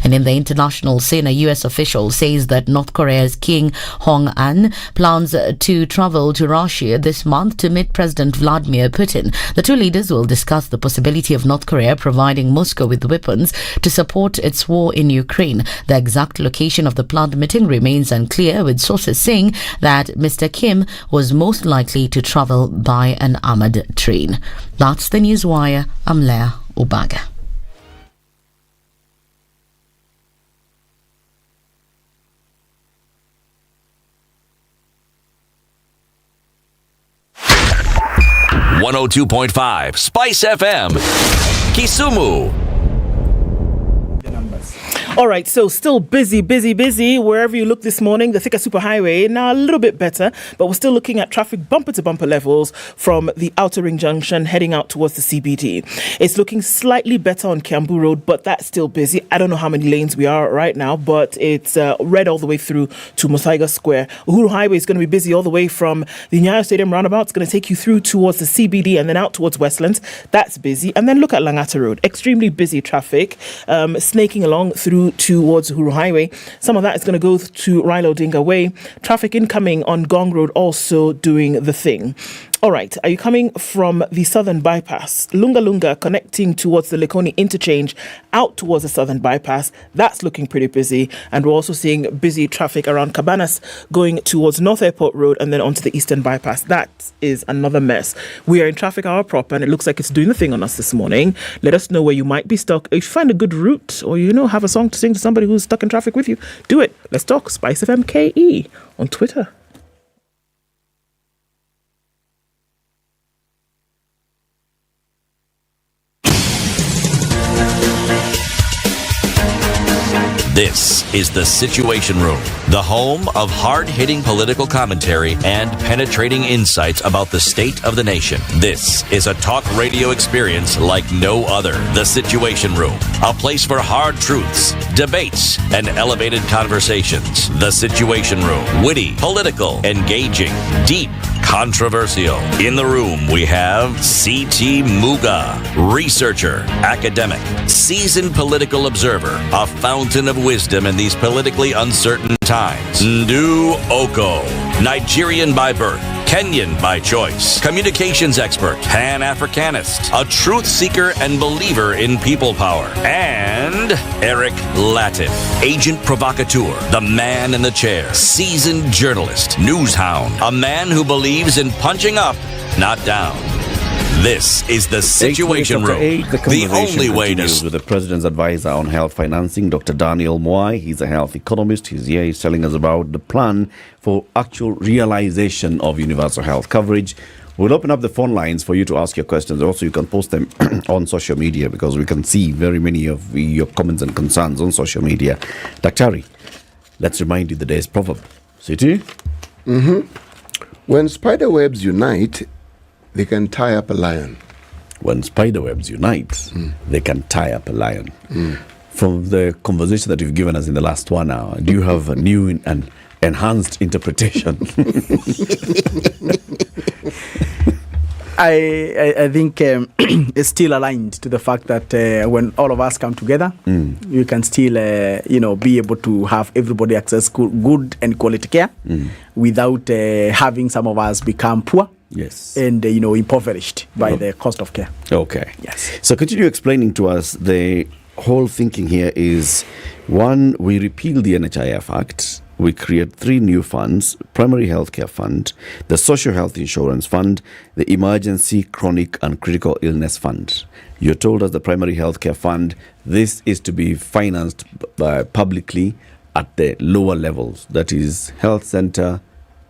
And in the international scene, a US official says that North Korea's Kim Jong-un plans to travel to Russia this month to meet President Vladimir Putin. The two leaders will discuss the possibility of North Korea providing Moscow with weapons to support its war in Ukraine. The exact location of the planned meeting remains unclear, with sources saying that Mr. Kim was most likely to travel by an armored train. That's the Newswire. I'm Leah Ubaga. .5 Spice FM, Kisumu. All right, so still busy wherever you look this morning. The Thika Superhighway now a little bit better, but we're still looking at traffic bumper to bumper levels from the Outer Ring Junction heading out towards the CBD. It's looking slightly better on Kiambu Road, but that's still busy. I don't know how many lanes we are right now, but it's red all the way through to Muthaiga Square. Uhuru Highway is going to be busy all the way from the Nyayo Stadium roundabout. It's going to take you through towards the CBD and then out towards Westlands. That's busy. And then look at Langata Road. Extremely busy traffic, snaking along through towards Uhuru Highway. Some of that is going to go to Raila Odinga Way. Traffic incoming on Gong Road also doing the thing. All right, are you coming from the Southern Bypass? Lunga Lunga connecting towards the Likoni interchange out towards the Southern Bypass. That's looking pretty busy. And we're also seeing busy traffic around Cabanas going towards North Airport Road and then onto the Eastern Bypass. That is another mess. We are in traffic hour proper and it looks like it's doing the thing on us this morning. Let us know where you might be stuck. If you find a good route or, have a song to sing to somebody who's stuck in traffic with you, do it. Let's talk. Spice FM KE on Twitter. This is The Situation Room, the home of hard-hitting political commentary and penetrating insights about the state of the nation. This is a talk radio experience like no other. The Situation Room, a place for hard truths, debates, and elevated conversations. The Situation Room, witty, political, engaging, deep, controversial. In the room, we have C.T. Muga, researcher, academic, seasoned political observer, a fountain of wisdom in these politically uncertain times. Ndu Okoh, Nigerian by birth, Kenyan by choice, communications expert, Pan-Africanist, a truth seeker and believer in people power, and Eric Latiff, agent provocateur, the man in the chair, seasoned journalist, news hound, a man who believes in punching up, not down. This is The Situation Room, the only way to... with the President's advisor on health financing, Dr. Daniel Mwai. He's a health economist. He's here. He's telling us about the plan for actual realization of universal health coverage. We'll open up the phone lines for you to ask your questions. Also, you can post them on social media because we can see very many of your comments and concerns on social media. Daktari, let's remind you the day's proverb. City? When spider webs unite, they can tie up a lion. When spider webs unite, they can tie up a lion. From the conversation that you've given us in the last 1 hour, do you have a new and enhanced interpretation? I think it's still aligned to the fact that when all of us come together, you can still be able to have everybody access good and quality care without having some of us become poor. Yes. And impoverished by the cost of care. Okay. Yes. So continue explaining to us. The whole thinking here is, one, we repeal the NHIF Act. We create 3 new funds: Primary Healthcare Fund, the Social Health Insurance Fund, the Emergency, Chronic and Critical Illness Fund. You told us the Primary Healthcare Fund, this is to be financed publicly at the lower levels, that is health center,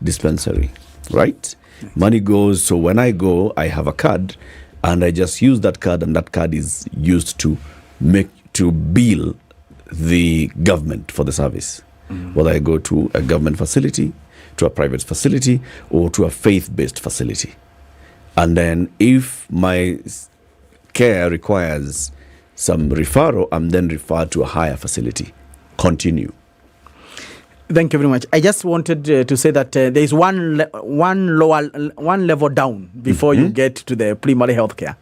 dispensary, right? Yes. Money goes, so when I go, I have a card, and I just use that card, and that card is used to bill the government for the service. Whether I go to a government facility, to a private facility, or to a faith-based facility. And then if my care requires some referral, I'm then referred to a higher facility. Continue. Thank you very much. I just wanted to say that there is one level down before you get to the primary healthcare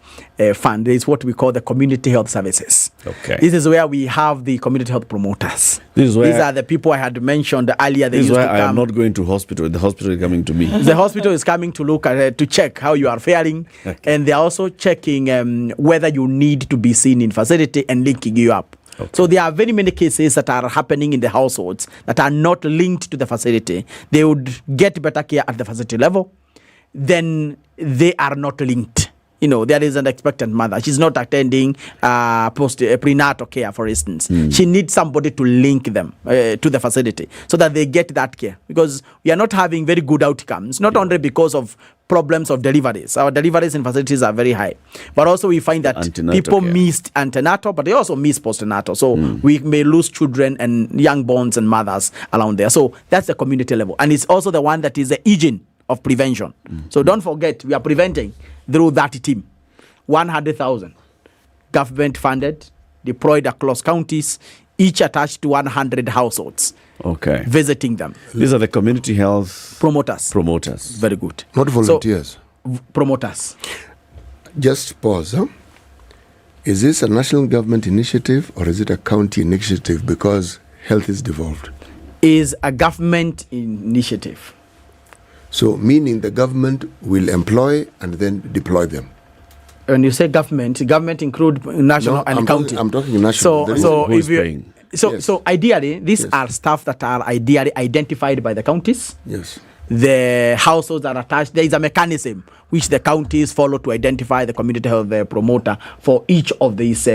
fund. There is what we call the community health services. Okay. This is where we have the community health promoters. These are the people I had mentioned earlier. This is why I am not going to hospital. The hospital is coming to me. The hospital is coming to look at to check how you are faring, and they are also checking whether you need to be seen in facility and linking you up. Okay. So there are very many cases that are happening in the households that are not linked to the facility. They would get better care at the facility level, then they are not linked. There is an expectant mother. She's not attending prenatal care, for instance. She needs somebody to link them to the facility so that they get that care. Because we are not having very good outcomes, not only because of problems of deliveries. Our deliveries in facilities are very high. But also we find that people missed antenatal, but they also miss postnatal. So we may lose children and young borns and mothers around there. So that's the community level. And it's also the one that is the engine of prevention. So don't forget, we are preventing through that team. 100,000 government funded, deployed across counties, each attached to 100 households. Okay. Visiting them. These are the community health promoters. Very good. Not volunteers. So, promoters. Just pause. Is this a national government initiative or is it a county initiative? Because health is devolved. Is a government initiative. So, meaning the government will employ and then deploy them. When you say government include national and county. I'm talking national. So ideally, these are staff that are ideally identified by the counties. Yes. The households are attached. There is a mechanism which the counties follow to identify the community health promoter for each of these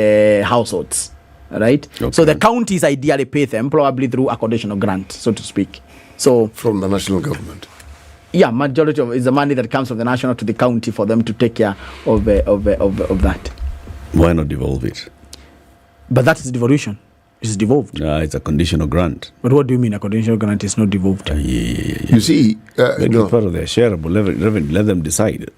households. Right? Okay. So the counties ideally pay them probably through a conditional grant, so to speak. So from the national government. Yeah, majority of is the money that comes from the national to the county for them to take care of that. Why not devolve it? But that is devolution. It's devolved. It's a conditional grant. But what do you mean a conditional grant is not devolved? You see, part of their shareable revenue. Let them decide.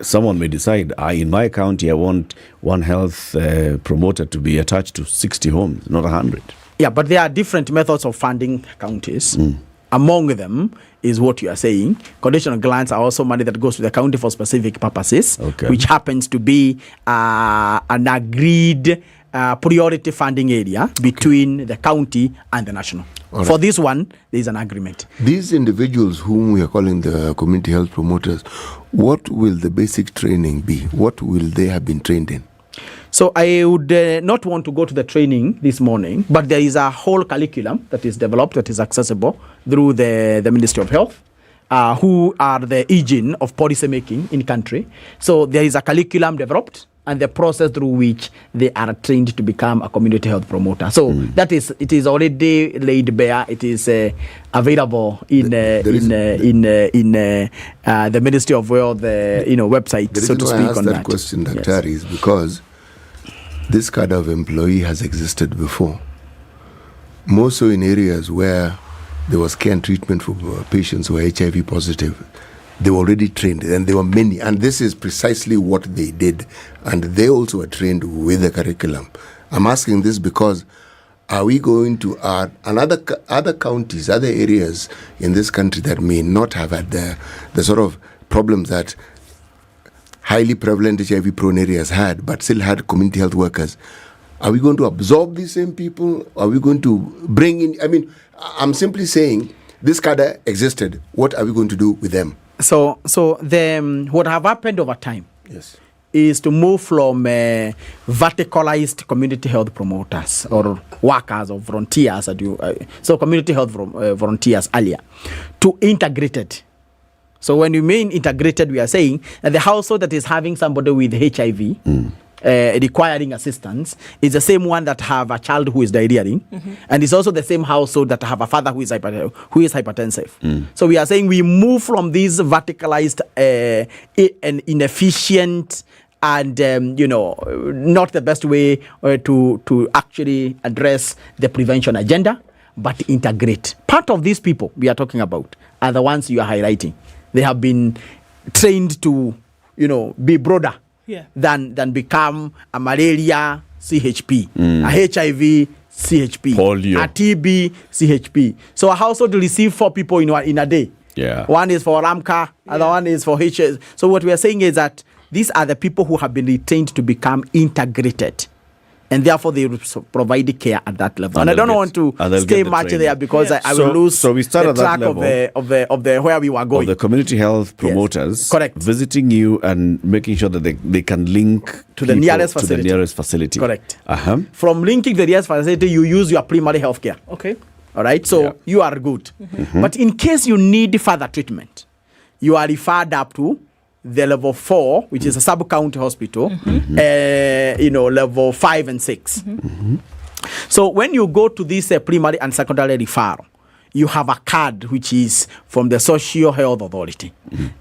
Someone may decide, in my county, I want one health promoter to be attached to 60 homes, not 100. Yeah, but there are different methods of funding counties. Among them is what you are saying. Conditional grants are also money that goes to the county for specific purposes, which happens to be an agreed priority funding area between the county and the national. Right. For this one, there is an agreement. These individuals whom we are calling the community health promoters, what will the basic training be? What will they have been trained in? So I would not want to go to the training this morning, but there is a whole curriculum that is developed that is accessible through the Ministry of Health, who are the engine of policy making in country. So there is a curriculum developed and the process through which they are trained to become a community health promoter. So it is already laid bare. It is available in the Ministry of Health website, so to speak. I asked that question, Dr. is because this kind of employee has existed before, more so in areas where there was care and treatment for patients who were HIV positive. They were already trained, and there were many, and this is precisely what they did, and they also were trained with the curriculum. I'm asking this because are we going to add other counties, other areas in this country that may not have had the sort of problems that highly prevalent HIV-prone areas had, but still had community health workers. Are we going to absorb these same people? Are we going to bring in? I mean, I'm simply saying this cadre existed. What are we going to do with them? So what have happened over time is to move from verticalized community health promoters or workers or volunteers, so community health volunteers earlier, to integrated. So when you mean integrated, we are saying that the household that is having somebody with HIV requiring assistance is the same one that have a child who is diarrheaing, and it's also the same household that have a father who is hypertensive. So we are saying we move from these verticalized and inefficient and not the best way to actually address the prevention agenda, but integrate. Part of these people we are talking about are the ones you are highlighting. They have been trained to be broader than become a malaria CHP, a HIV CHP, polio, a TB CHP. So a household will receive 4 people in a day. Yeah. One is for Ramka, other one is for HS. So what we are saying is that these are the people who have been retained to become integrated, and therefore they provide care at that level. And I don't want to stay much there because I will lose we start the track of the where we were going. Of the community health promoters, correct, visiting you and making sure that they can link to the nearest facility. Correct. From linking the nearest facility, you use your primary health care. Okay. All right. So you are good. But in case you need further treatment, you are referred up to the level 4, which is a sub-county hospital, level 5 and 6. So when you go to this primary and secondary referral, you have a card which is from the Social Health Authority.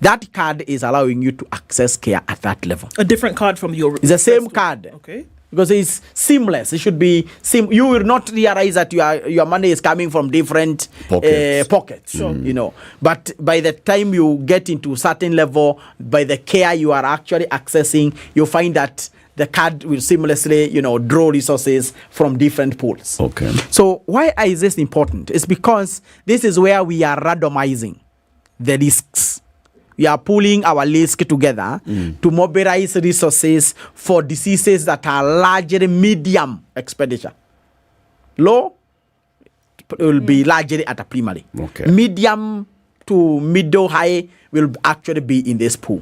That card is allowing you to access care at that level. A different card from your... It's the same card. Okay. Because it's seamless. It should be you will not realize that your money is coming from different pockets. Sure. But by the time you get into certain level, by the care you are actually accessing, you find that the card will seamlessly, draw resources from different pools. Okay. So why is this important? It's because this is where we are randomizing the risks. We are pulling our list together to mobilize resources for diseases that are largely medium expenditure. Low will be largely at a primary. Okay. Medium to middle high will actually be in this pool.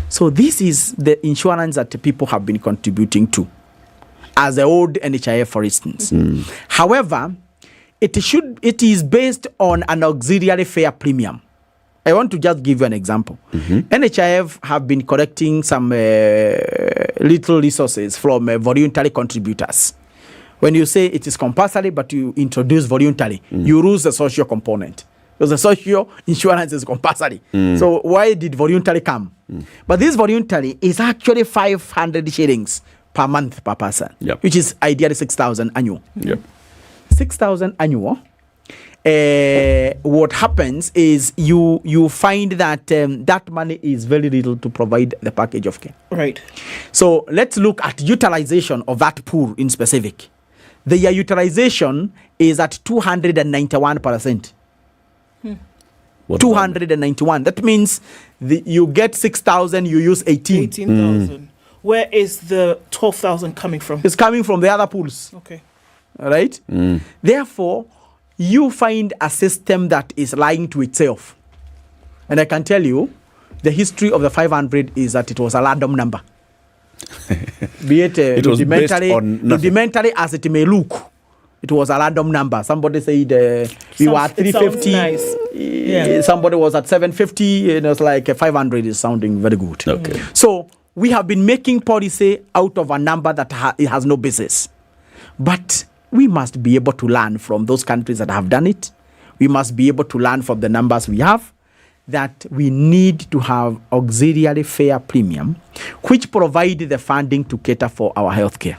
So this is the insurance that people have been contributing to, as the old NHIF, for instance. However, it is based on an auxiliary fare premium. I want to just give you an example. NHIF have been collecting some little resources from voluntary contributors. When you say it is compulsory, but you introduce voluntary, you lose the social component. Because the social insurance is compulsory. So why did voluntary come? But this voluntary is actually 500 shillings per month per person, which is ideally 6,000 annual. 6,000 annual. What happens is you find that that money is very little to provide the package of care. Right. So let's look at utilization of that pool in specific. The utilization is at 291%. 291. That means you get 6,000, you use 18,000. Where is the 12,000 coming from? It's coming from the other pools. Okay. All right. Therefore, you find a system that is lying to itself. And I can tell you, the history of the 500 is that it was a random number. Be it it was based on rudimentary as it may look, it was a random number. Somebody said we were at 350. Nice. Somebody was at 750. And it was like 500 is sounding very good. Okay. So we have been making policy out of a number that it has no basis. But we must be able to learn from those countries that have done it. We must be able to learn from the numbers we have, that we need to have auxiliary fare premium, which provide the funding to cater for our healthcare.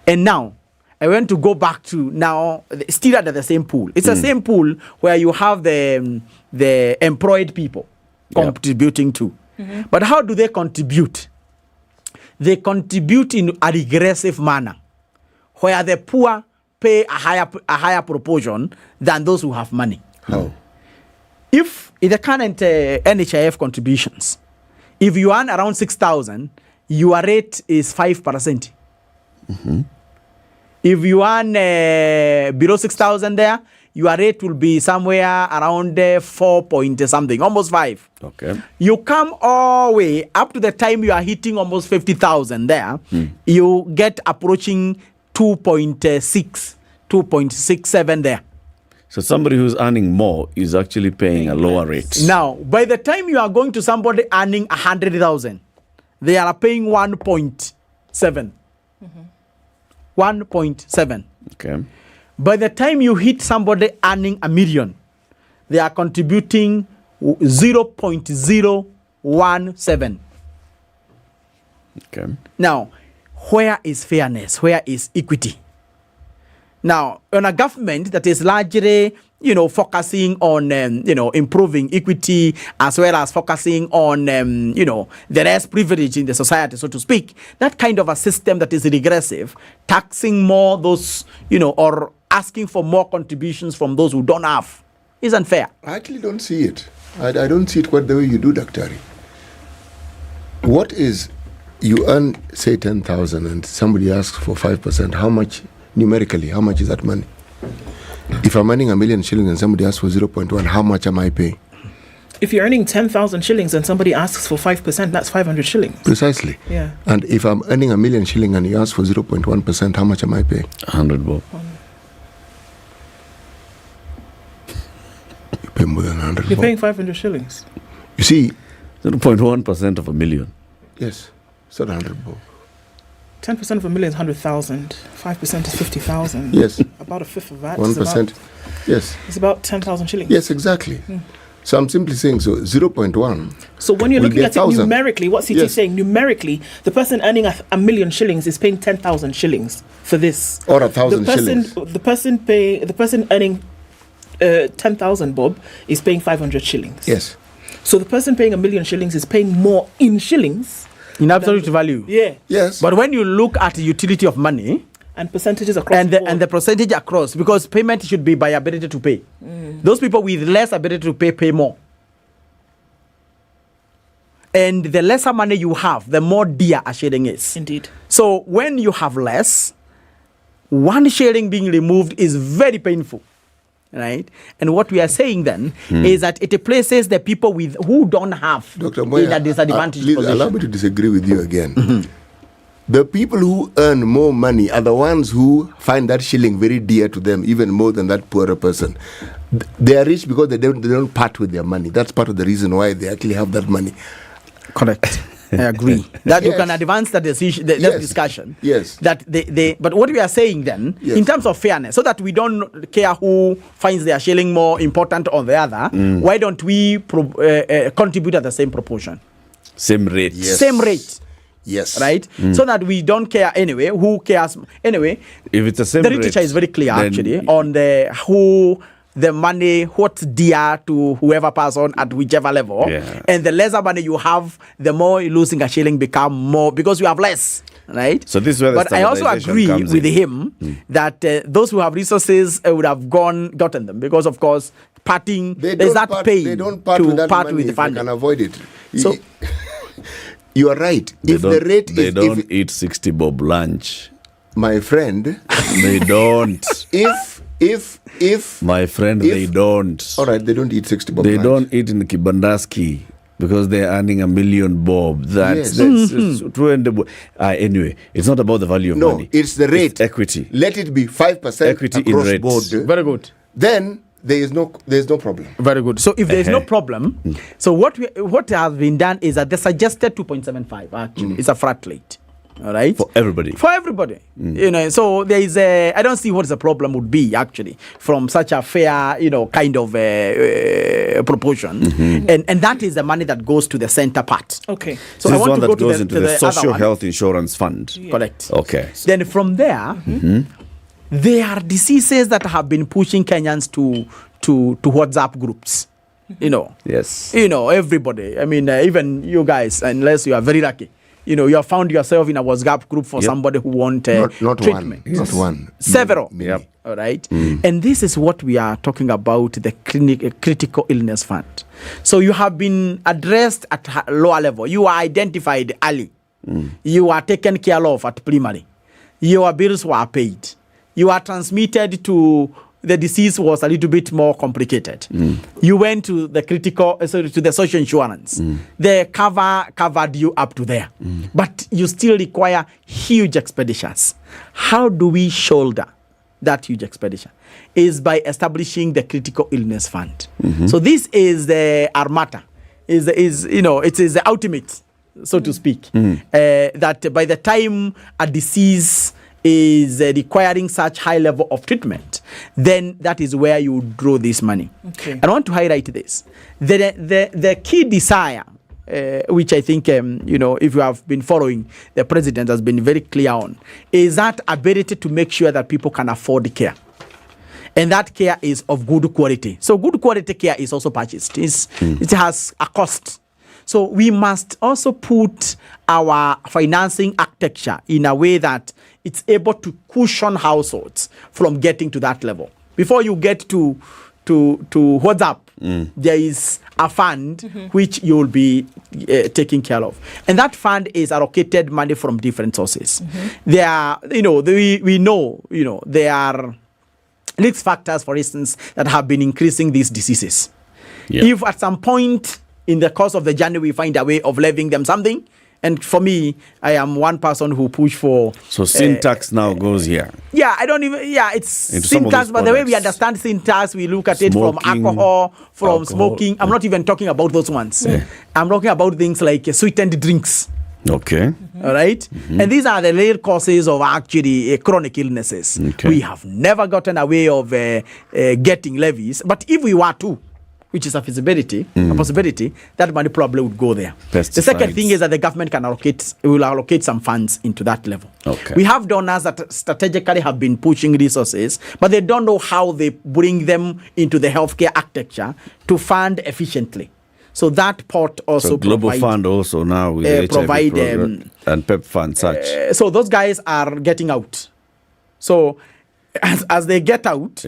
And now, I want to go back to now, still under the same pool. It's the same pool where you have the employed people contributing to. But how do they contribute? They contribute in a regressive manner, where the poor pay a higher proportion than those who have money. How? If in the current NHIF contributions, If you earn around 6,000, your rate is 5%. If you earn below 6,000 there, your rate will be somewhere around 4 point something, almost 5. Okay. You come all the way up to the time you are hitting almost 50,000 there, you get approaching 2.6, 2.67 there. So somebody who's earning more is actually paying a lower rate. Now, by the time you are going to somebody earning 100,000, they are paying 1.7. 1.7. Okay. By the time you hit somebody earning $1 million, they are contributing 0.017. Okay. Now, where is fairness? Where is equity? Now, on a government that is largely, focusing on, improving equity as well as focusing on, the less privilege in the society, so to speak, that kind of a system that is regressive, taxing more those, or asking for more contributions from those who don't have, is unfair. I actually don't see it. I don't see it quite the way you do, Dr. What is, you earn, say, 10,000 and somebody asks for 5%, how much, numerically, how much is that money? If I'm earning 1 million shillings and somebody asks for 0.1, how much am I paying? If you're earning 10,000 shillings and somebody asks for 5%, that's 500 shillings. Precisely. Yeah. And if I'm earning 1 million shilling and you ask for 0.1%, how much am I paying? 100 bob. You pay more than 100 You're bob. paying 500 shillings. You see, 0.1% of $1 million. Yes, it's not 100 bob. 10% of $1 million is 100,000. 5% is 50,000. Yes. About a fifth of that. 1%. Yes. It's about 10,000 shillings. Yes, exactly. So I'm simply saying, so 0.1. So when you're looking at it 1,000. numerically, what CT is saying, numerically, the person earning 1 million shillings is paying 10,000 shillings for this. Or 1,000 shillings. The person earning 10,000 bob is paying 500 shillings. Yes. So the person paying 1 million shillings is paying more in shillings. In absolute value. Yeah. Yes. But when you look at the utility of money, and percentages across and the percentage across, because payment should be by ability to pay. Those people with less ability to pay more. And the lesser money you have, the more dear a shilling is. Indeed. So when you have less, one shilling being removed is very painful. Right? And what we are saying then is that it places the people who don't have Dr. Moya, in a disadvantaged please position. allow me to disagree with you again. The people who earn more money are the ones who find that shilling very dear to them, even more than that poorer person. They are rich because they don't part with their money. That's part of the reason why they actually have that money. Correct. I agree. That you can advance that decision, that discussion. Yes. That but what we are saying then, in terms of fairness, so that we don't care who finds their shilling more important or the other, why don't we contribute at the same proportion? Same rate. Yes. Same rate. Yes. Right? So that we don't care anyway. Who cares? Anyway, if it's the same the rate, literature is very clear actually on the money, what's dear to whoever person at whichever level. Yeah. And the lesser money you have, the more losing a shilling become more because you have less. Right? So this is where the but I also standardization agree comes with in. him that those who have resources would have gotten them because, of course, there's that pain they don't part to with that part money with the if they funding. can avoid it. So you are right. If the rate they is don't eat 60 bob lunch. My friend, they don't. If my friend, they don't. All right, they don't eat 60 bob. They lunch. don't eat in Kibandaski because they're earning 1 million bob. That's true. Anyway, it's not about the value of money. No, it's the rate. It's equity. Let it be 5% Equity in across rates. board. Very good. Then there's no problem. Very good. So if there is no problem, so what has been done is that the suggested 2.75 actually is a flat rate. All right, for everybody. So there is I don't see what the problem would be actually from such a fair, kind of proportion, and that is the money that goes to the center part. Okay. So this I want one to that go goes to into the social other one. health insurance fund. Yeah. Correct. Okay. Then from there, there are diseases that have been pushing Kenyans to WhatsApp groups. Yes. Everybody. I mean, even you guys, unless you are very lucky. you have found yourself in a WhatsApp group for somebody who want not treatment. One, not one. Several. Yep. All right. And this is what we are talking about, the critical illness fund. So you have been addressed at lower level. You are identified early. You are taken care of at primary. Your bills were paid. You are transmitted to the disease was a little bit more complicated. You went to the to the social insurance. The covered you up to there. But you still require huge expenditures. How do we shoulder that huge expenditure? Is by establishing the critical illness fund. So this is the armata. It is the ultimate, so to speak. That by the time a disease is requiring such high level of treatment, then that is where you draw this money. And I want to highlight this. The key desire, which I think, if you have been following, the president has been very clear on, is that ability to make sure that people can afford care. And that care is of good quality. So good quality care is also purchased. It has a cost. So we must also put our financing architecture in a way that it's able to cushion households from getting to that level. Before you get to WhatsApp, there is a fund which you will be taking care of. And that fund is allocated money from different sources. There are, we know, there are risk factors, for instance, that have been increasing these diseases. If at some point in the course of the journey we find a way of levying them something, and for me, I am one person who push for. So sin tax now goes here. It's sin tax, but the way we understand sin tax, we look at it from alcohol, smoking. I'm not even talking about those ones. I'm talking about things like sweetened drinks. Okay. All right. And these are the real causes of actually chronic illnesses. We have never gotten away of getting levies, but if we were to, which is a feasibility, a possibility, that money probably would go there. Pesticides. The second thing is that the government will allocate some funds into that level. We have donors that strategically have been pushing resources, but they don't know how they bring them into the healthcare architecture to fund efficiently. So that part also global fund also now with the provide program and PEP fund such. So those guys are getting out. So as they get out,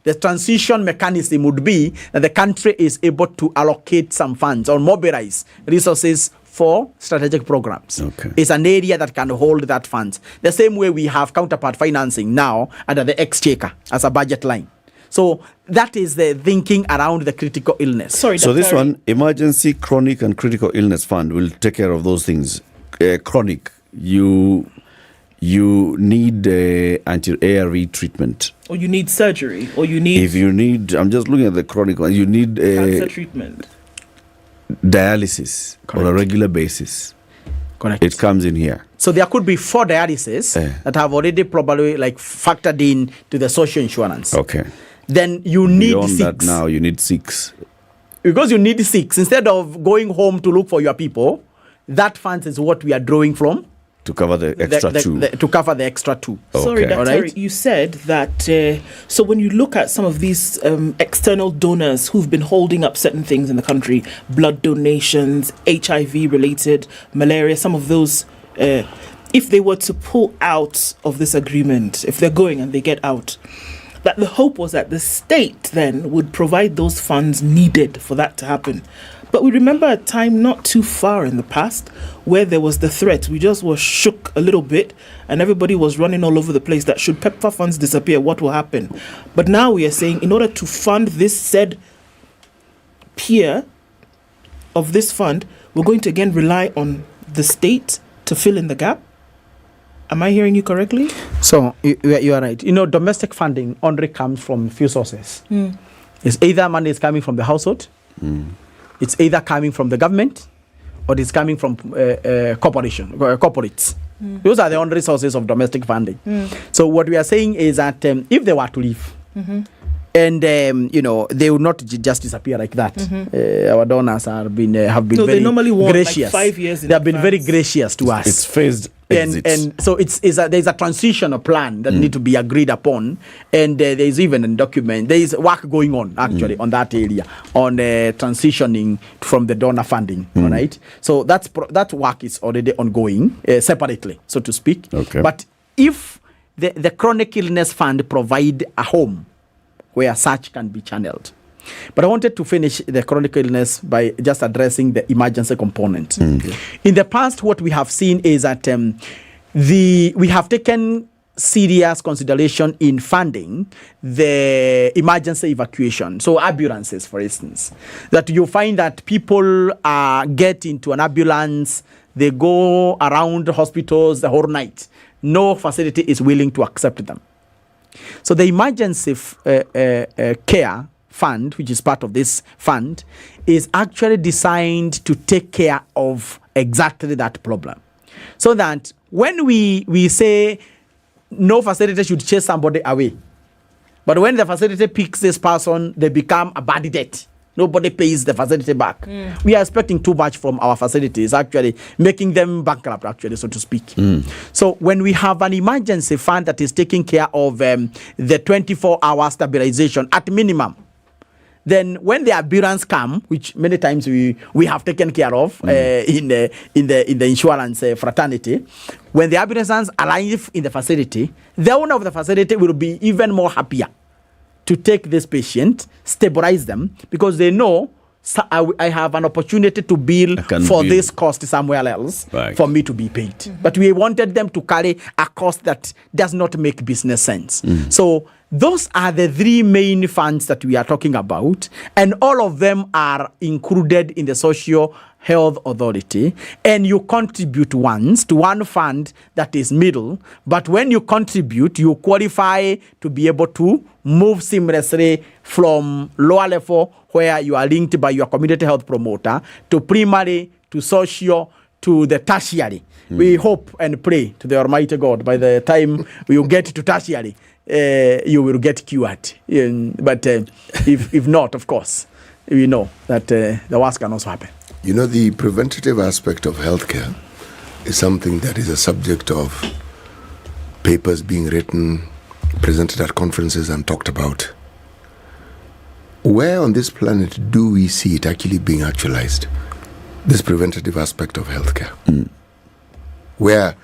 the transition mechanism would be that the country is able to allocate some funds or mobilize resources for strategic programs. It's an area that can hold that funds. The same way we have counterpart financing now under the exchequer as a budget line. So that is the thinking around the critical illness. So this one, emergency, chronic and critical illness fund will take care of those things. Chronic, you need anti-ARV treatment. Or you need surgery. Or you need... If you need... I'm just looking at the chronic one. You need... cancer treatment. Dialysis on a regular basis. Correct. It comes in here. So there could be 4 dialysis that have already probably factored in to the social insurance. Then you need Beyond 6. that now, you need 6. Because you need 6. Instead of going home to look for your people, that fund is what we are drawing from. To cover the extra 2. To cover the extra 2. Sorry, Dr. You said that, so when you look at some of these external donors who've been holding up certain things in the country, blood donations, HIV-related, malaria, some of those, if they were to pull out of this agreement, if they're going and they get out, that the hope was that the state then would provide those funds needed for that to happen. But we remember a time not too far in the past where there was the threat. We just were shook a little bit and everybody was running all over the place that should PEPFAR funds disappear, what will happen? But now we are saying in order to fund this said peer of this fund, we're going to again rely on the state to fill in the gap. Am I hearing you correctly? So you are right. Domestic funding only comes from few sources. It's either money is coming from the household, it's either coming from the government, or it's coming from corporates. Those are the only sources of domestic funding. So what we are saying is that if they were to leave, and they will not just disappear like that. Our donors have been very they normally want gracious. Like 5 years. They have been very gracious to us. It's phased And so there's a transitional plan that need to be agreed upon, and there's even a document. There is work going on actually on that area on transitioning from the donor funding. All right, so that work is already ongoing separately, so to speak. Okay. But if the chronic illness fund provide a home where such can be channeled. But I wanted to finish the chronic illness by just addressing the emergency component. In the past, what we have seen is that we have taken serious consideration in funding the emergency evacuation. So ambulances, for instance, that you find that people get into an ambulance, they go around hospitals the whole night. No facility is willing to accept them. So the emergency care fund, which is part of this fund, is actually designed to take care of exactly that problem. So that when we say no facility should chase somebody away, but when the facility picks this person, they become a bad debt. Nobody pays the facility back. We are expecting too much from our facilities, actually making them bankrupt, actually, so to speak. So when we have an emergency fund that is taking care of the 24-hour stabilization at minimum, then when the ambulance come, which many times we have taken care of in the insurance fraternity, when the ambulance arrive in the facility, the owner of the facility will be even more happier to take this patient, stabilize them, because they know I have an opportunity to bill for this cost somewhere else for me to be paid. But we wanted them to carry a cost that does not make business sense. So those are the three main funds that we are talking about, and all of them are included in the Social Health Authority, and you contribute once to one fund that is middle, but when you contribute, you qualify to be able to move seamlessly from lower level where you are linked by your community health promoter to primary, to social, to the tertiary. We hope and pray to the Almighty God by the time we get to tertiary, you will get cured. But if not, of course, we know that the worst can also happen. You know, the preventative aspect of healthcare is something that is a subject of papers being written, presented at conferences and talked about. Where on this planet do we see it actually being actualized? This preventative aspect of healthcare. Where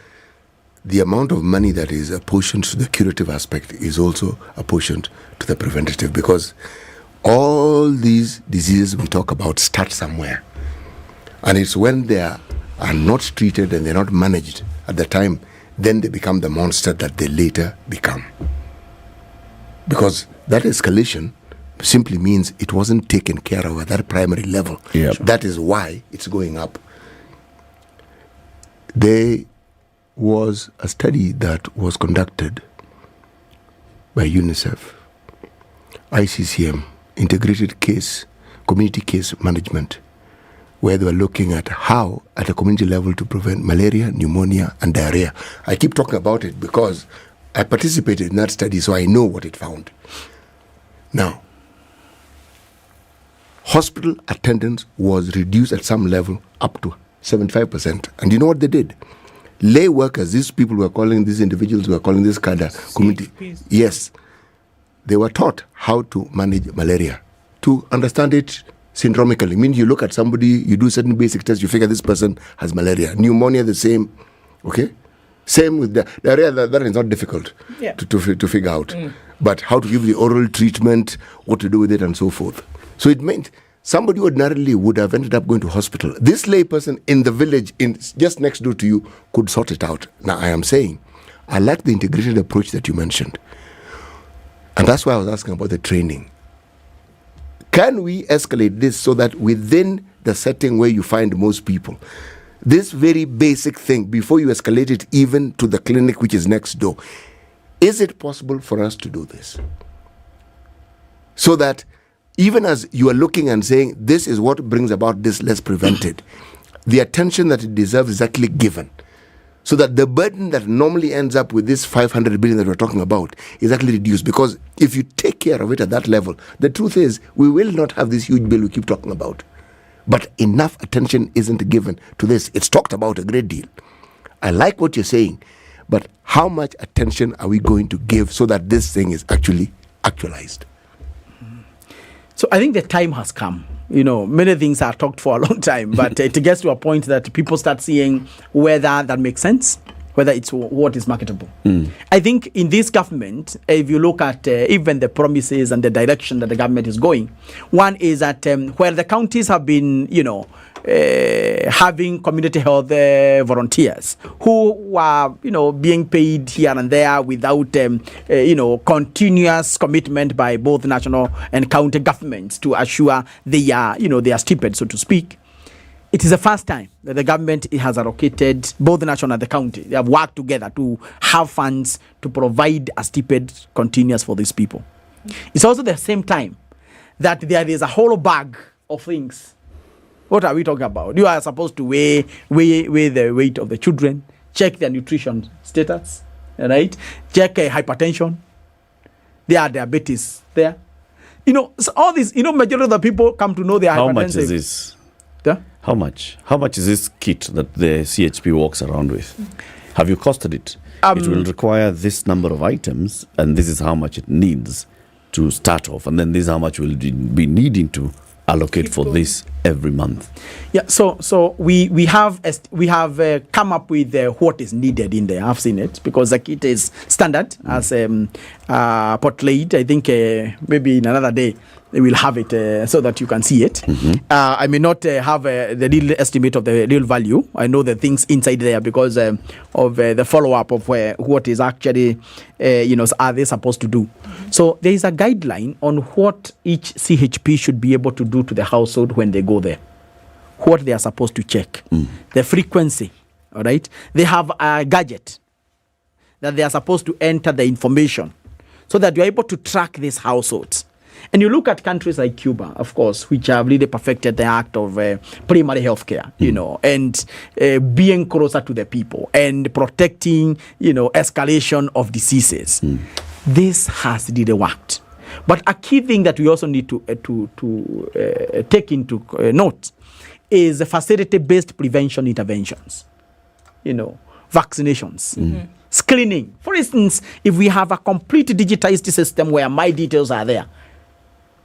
the amount of money that is apportioned to the curative aspect is also apportioned to the preventative, because all these diseases we talk about start somewhere. And it's when they are not treated and they're not managed at the time, then they become the monster that they later become. Because that escalation simply means it wasn't taken care of at that primary level. That is why it's going up. There was a study that was conducted by UNICEF, ICCM, Integrated Community Case Management, where they were looking at how, at a community level, to prevent malaria, pneumonia, and diarrhea. I keep talking about it because I participated in that study, so I know what it found. Now, hospital attendance was reduced at some level up to 75%. And you know what they did? Lay workers, these people were calling, these individuals were calling this cadre community. Yes, they were taught how to manage malaria, to understand it syndromically. Means you look at somebody, you do certain basic tests, you figure this person has malaria. Pneumonia, the same. Okay? Same with the diarrhea, that is not difficult to figure out. But how to give the oral treatment, what to do with it, and so forth. So it meant somebody ordinarily would have ended up going to hospital. This layperson in the village, just next door to you, could sort it out. Now, I am saying, I like the integrated approach that you mentioned. And that's why I was asking about the training. Can we escalate this so that within the setting where you find most people, this very basic thing, before you escalate it even to the clinic which is next door, is it possible for us to do this? So that even as you are looking and saying, this is what brings about this, let's prevent it, the attention that it deserves is actually given. So that the burden that normally ends up with this 500 billion that we're talking about is actually reduced. Because if you take care of it at that level, the truth is we will not have this huge bill we keep talking about. But enough attention isn't given to this. It's talked about a great deal. I like what you're saying, but how much attention are we going to give so that this thing is actually actualized? So I think the time has come. Many things are talked for a long time, but it gets to a point that people start seeing whether that makes sense, whether it's what is marketable. I think in this government, if you look at even the promises and the direction that the government is going, one is that where the counties have been, having community health volunteers who are, being paid here and there without, continuous commitment by both national and county governments to assure they are stipend, so to speak. It is the first time that the government has allocated both the national and the county. They have worked together to have funds to provide a stipend continuous for these people. It's also the same time that there is a whole bag of things. What are we talking about? You are supposed to weigh the weight of the children, check their nutrition status, right? Check hypertension. There are diabetes there. So all this, majority of the people come to know their hypertension. How much is this? Yeah? How much? How much is this kit that the CHP walks around with? Have you costed it? It will require this number of items, and this is how much it needs to start off, and then this is how much we'll be needing to allocate for this every month. Yeah, so we have come up with what is needed in there. I've seen it because the kit is standard as portrayed. I think maybe in another day we will have it so that you can see it. I may not have the real estimate of the real value. I know the things inside there because of the follow-up of what is actually, are they supposed to do. So there is a guideline on what each CHP should be able to do to the household when they go there, what they are supposed to check, the frequency, all right? They have a gadget that they are supposed to enter the information so that you're able to track these households. And you look at countries like Cuba, of course, which have really perfected the act of primary health care, and being closer to the people and protecting, escalation of diseases. This has really worked. But a key thing that we also need to take into note is the facility-based prevention interventions, vaccinations, screening. For instance, if we have a complete digitized system where my details are there,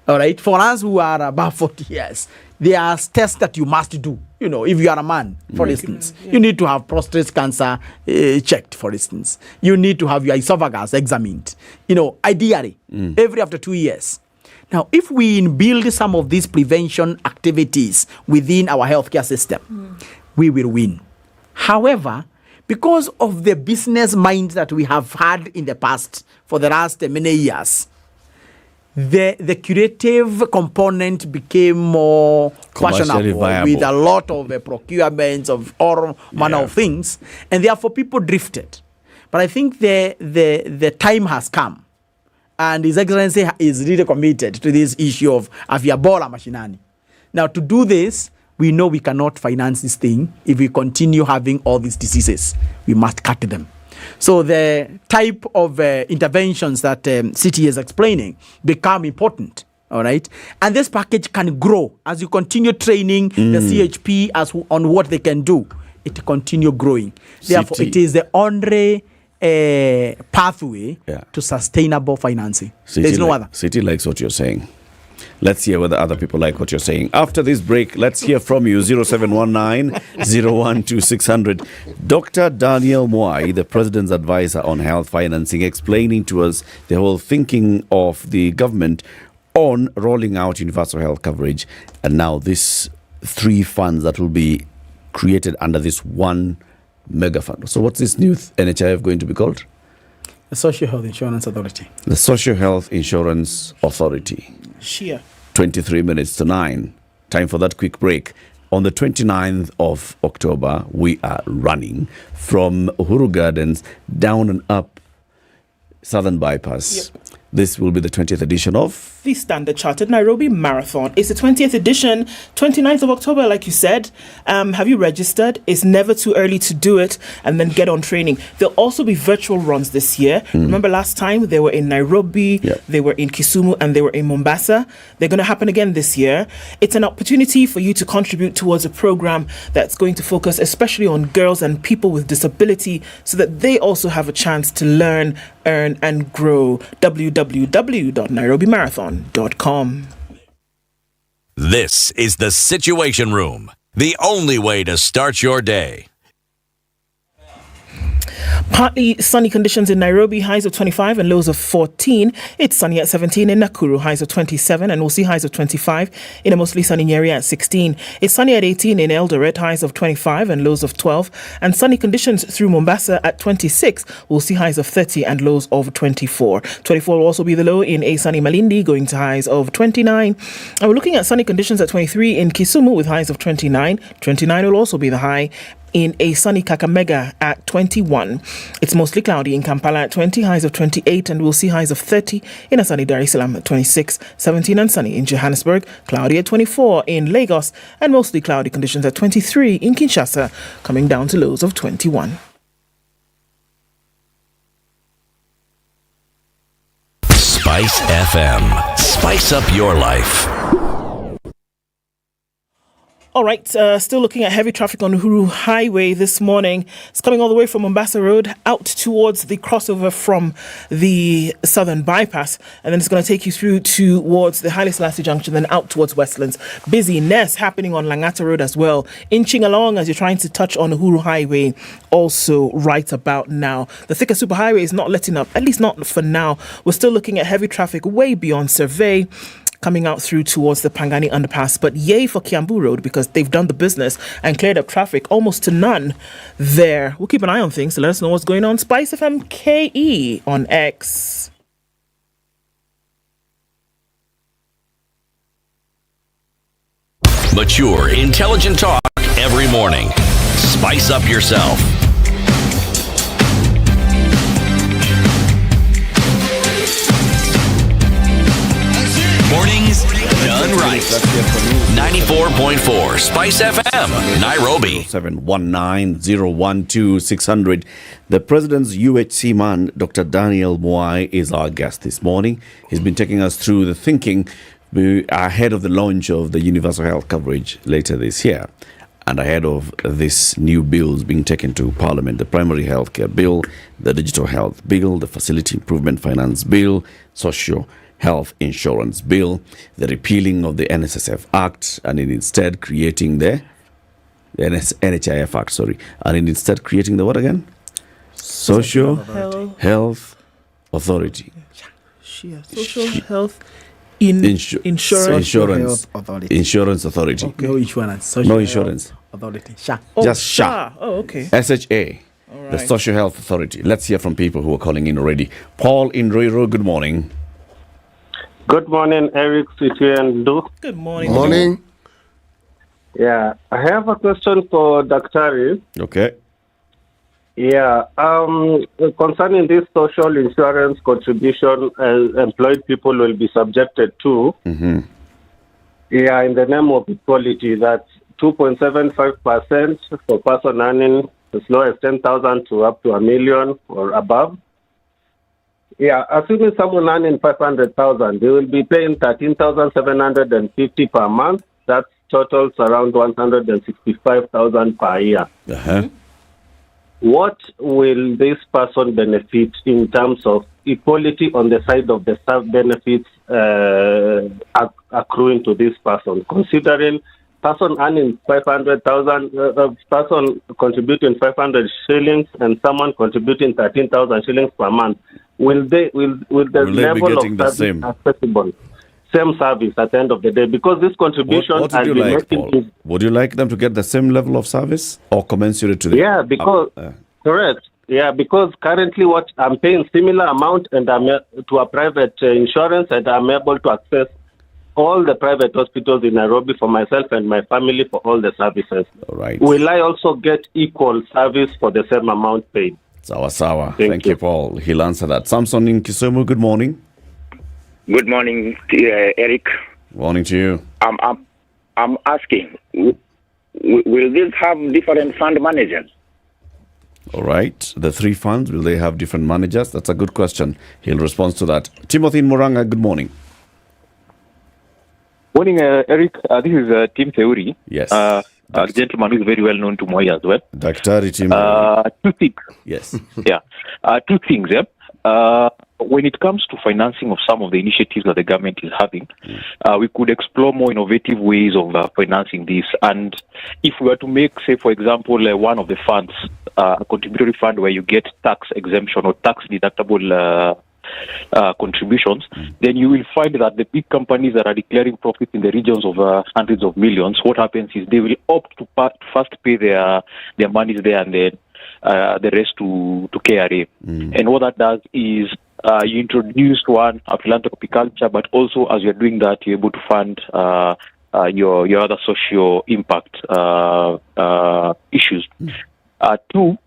all right, for us who are above 40 years, there are tests that you must do. If you are a man, for instance, you need to have prostate cancer checked, for instance. You need to have your esophagus examined, ideally, every after 2 years. Now, if we build some of these prevention activities within our healthcare system, we will win. However, because of the business mind that we have had in the past for the last many years, the curative component became more questionable with a lot of procurements of all manner of things, and therefore people drifted. But I think the time has come, and His Excellency is really committed to this issue of Aviabola Mashinani. Now, to do this, we know we cannot finance this thing if we continue having all these diseases. We must cut them. So the type of interventions that City is explaining become important, all right? And this package can grow as you continue training the CHP on what they can do. It continue growing. Therefore, it is the only pathway to sustainable financing. There's no other. City likes what you're saying. Let's hear whether other people like what you're saying. After this break, let's hear from you, 0719-012-600. Dr. Daniel Mwai, the President's Advisor on Health Financing, explaining to us the whole thinking of the government on rolling out universal health coverage. And now these 3 funds that will be created under this one mega fund. So what's this new NHIF going to be called? The Social Health Insurance Authority. The Social Health Insurance Authority. Sure. 23 minutes to 9. Time for that quick break. On the 29th of October, we are running from Uhuru Gardens down and up Southern Bypass. This will be the 20th edition of the Standard Chartered Nairobi Marathon. It's the 20th edition, 29th of October, like you said. Have you registered? It's never too early to do it and then get on training. There'll also be virtual runs this year. Remember last time they were in Nairobi, they were in Kisumu, and they were in Mombasa. They're going to happen again this year. It's an opportunity for you to contribute towards a program that's going to focus especially on girls and people with disability so that they also have a chance to learn, earn, and grow. www.nairobimarathon.com. This is the Situation Room, the only way to start your day. Partly sunny conditions in Nairobi, highs of 25 and lows of 14. It's sunny at 17 in Nakuru, highs of 27, and we'll see highs of 25 in a mostly sunny Nyeri at 16. It's sunny at 18 in Eldoret, highs of 25 and lows of 12. And sunny conditions through Mombasa at 26. We'll see highs of 30 and lows of 24. 24 will also be the low in a sunny Malindi, going to highs of 29. And we're looking at sunny conditions at 23 in Kisumu with highs of 29. 29 will also be the high in a sunny Kakamega at 21. It's mostly cloudy in Kampala at 20, highs of 28, and we'll see highs of 30 in a sunny Dar es Salaam at 26, 17 and sunny in Johannesburg, cloudy at 24 in Lagos, and mostly cloudy conditions at 23 in Kinshasa, coming down to lows of 21. Spice FM. Spice up your life. All right, still looking at heavy traffic on Uhuru Highway this morning. It's coming all the way from Mombasa Road out towards the crossover from the Southern Bypass. And then it's going to take you through towards the Haile Selassie Junction, then out towards Westlands. Busyness happening on Langata Road as well. Inching along as you're trying to touch on Uhuru Highway also right about now. The Thika Superhighway is not letting up, at least not for now. We're still looking at heavy traffic way beyond Survey, coming out through towards the Pangani underpass. But yay for Kiambu Road because they've done the business and cleared up traffic almost to none there. We'll keep an eye on things to let us know what's going on. Spice FM KE on X. Mature, intelligent talk every morning. Spice up yourself. Mornings done right. 94.4 Spice FM, Nairobi. 719-012-600. The President's UHC man, Dr. Daniel Mwai, is our guest this morning. He's been taking us through the thinking ahead of the launch of the universal health coverage later this year and ahead of this new bills being taken to Parliament: the primary health care bill, the digital health bill, the facility improvement finance bill, social health insurance bill, the repealing of the NSSF Act, and instead creating the NHIF Act, and instead creating the what again? Social Health Authority. Social Health Insurance Authority. Okay. No insurance. No insurance. Authority. Just SHA. Oh, okay. SHA. The Social Health Authority. Let's hear from people who are calling in already. Paul in Roiro, good morning. Good morning, Eric, City, and Du. Good morning. Morning. Yeah, I have a question for Dr. Okay. Yeah, concerning this social insurance contribution employed people will be subjected to, yeah, in the name of equality, that's 2.75% for person earning as low as 10,000 to up to $1 million or above. Yeah, assuming someone earning 500,000, they will be paying 13,750 per month. That totals around 165,000 per year. What will this person benefit in terms of equality on the side of the staff benefits accruing to this person, considering person earning 500,000, person contributing 500 shillings and someone contributing 13,000 shillings per month? Will the level of service be accessible? Same service at the end of the day, because this contribution what would you like, Paul? Would you like them to get the same level of service or commensurate to the because correct. Yeah, because currently what I'm paying similar amount and I'm to a private insurance, and I'm able to access all the private hospitals in Nairobi for myself and my family for all the services. All right. Will I also get equal service for the same amount paid? Sawa. Thank you, Paul. He'll answer that. Samson in Kisumu, good morning. Good morning, Eric. Morning to you. I'm asking, will this have different fund managers? All right. The 3 funds, will they have different managers? That's a good question. He'll respond to that. Timothy in Muranga, good morning. Morning, Eric. This is Tim Theuri. Yes. A gentleman who is very well known to Moi as well. Daktari Tim. 2 things. Yes. Yeah. 2 things. Yeah. When it comes to financing of some of the initiatives that the government is having, we could explore more innovative ways of financing this. And if we were to make, say, for example, one of the funds, a contributory fund where you get tax exemption or tax deductible contributions, then you will find that the big companies that are declaring profits in the regions of hundreds of millions, what happens is they will opt to first pay their monies there and then the rest to KRA. And what that does is you introduce one a philanthropy culture, but also as you're doing that, you're able to fund your other social impact issues. 2,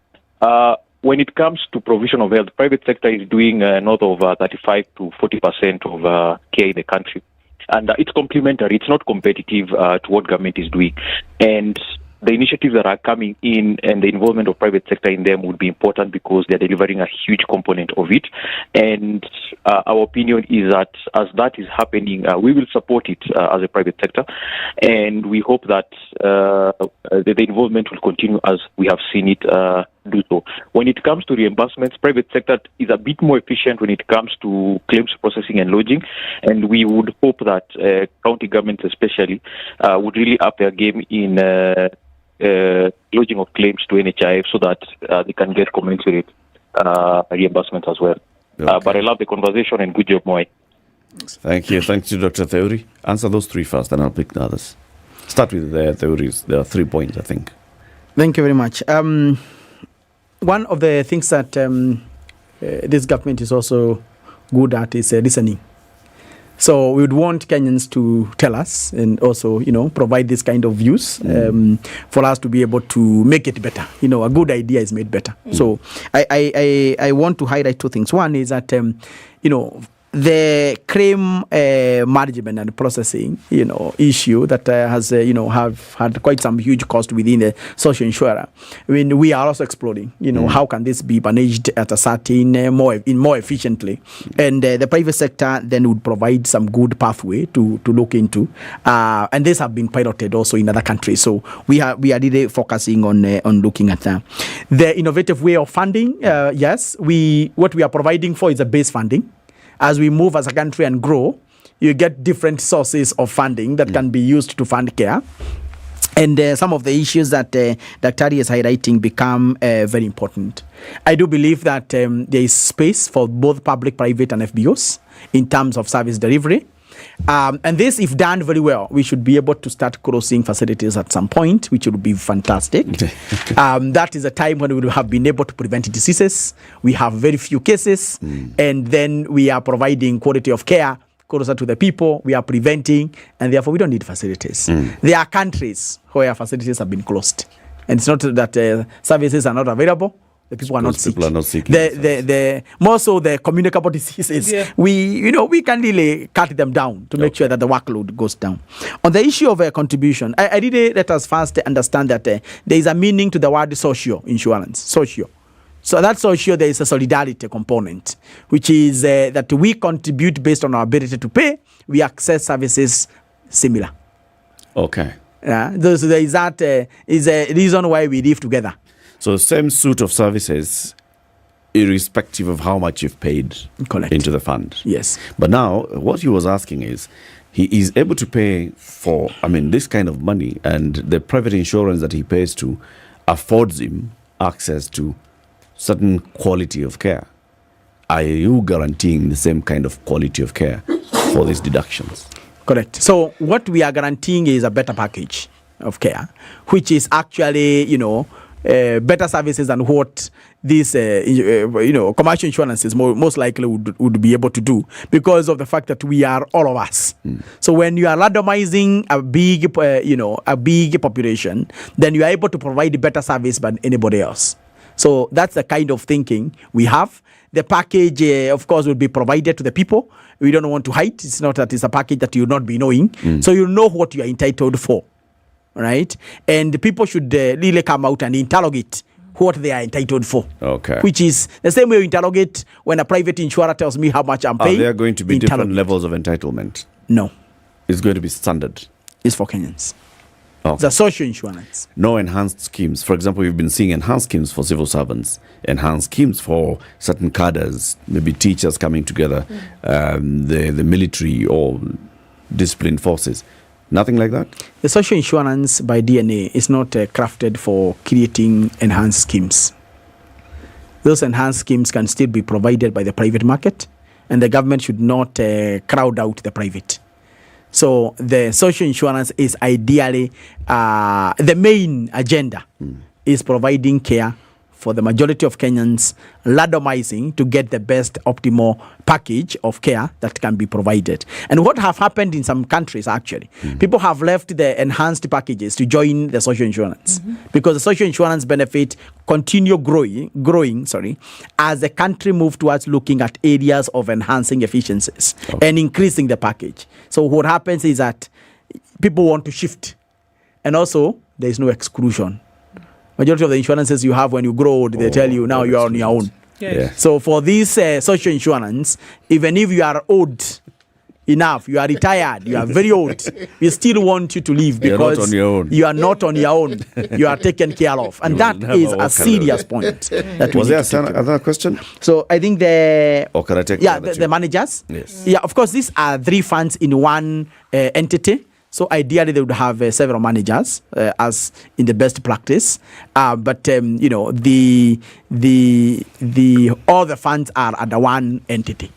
when it comes to provision of health, the private sector is doing north of 35 to 40% of care in the country. And it's complementary. It's not competitive to what government is doing. And the initiatives that are coming in and the involvement of private sector in them would be important because they're delivering a huge component of it. And our opinion is that as that is happening, we will support it as a private sector. And we hope that the involvement will continue as we have seen it do so. When it comes to reimbursements, private sector is a bit more efficient when it comes to claims processing and lodging. And we would hope that county governments especially would really up their game in lodging of claims to NHIF so that they can get commensurate reimbursement as well. Okay. But I love the conversation and good job, Moi. Thank you. Thank you, Dr. Theory. Answer those 3 first, and I'll pick the others. Start with the theories. There are 3 points, I think. Thank you very much. One of the things that this government is also good at is listening. So we would want Kenyans to tell us and also, provide this kind of views for us to be able to make it better. A good idea is made better. So I want to highlight 2 things. One is that, the claim management and processing, issue that has, have had quite some huge cost within the social insurer. I mean, we are also exploring, how can this be managed at a certain more efficiently, and the private sector then would provide some good pathway to look into, and this have been piloted also in other countries. So we are really focusing on looking at that. The innovative way of funding, yes, what we are providing for is a base funding. As we move as a country and grow, you get different sources of funding that can be used to fund care. And some of the issues that Dr. is highlighting become very important. I do believe that there is space for both public, private, and FBOs in terms of service delivery. And this, if done very well, we should be able to start crossing facilities at some point, which would be fantastic. That is a time when we would have been able to prevent diseases. We have very few cases, and then we are providing quality of care closer to the people. We are preventing, and therefore we don't need facilities. There are countries where facilities have been closed, and it's not that services are not available. The people are not sick. The more so the communicable diseases. Yeah. We can really cut them down to make sure that the workload goes down. On the issue of contribution, I really let us first understand that there is a meaning to the word socio insurance. Socio. So that socio, there is a solidarity component, which is that we contribute based on our ability to pay. We access services similar. Okay. There is that is a reason why we live together. So same suite of services, irrespective of how much you've paid into the fund. Yes. But now, what he was asking is, he is able to pay for, this kind of money, and the private insurance that he pays to affords him access to certain quality of care. Are you guaranteeing the same kind of quality of care for these deductions? Correct. So what we are guaranteeing is a better package of care, which is actually, better services than what these, commercial insurances most likely would be able to do because of the fact that we are all of us. So when you are randomizing a big population, then you are able to provide better service than anybody else. So that's the kind of thinking we have. The package, of course, will be provided to the people. We don't want to hide. It's not that it's a package that you'll not be knowing. So you know what you are entitled for, right? And the people should really come out and interrogate what they are entitled for. Okay. Which is the same way you interrogate when a private insurer tells me how much I'm paying. Are there going to be different levels of entitlement? No. It's going to be standard? It's for Kenyans. Okay. It's a social insurance. No enhanced schemes. For example, we've been seeing enhanced schemes for civil servants, enhanced schemes for certain cadres, maybe teachers coming together, the military or disciplined forces. Nothing like that? The social insurance by DNA is not crafted for creating enhanced schemes. Those enhanced schemes can still be provided by the private market, and the government should not crowd out the private. So the social insurance is ideally the main agenda is providing care for the majority of Kenyans, randomizing to get the best optimal package of care that can be provided. And what have happened in some countries, actually, people have left the enhanced packages to join the social insurance because the social insurance benefit continue growing, as the country move towards looking at areas of enhancing efficiencies and increasing the package. So what happens is that people want to shift, and also there is no exclusion. Majority of the insurances you have when you grow old, they tell you now you are on your own. Yes. So for this social insurance, even if you are old enough, you are retired, you are very old, we still want you to live because you are not on your own. You are taken care of. And that is a serious point. Was there another question? So I think Or can I take the managers. Yes. Yeah, of course, these are 3 funds in one entity. So ideally, they would have several managers, as in the best practice. But you know, all the funds are under one entity.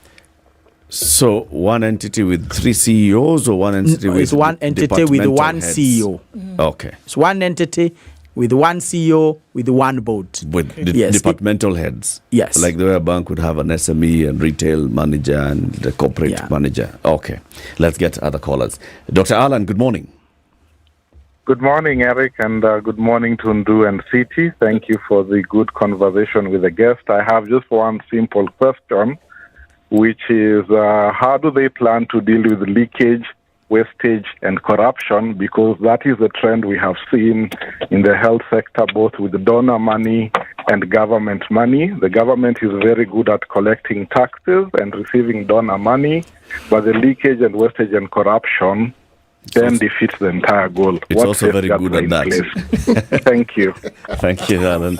So one entity with 3 CEOs, or one entity with it's one entity with one heads? CEO. Okay. It's one entity with one CEO with one board. With departmental heads. Yes. Like the way a bank would have an SME and retail manager and the corporate manager. Okay. Let's get other callers. Dr. Alan, good morning. Good morning, Eric, and good morning to Ndu and City. Thank you for the good conversation with the guest. I have just one simple question, which is how do they plan to deal with leakage, wastage, and corruption? Because that is a trend we have seen in the health sector, both with donor money and government money. The government is very good at collecting taxes and receiving donor money, but the leakage and wastage and corruption then defeats the entire goal. It's also very good at that. Thank you. Thank you, Alan.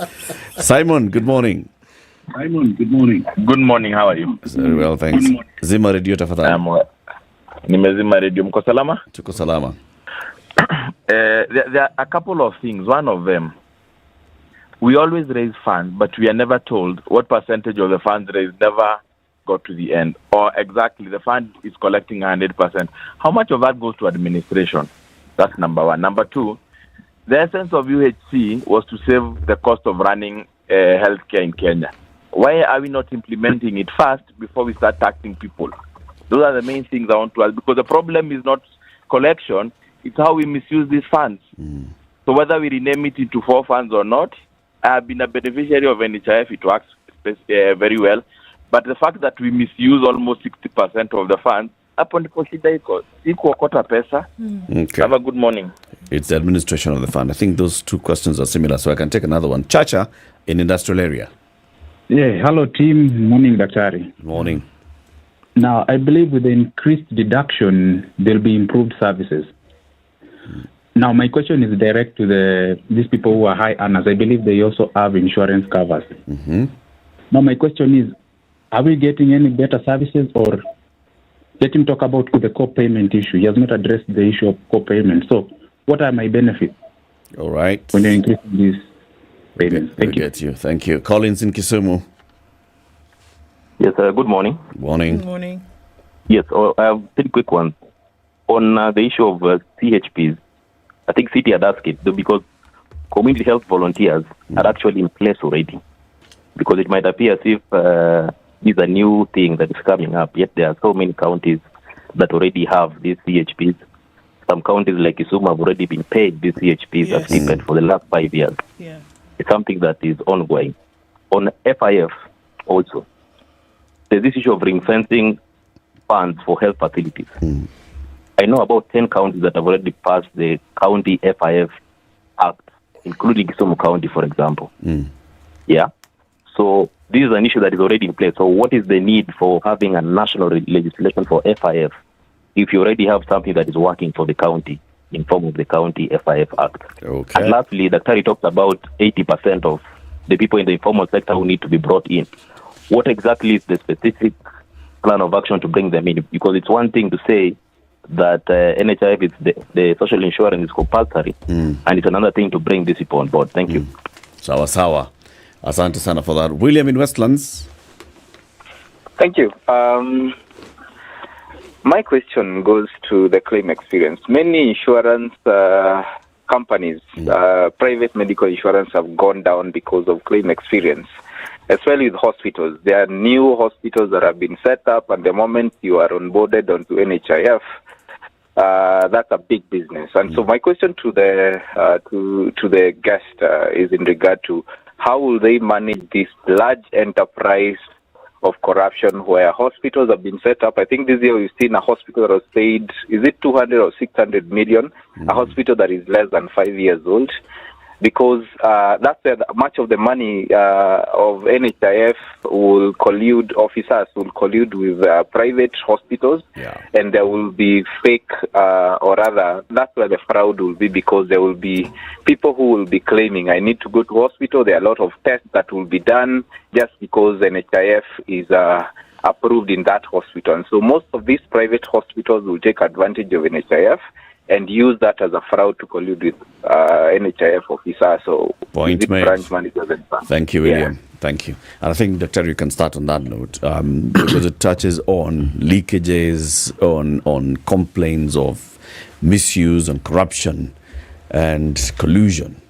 Simon, good morning. Good morning, how are you? Very well, thanks. Zima radio tafadhali. Nimezima radio, mko salama? Tuko salama. There are a couple of things. One of them, we always raise funds, but we are never told what percentage of the funds raised never got to the end, or exactly the fund is collecting 100%. How much of that goes to administration? That's number one. Number two, the essence of UHC was to save the cost of running healthcare in Kenya. Why are we not implementing it fast before we start taxing people? Those are the main things I want to ask, because the problem is not collection, it's how we misuse these funds. So whether we rename it into 4 funds or not, I have been a beneficiary of NHIF, it works very well. But the fact that we misuse almost 60% of the funds, hapo ndipo shida iko. Si kuokota pesa. Okay. Have a good morning. It's the administration of the fund. I think those 2 questions are similar, so I can take another one. Chacha in industrial area. Yeah, hello team. Morning, Daktari. Morning. Now, I believe with the increased deduction, there'll be improved services. Now, my question is direct to these people who are high earners. I believe they also have insurance covers. Now, my question is, are we getting any better services, or let him talk about the co-payment issue? He has not addressed the issue of co-payment. So, what are my benefits? All right. When you're increasing these payments? Thank you. Thank you. Collins in Kisumu. Yes, good morning. Morning. Good morning. Yes, I have 3 quick ones. On the issue of CHPs, I think City had asked it, because community health volunteers are actually in place already. Because it might appear as if this is a new thing that is coming up, yet there are so many counties that already have these CHPs. Some counties like Kisumu have already been paid these CHPs as stipend for the last 5 years. Yeah. It's something that is ongoing. on FIF also, there's this issue of ring-fencing funds for health facilities. I know about 10 counties that have already passed the County FIF Act, including Kisumu County, for example. Yeah. So this is an issue that is already in place. So what is the need for having a national legislation for FIF if you already have something that is working for the county in form of the County FIF Act? Okay. And lastly, Dr. talks about 80% of the people in the informal sector who need to be brought in. What exactly is the specific plan of action to bring them in? Because it's one thing to say that NHIF is the social insurance is compulsory, and it's another thing to bring this people on board. Thank you. Sawa sawa. Asante sana for that. William in Westlands. Thank you. My question goes to the claim experience. Many insurance companies, private medical insurance, have gone down because of claim experience, especially with hospitals. There are new hospitals that have been set up, and the moment you are onboarded onto NHIF, that's a big business. And so my question to the guest is in regard to how will they manage this large enterprise of corruption where hospitals have been set up. I think this year we've seen a hospital that was paid, is it 200 or 600 million, a hospital that is less than 5 years old, because that's where much of the money of NHIF will collude, officers will collude with private hospitals, and there will be fake, or rather, that's where the fraud will be, because there will be people who will be claiming, I need to go to hospital. There are a lot of tests that will be done just because NHIF is approved in that hospital. And so most of these private hospitals will take advantage of NHIF and use that as a fraud to collude with NHIF officers. So Point made. Branch managers and banks. Thank you, William. Thank you. And I think, Dr. you can start on that note, because it touches on leakages, on complaints of misuse and corruption and collusion.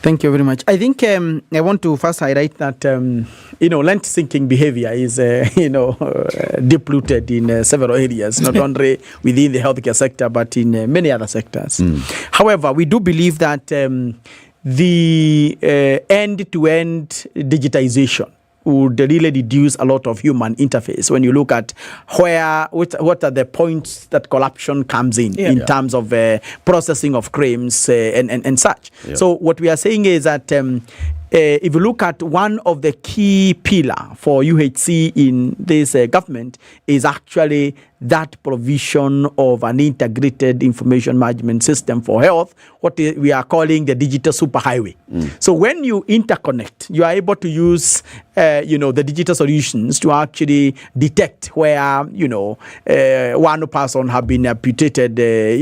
Thank you very much. I think I want to first highlight that, rent-seeking behavior is, deep-rooted in several areas, not only within the healthcare sector, but in many other sectors. However, we do believe that the end-to-end digitization would really reduce a lot of human interface when you look at what are the points that corruption comes in terms of processing of claims and such. So what we are saying is that if you look at one of the key pillar for UHC in this government is actually that provision of an integrated information management system for health, what we are calling the digital superhighway. So when you interconnect, you are able to use the digital solutions to actually detect where one person have been amputated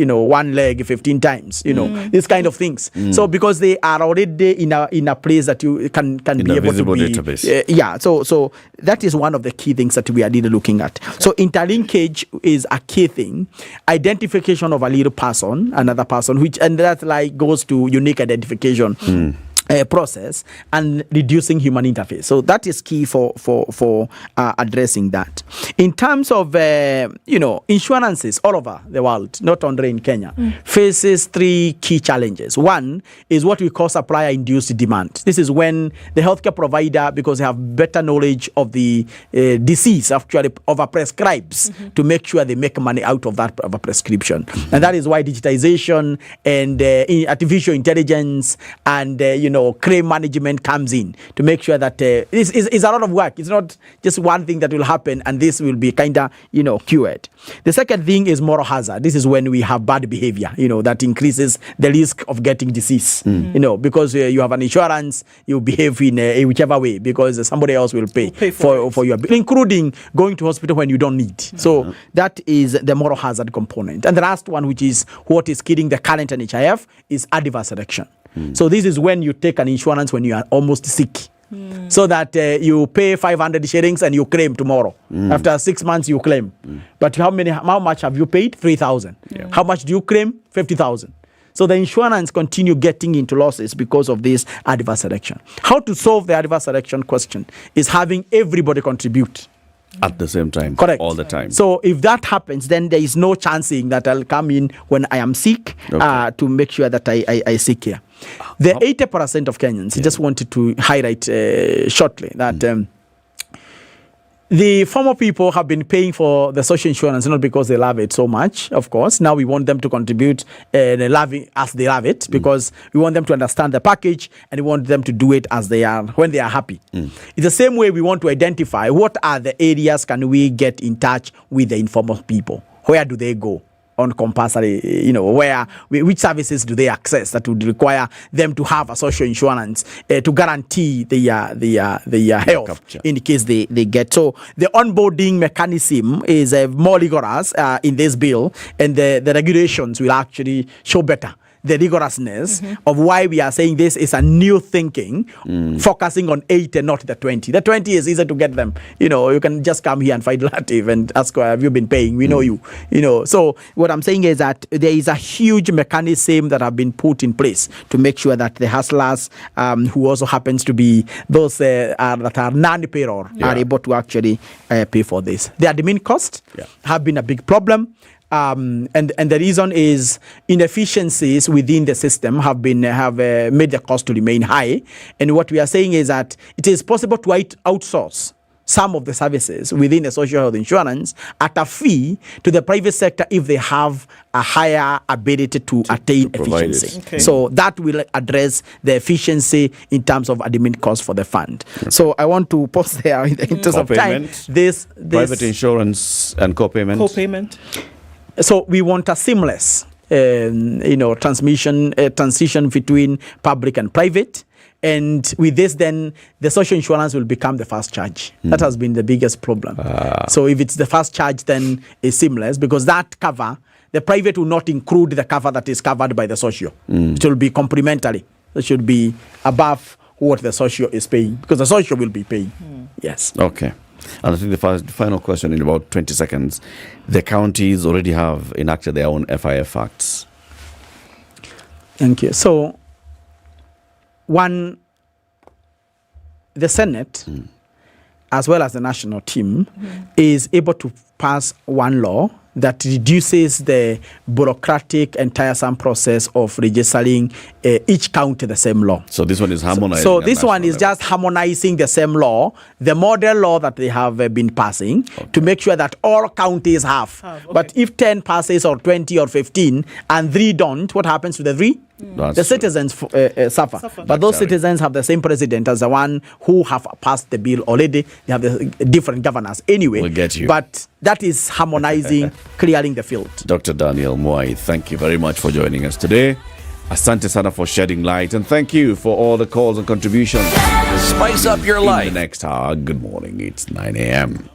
one leg 15 times, these kind of things. So because they are already in a place that you can be able to be database. So that is one of the key things that we are really looking at. So interlinkage is a key thing. Identification of a little person, another person, and that goes to unique identification process and reducing human interface. So that is key for addressing that. In terms of insurances all over the world, not only in Kenya, faces three key challenges. One is what we call supplier-induced demand. This is when the healthcare provider, because they have better knowledge of the disease, actually overprescribes to make sure they make money out of that of a prescription. And that is why digitization and artificial intelligence and claim management comes in to make sure that this is a lot of work. It's not just one thing that will happen and this will be kind of cured. The second thing is moral hazard. This is when we have bad behavior, that increases the risk of getting disease. Because you have an insurance, you behave in whichever way because somebody else will pay for your bill, including going to hospital when you don't need. So that is the moral hazard component. And the last one, which is what is killing the current NHIF, is adverse selection. So this is when you take an insurance when you are almost sick. So that you pay 500 shillings and you claim tomorrow. After 6 months you claim. But how much have you paid? 3,000. How much do you claim? 50,000. So the insurance continue getting into losses because of this adverse selection. How to solve the adverse selection question is having everybody contribute. at the same time. Correct. All the time. So if that happens, then there is no chancing that I'll come in when I am sick to make sure that I seek care. The 80% of Kenyans, I just wanted to highlight shortly that the former people have been paying for the social insurance not because they love it so much, of course. Now we want them to contribute as they love it, because we want them to understand the package and we want them to do it as they are when they are happy. It's the same way we want to identify what are the areas can we get in touch with the informal people. Where do they go on compulsory, which services do they access that would require them to have a social insurance to guarantee their health in case they get. So the onboarding mechanism is more rigorous in this bill, and the regulations will actually show better the rigorousness of why we are saying this is a new thinking, focusing on 8 and not the 20. The 20 is easy to get them. You can just come here and find Latiff and ask, have you been paying? We know you. So what I'm saying is that there is a huge mechanism that have been put in place to make sure that the hustlers, who also happens to be those that are non-payroll, are able to actually pay for this. The admin costs have been a big problem. And the reason is inefficiencies within the system have made the cost to remain high. And what we are saying is that it is possible to outsource some of the services within the social health insurance at a fee to the private sector if they have a higher ability to attain efficiency. So that will address the efficiency in terms of admin costs for the fund. So I want to pause there in the interest of time. This private insurance and co-payment. So we want a seamless, transition between public and private. And with this, then the social insurance will become the first charge. That has been the biggest problem. So if it's the first charge, then it's seamless, because that cover, the private will not include the cover that is covered by the social. It will be complementary. It should be above what the social is paying, because the social will be paying. Yes. Okay. And I think the final question in about 20 seconds. The counties already have enacted their own FIF acts. Thank you. So, the Senate, as well as the national team, is able to pass one law that reduces the bureaucratic and tiresome process of registering each county the same law. So this one is harmonizing. So this one is just harmonizing the same law, the model law that they have been passing, to make sure that all counties have. But if 10 passes or 20 or 15 and 3 don't, what happens to the 3? The citizens suffer. But those citizens have the same president as the one who have passed the bill already. They have the different governors anyway. We'll get you. But that is harmonizing, clearing the field. Dr. Daniel Mwai, thank you very much for joining us today. Asante sana for shedding light, and thank you for all the calls and contributions. Spice up your life. In the next hour, good morning. It's 9 a.m.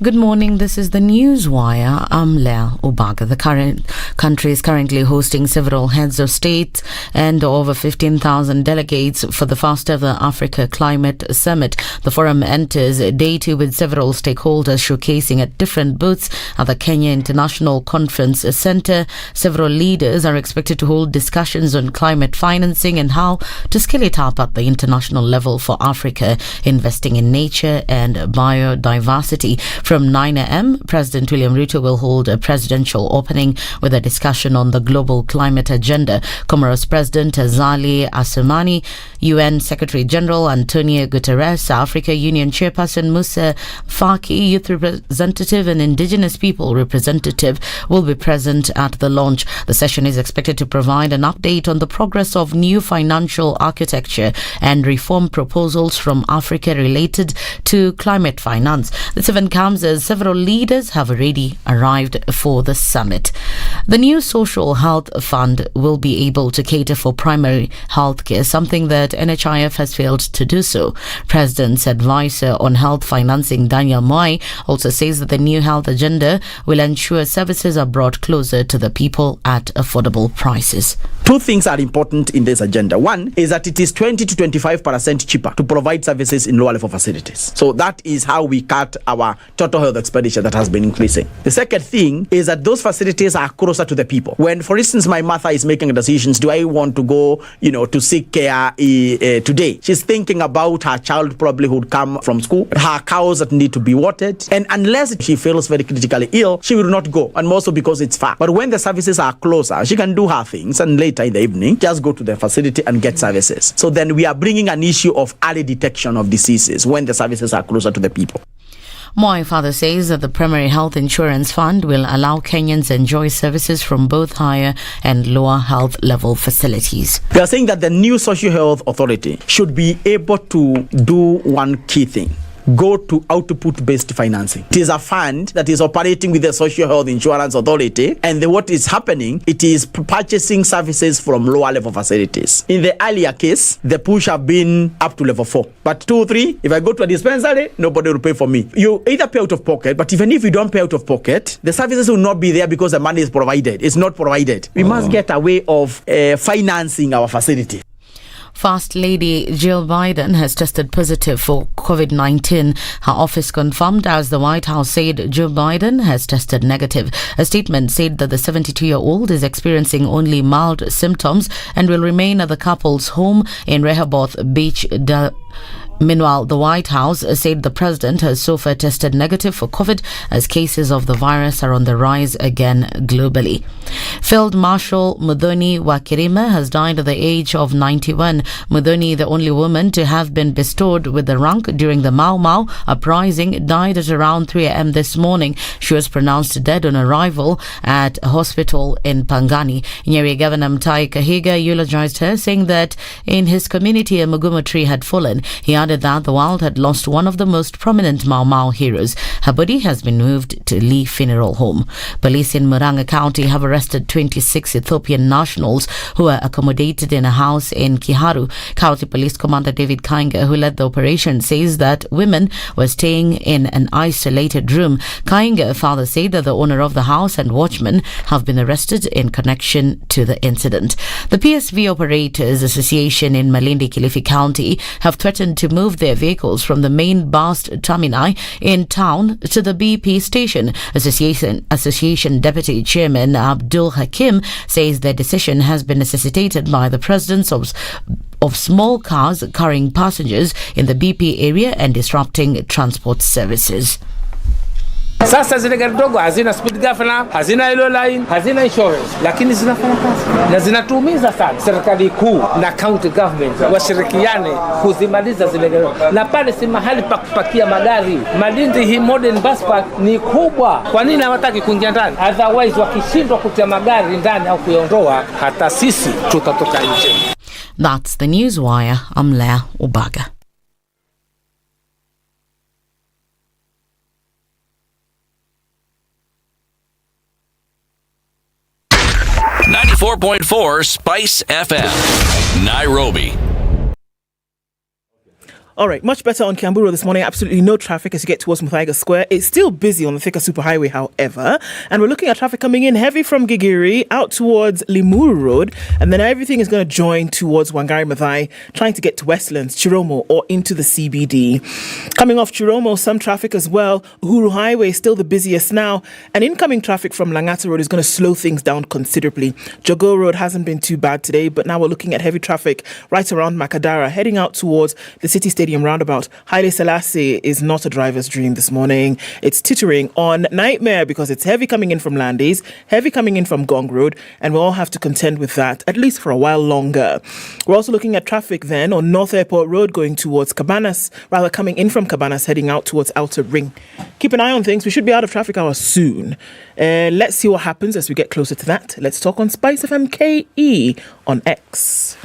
Good morning. This is the Newswire. I'm Leah Obaga. The country is currently hosting several heads of state and over 15,000 delegates for the first ever Africa Climate Summit. The forum enters day 2 with several stakeholders showcasing at different booths at the Kenya International Conference Center. Several leaders are expected to hold discussions on climate financing and how to scale it up at the international level for Africa, investing in nature and biodiversity. From 9 a.m., President William Ruto will hold a presidential opening with a discussion on the global climate agenda. Comoros President Azali Assoumani, UN Secretary General Antonio Guterres, Africa Union Chairperson Musa Faki, Youth Representative and Indigenous People Representative will be present at the launch. The session is expected to provide an update on the progress of new financial architecture and reform proposals from Africa related to climate finance. This event comes as several leaders have already arrived for the summit. The new Social Health Fund will be able to cater for primary health care, something that NHIF has failed to do so. President's advisor on health financing, Daniel Mwai, also says that the new health agenda will ensure services are brought closer to the people at affordable prices. 2 things are important in this agenda. One is that it is 20 to 25% cheaper to provide services in lower level facilities. So that is how we cut our total total health expenditure that has been increasing. The second thing is that those facilities are closer to the people. When, for instance, my mother is making decisions, do I want to go, to seek care today? She's thinking about her child probably would come from school, her cows that need to be watered, and unless she feels very critically ill, she will not go, and also because it's far. But when the services are closer, she can do her things, and later in the evening, just go to the facility and get services. So then we are bringing an issue of early detection of diseases when the services are closer to the people. Moi further says that the Primary Health Insurance Fund will allow Kenyans enjoy services from both higher and lower health level facilities. They are saying that the new Social Health Authority should be able to do one key thing: go to output-based financing. It is a fund that is operating with the Social Health Insurance Authority, and what is happening, it is purchasing services from lower-level facilities. In the earlier case, the push have been up to level 4. But 2, 3, if I go to a dispensary, nobody will pay for me. You either pay out of pocket, but even if you don't pay out of pocket, the services will not be there because the money is provided. It's not provided. We must get a way of financing our facility. First Lady Jill Biden has tested positive for COVID-19. Her office confirmed as the White House said Joe Biden has tested negative. A statement said that the 72-year-old is experiencing only mild symptoms and will remain at the couple's home in Rehoboth Beach. Meanwhile, the White House said the president has so far tested negative for COVID as cases of the virus are on the rise again globally. Field Marshal Muthoni Wakirima has died at the age of 91. Muthoni, the only woman to have been bestowed with the rank during the Mau Mau uprising, died at around 3 a.m. this morning. She was pronounced dead on arrival at a hospital in Pangani. Nyeri Governor Mutahi Kahiga eulogized her, saying that in his community a mugumo tree had fallen. He added that the world had lost one of the most prominent Mau Mau heroes. Her body has been moved to Lee Funeral Home. Police in Murang'a County have arrested 26 Ethiopian nationals who were accommodated in a house in Kiharu. County Police Commander David Kainga, who led the operation, says that women were staying in an isolated room. Kainga further said that the owner of the house and watchman have been arrested in connection to the incident. The PSV Operators Association in Malindi, Kilifi County have threatened to move their vehicles from the main bus termini in town to the BP station. Association Deputy Chairman Abdul Hakim says their decision has been necessitated by the presence of small cars carrying passengers in the BP area and disrupting transport services. Sasa zile gari dogo hazina speed governor, hazina yellow line, hazina insurance, lakini zinafanya kazi na zinatuumiza sana. Serikali kuu na county government washirikiane kuzimaliza zile gari. Na pale si mahali pa kupakia magari. Malindi hii modern bus park ni kubwa. Kwa nini hawataki kuingia ndani? Otherwise wakishindwa kutia magari ndani au kuyaondoa, hata sisi tutatoka nje. That's the Newswire. I'm Lea Ubaga. .4 Spice FM, Nairobi. All right, much better on Kiamburu this morning. Absolutely no traffic as you get towards Muthaiga Square. It's still busy on the Thika Superhighway, however. And we're looking at traffic coming in heavy from Gigiri out towards Limuru Road. And then everything is going to join towards Wangari Maathai, trying to get to Westlands, Chiromo, or into the CBD. Coming off Chiromo, some traffic as well. Uhuru Highway is still the busiest now. And incoming traffic from Langata Road is going to slow things down considerably. Jogo Road hasn't been too bad today, but now we're looking at heavy traffic right around Makadara, heading out towards the City Stadium roundabout. Haile Selassie is not a driver's dream this morning. It's teetering on nightmare because it's heavy coming in from Landis, heavy coming in from Gong Road, and we'll all have to contend with that at least for a while longer. We're also looking at traffic then on North Airport Road going towards Cabanas, rather coming in from Cabanas heading out towards Outer Ring. Keep an eye on things. We should be out of traffic hours soon. Let's see what happens as we get closer to that. Let's talk on Spice FM KE on X.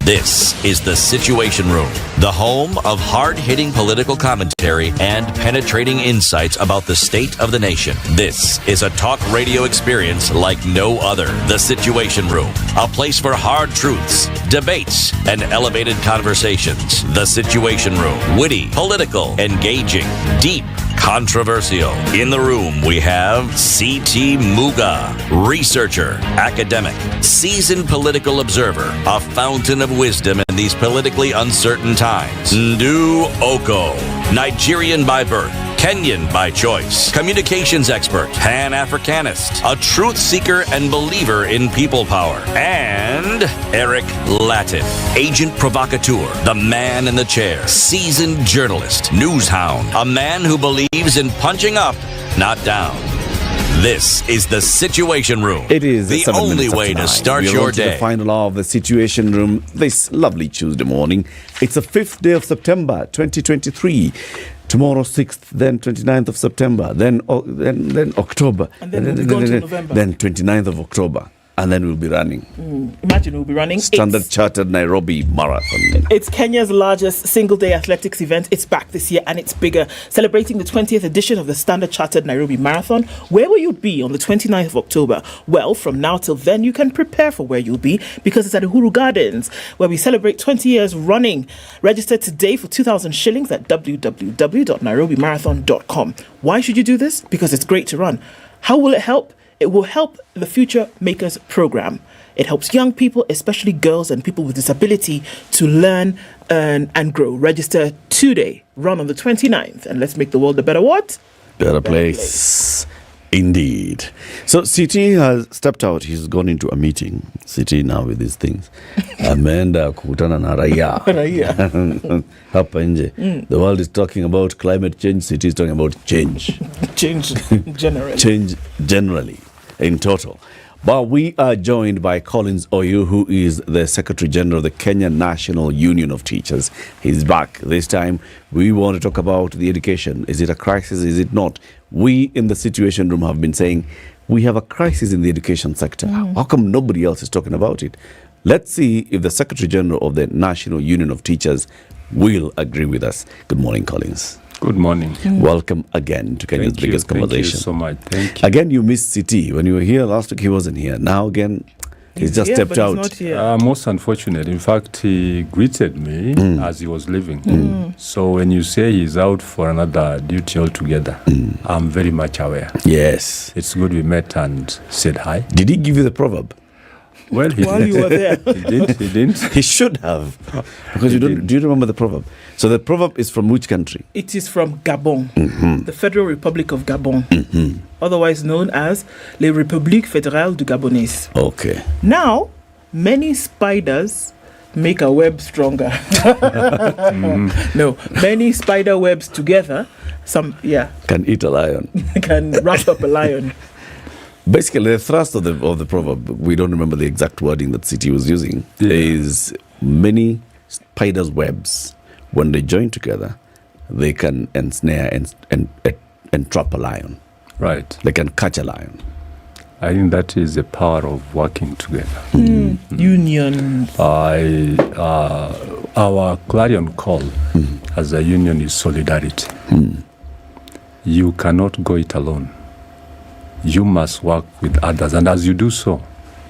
This is The Situation Room, the home of hard-hitting political commentary and penetrating insights about the state of the nation. This is a talk radio experience like no other. The Situation Room, a place for hard truths, debates, and elevated conversations. The Situation Room, witty, political, engaging, deep, controversial. In the room, we have C.T. Muga, researcher, academic, seasoned political observer, a fountain of wisdom in these politically uncertain times. Ndu Okoh, Nigerian by birth, Kenyan by choice, communications expert, Pan-Africanist, a truth seeker and believer in people power, and Eric Latiff, agent provocateur, the man in the chair, seasoned journalist, news hound, a man who believes in punching up, not down. This is the Situation Room. It is the only way to start your day. The final hour of the Situation Room this lovely Tuesday morning. It's the 5th day of September 2023. Tomorrow 6th, then 29th of September, then October, and then we'll go to November. Then 29th of October, and then we'll be running. Imagine we'll be running Standard Chartered Nairobi Marathon. It's Kenya's largest single-day athletics event. It's back this year and it's bigger, celebrating the 20th edition of the Standard Chartered Nairobi Marathon. Where will you be on the 29th of October? Well, from now till then, you can prepare for where you'll be because it's at Uhuru Gardens, where we celebrate 20 years running. Register today for 2,000 shillings at www.nairobimarathon.com. Why should you do this? Because it's great to run. How will it help? It will help the Future Makers program. It helps young people, especially girls and people with disability, to learn, earn, and grow. Register today. Run on the 29th. And let's make the world a better what? Better place. Indeed. So CT has stepped out. He's gone into a meeting. CT now with these things. Ameenda kukutana na raia. Hapa nje. The world is talking about climate change. CT is talking about change. Change generally. Change generally, in total. But we are joined by Collins Oyu, who is the Secretary General of the Kenya National Union of Teachers. He's back. This time, we want to talk about the education. Is it a crisis? Is it not? We in the Situation Room have been saying we have a crisis in the education sector. How come nobody else is talking about it? Let's see if the Secretary General of the National Union of Teachers will agree with us. Good morning, Collins. Good morning. Welcome again to Kenya's biggest conversation. Thank you so much. Thank you. Again, you missed CT. When you were here last week, he wasn't here. Now again, he's just here, stepped out. He's not here. Most unfortunate. In fact, he greeted me as he was leaving. So when you say he's out for another duty altogether, I'm very much aware. Yes. It's good we met and said hi. Did he give you the proverb? Well, he While you were there. He didn't. He should have. Because do you remember the proverb? So the proverb is from which country? It is from Gabon, the Federal Republic of Gabon, otherwise known as La République Fédérale du Gabonese. Okay. Now, many spiders make a web stronger. No, many spider webs together, can eat a lion. can wrap up a lion. Basically, the thrust of the proverb, we don't remember the exact wording that City was using, is many spiders' webs, when they join together, they can ensnare and trap a lion. Right. They can catch a lion. I think that is the power of working together. Union. Our clarion call as a union is solidarity. You cannot go it alone. You must work with others, and as you do so,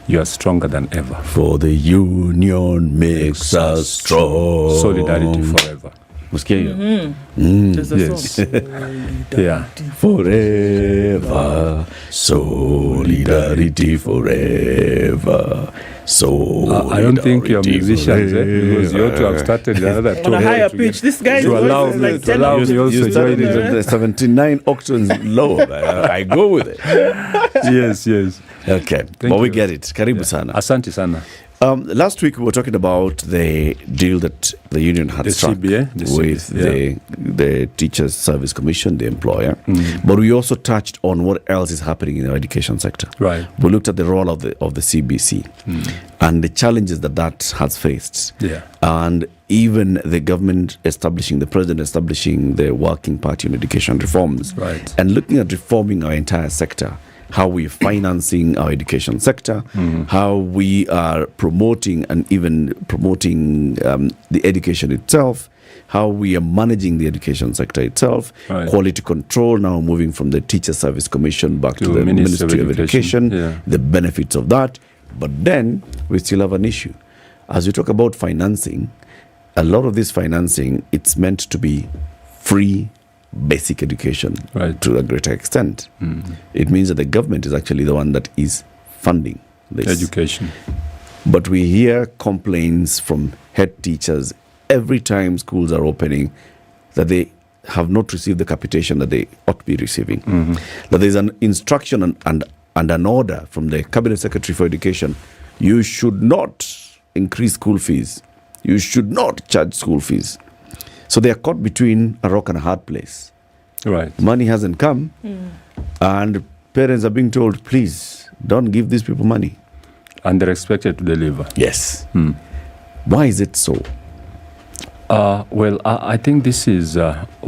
you are stronger than ever. For the union makes us strong. Solidarity forever. There's a song. Yeah. Forever, solidarity forever. So I don't think you're musicians, because you ought to have started another on a higher pitch. This guy to allow me also join the 79 octaves lower. I go with it. Yes. Okay, but we get it. Karibu sana. Asante sana. Last week we were talking about the deal that the union had struck with the Teachers Service Commission, the employer. But we also touched on what else is happening in the education sector. Right. We looked at the role of the CBC and the challenges that has faced. Yeah. And even the government the president establishing the Working Party on Education reforms. Right. And looking at reforming our entire sector. How we're financing our education sector, how we are promoting and even promoting the education itself, how we are managing the education sector itself, quality control now moving from the Teacher Service Commission back to the Ministry of Education, the benefits of that. But then we still have an issue. As we talk about financing, a lot of this financing, it's meant to be free, basic education to a greater extent. It means that the government is actually the one that is funding this education. But we hear complaints from head teachers every time schools are opening that they have not received the capitation that they ought to be receiving. That there's an instruction and an order from the Cabinet Secretary for Education. You should not increase school fees. You should not charge school fees. So they are caught between a rock and a hard place. Right. Money hasn't come, and parents are being told, please, don't give these people money. And they're expected to deliver. Yes. Why is it so? Well, I think this is...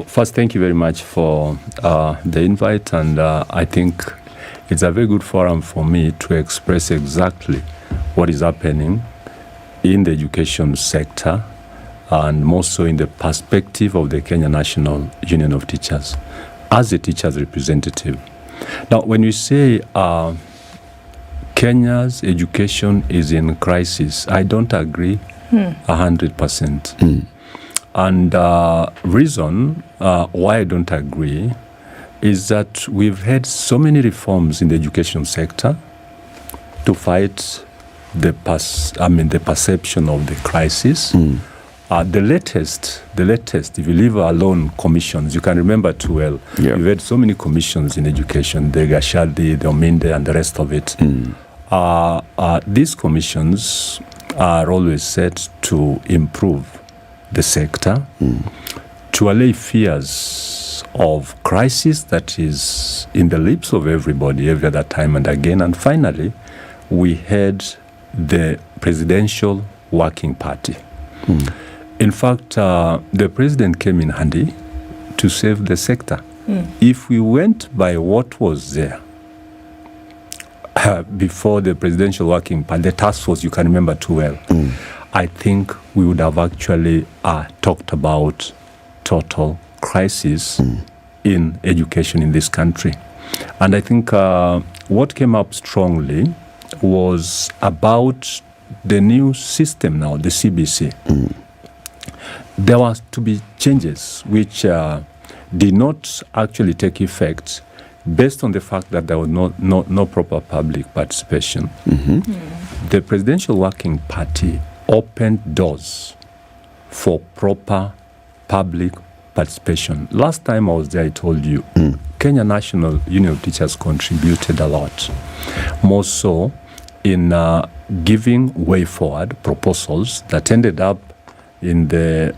first, thank you very much for the invite, and I think it's a very good forum for me to express exactly what is happening in the education sector, and more so in the perspective of the Kenya National Union of Teachers, as a teacher's representative. Now, when you say Kenya's education is in crisis, I don't agree 100%. And reason why I don't agree is that we've had so many reforms in the education sector to fight the perception of the crisis. The latest, if you leave alone commissions, you can remember too well, we've had so many commissions in education, the Gashadi, the Ominde, and the rest of it. These commissions are always set to improve the sector, to allay fears of crisis that is in the lips of everybody every other time and again. And finally, we had the Presidential Working Party. In fact, the president came in handy to save the sector. If we went by what was there before the Presidential Working Party, the task force, you can remember too well, I think we would have actually talked about total crisis in education in this country. And I think what came up strongly was about the new system now, the CBC. There was to be changes which did not actually take effect based on the fact that there was no proper public participation. The Presidential Working Party opened doors for proper public participation. Last time I was there, I told you, Kenya National Union of Teachers contributed a lot, more so in giving way forward proposals that ended up in the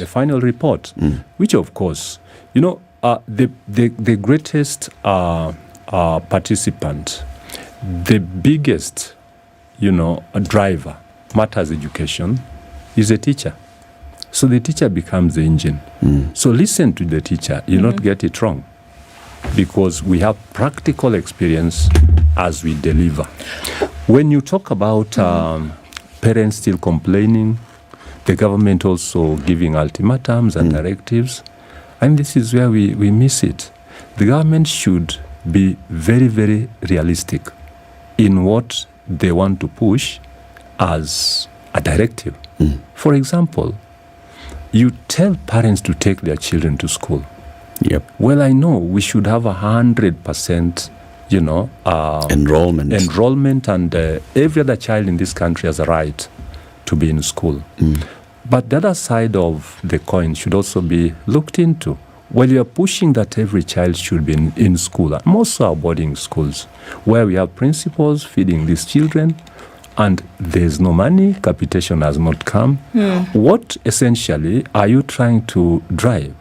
final report, which of course, you know, the greatest participant, the biggest, you know, driver, matters education, is a teacher. So the teacher becomes the engine. So listen to the teacher. You not get it wrong, because we have practical experience as we deliver. When you talk about parents still complaining, the government also giving ultimatums and directives, and this is where we miss it. The government should be very, very realistic in what they want to push as a directive. For example, you tell parents to take their children to school. Well, I know we should have 100%, you know, enrollment, and every other child in this country has a right to be in school. But the other side of the coin should also be looked into. Well, you are pushing that every child should be in school, most are boarding schools, where we have principals feeding these children, and there's no money, capitation has not come. What essentially are you trying to drive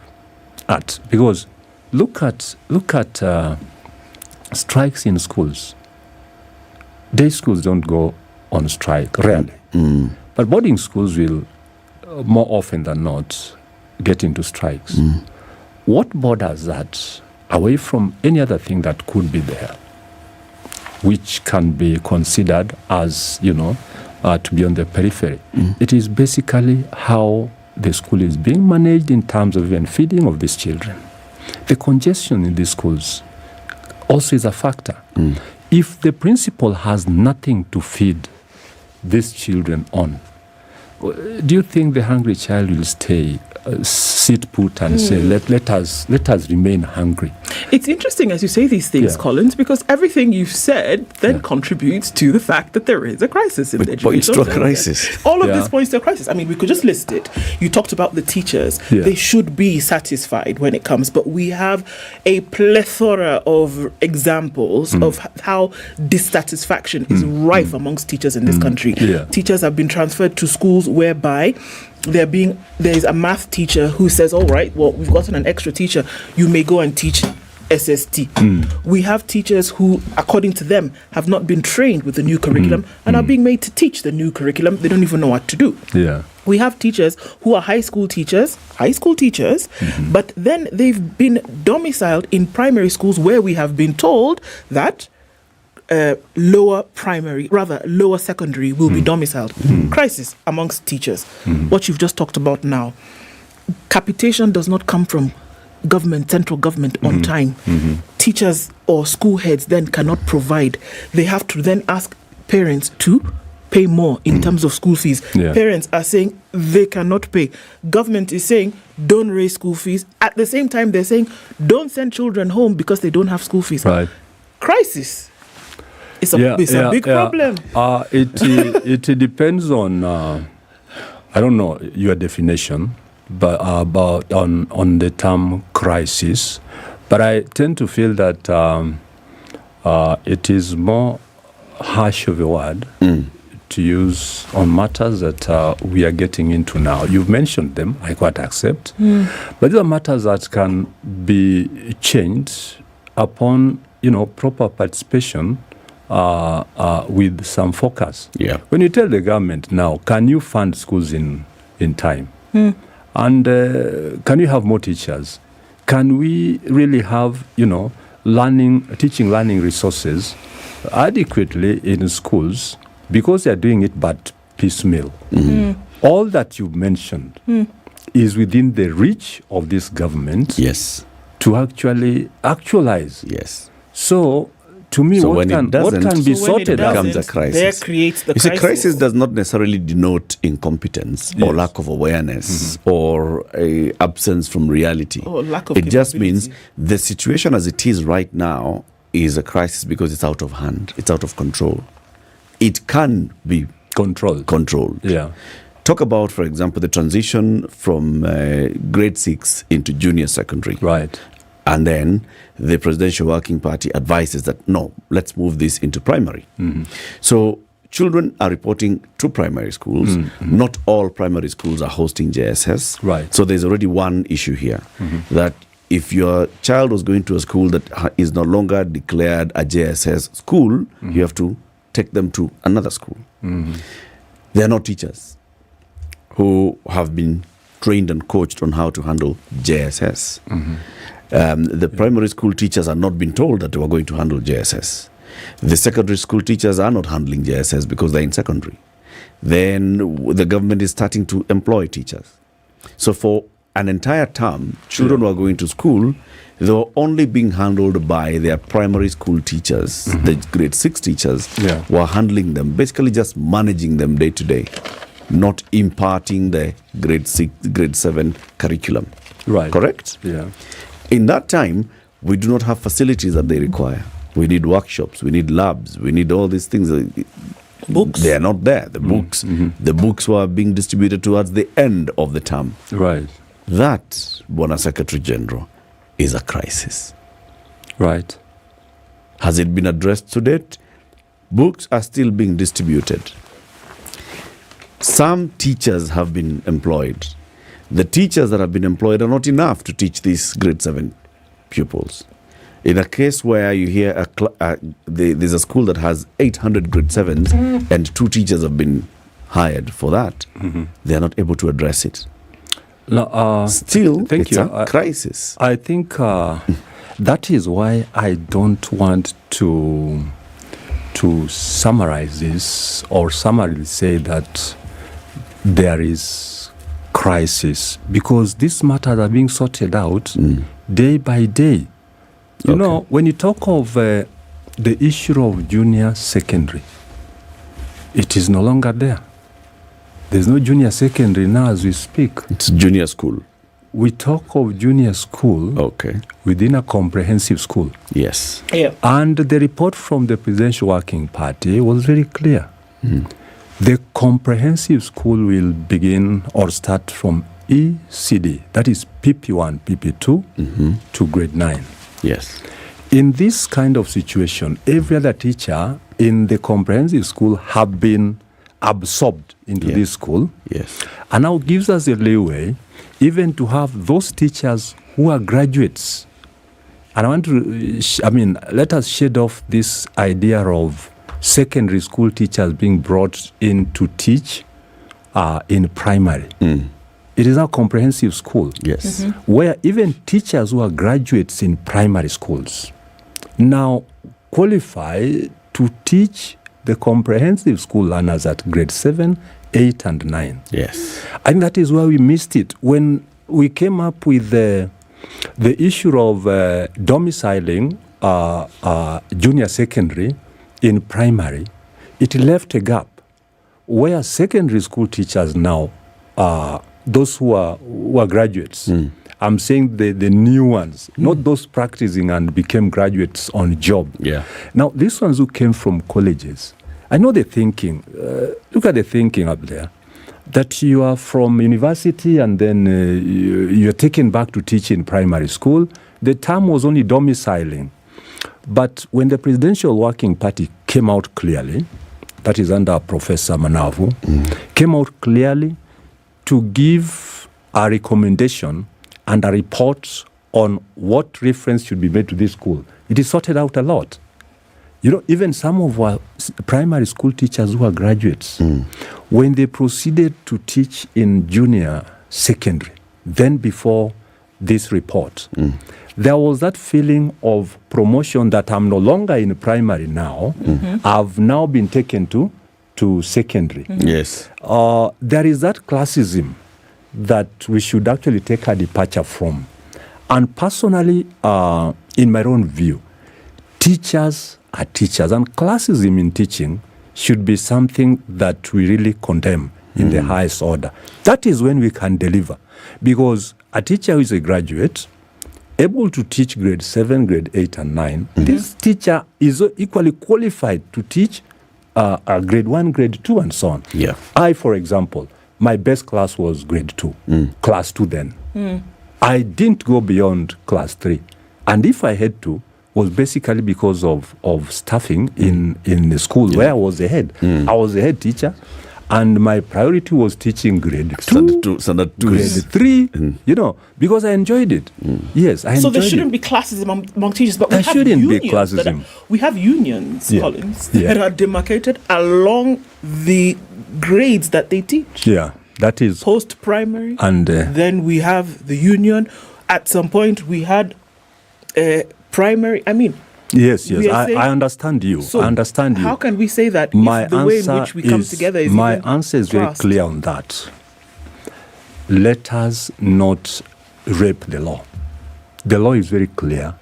at? Because look at strikes in schools. Day schools don't go on strike, rarely. But boarding schools will, more often than not, get into strikes. What borders that away from any other thing that could be there, which can be considered as, you know, to be on the periphery? It is basically how the school is being managed in terms of even feeding of these children. The congestion in these schools also is a factor. If the principal has nothing to feed these children on, do you think the hungry child will stay sit put and say, let us remain hungry. It's interesting as you say these things, Collins, because everything you've said then contributes to the fact that there is a crisis in the education. Points to a crisis. All of this points to a crisis. I mean, we could just list it. You talked about the teachers. Yeah. They should be satisfied when it comes, but we have a plethora of examples of how dissatisfaction is rife amongst teachers in this country. Yeah. Teachers have been transferred to schools whereby there's a math teacher who says, all right, well, we've gotten an extra teacher, you may go and teach SST. We have teachers who, according to them, have not been trained with the new curriculum and are being made to teach the new curriculum. They don't even know what to do. Yeah. We have teachers who are high school teachers, but then they've been domiciled in primary schools where we have been told that lower secondary will be domiciled. Crisis amongst teachers. What you've just talked about now. Capitation does not come from central government on time. Teachers or school heads then cannot provide. They have to then ask parents to pay more in terms of school fees. Yeah. Parents are saying they cannot pay. Government is saying don't raise school fees. At the same time, they're saying don't send children home because they don't have school fees. Right. Crisis. It's a big problem. It depends on I don't know your definition, but about on the term crisis. But I tend to feel that it is more harsh of a word to use on matters that we are getting into now. You've mentioned them, I quite accept. But these are matters that can be changed upon, proper participation with some focus. Yeah. When you tell the government now, can you fund schools in time? And can you have more teachers? Can we really have, teaching learning resources adequately in schools, because they are doing it but piecemeal? All that you mentioned is within the reach of this government. Yes. To actually actualize. Yes. So, to me, what can be sorted out becomes a crisis. There creates the crisis. Crisis does not necessarily denote incompetence or lack of awareness or a absence from reality. Or lack of It just means the situation as it is right now is a crisis because it's out of hand. It's out of control. It can be controlled. Yeah. Talk about, for example, the transition from grade 6 into junior secondary. Right. And then the Presidential Working Party advises that, no, let's move this into primary. So children are reporting to primary schools. Not all primary schools are hosting JSS. Right. So there's already one issue here, that if your child was going to a school that is no longer declared a JSS school, you have to take them to another school. They are not teachers who have been trained and coached on how to handle JSS. The primary school teachers are not being told that they were going to handle JSS. The secondary school teachers are not handling JSS because they're in secondary. Then the government is starting to employ teachers. So for an entire term, children who are going to school, they were only being handled by their primary school teachers. The grade 6 teachers were handling them, basically just managing them day to day, not imparting the grade 7 curriculum. Right. Correct? Yeah. In that time, we do not have facilities that they require. We need workshops, we need labs, we need all these things. Books. They are not there. The books were being distributed towards the end of the term. Right. That, Bona Secretary General, is a crisis. Right. Has it been addressed to date? Books are still being distributed. Some teachers have been employed. The teachers that have been employed are not enough to teach these grade 7 pupils. In a case where you hear there's a school that has 800 grade 7s and 2 teachers have been hired for that, they are not able to address it. No, Still, it's a crisis. I think that is why I don't want to summarize this or summarily say that there is crisis, because these matters are being sorted out day by day. You know, when you talk of the issue of junior secondary, it is no longer there. There's no junior secondary now as we speak. It's junior school. we talk of junior school within a comprehensive school. Yes. Yeah. And the report from the Presidential Working Party was very clear. The comprehensive school will begin or start from ECD, that is PP1, PP2 to grade 9. Yes. In this kind of situation, every other teacher in the comprehensive school have been absorbed into this school. Yes. And now gives us a leeway even to have those teachers who are graduates. And I want to, let us shed off this idea of secondary school teachers being brought in to teach in primary. It is a comprehensive school. Yes. Where even teachers who are graduates in primary schools now qualify to teach the comprehensive school learners at grade 7, 8, and 9. Yes. I think that is where we missed it. When we came up with the issue of domiciling junior secondary in primary, it left a gap where secondary school teachers now, those who are graduates, I'm saying the new ones, not those practicing and became graduates on job. Yeah. Now, these ones who came from colleges, I know the thinking, look at the thinking up there, that you are from university and then you're taken back to teach in primary school. The term was only domiciling. But when the Presidential Working Party came out clearly, that is under Professor Manavu, came out clearly to give a recommendation and a report on what reference should be made to this school. It is sorted out a lot. You know, even some of our primary school teachers who are graduates, when they proceeded to teach in junior secondary, then before this report, there was that feeling of promotion that I'm no longer in primary now. I've now been taken to secondary. Yes. There is that classism that we should actually take a departure from. And personally, in my own view, teachers are teachers, and classism in teaching should be something that we really condemn in the highest order. That is when we can deliver. Because a teacher who is a graduate, able to teach grade 7, grade 8, and 9, this teacher is equally qualified to teach grade 1, grade 2, and so on. Yeah. I, for example, my best class was grade 2, class 2 then. I didn't go beyond class 3. And if I had to, was basically because of staffing in the school where I was the head. I was the head teacher, and my priority was teaching grade 2, grade 3, you know, because I enjoyed it. Yes, I enjoyed it. So there shouldn't be classism among teachers, but we have shouldn't be unions classism. We have unions, Collins, that are demarcated along the grades that they teach. Yeah, that is post-primary. And then we have the union. At some point, we had primary. I mean, yes. I understand you. So I understand you. How can we say that if the way in which we come together is my even answer is very fast? clear on that. Let us not rape the law. The law is very clear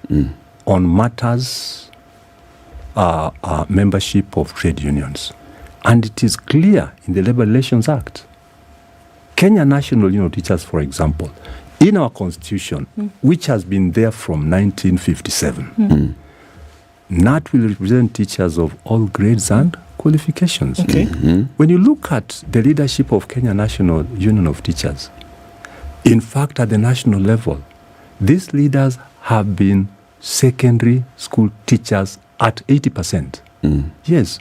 on matters membership of trade unions. And it is clear in the Labour Relations Act. Kenya National Union of Teachers, for example, in our constitution, which has been there from 1957, NAT will represent teachers of all grades and qualifications. Okay. When you look at the leadership of Kenya National Union of Teachers, in fact, at the national level, these leaders have been secondary school teachers at 80%. Yes.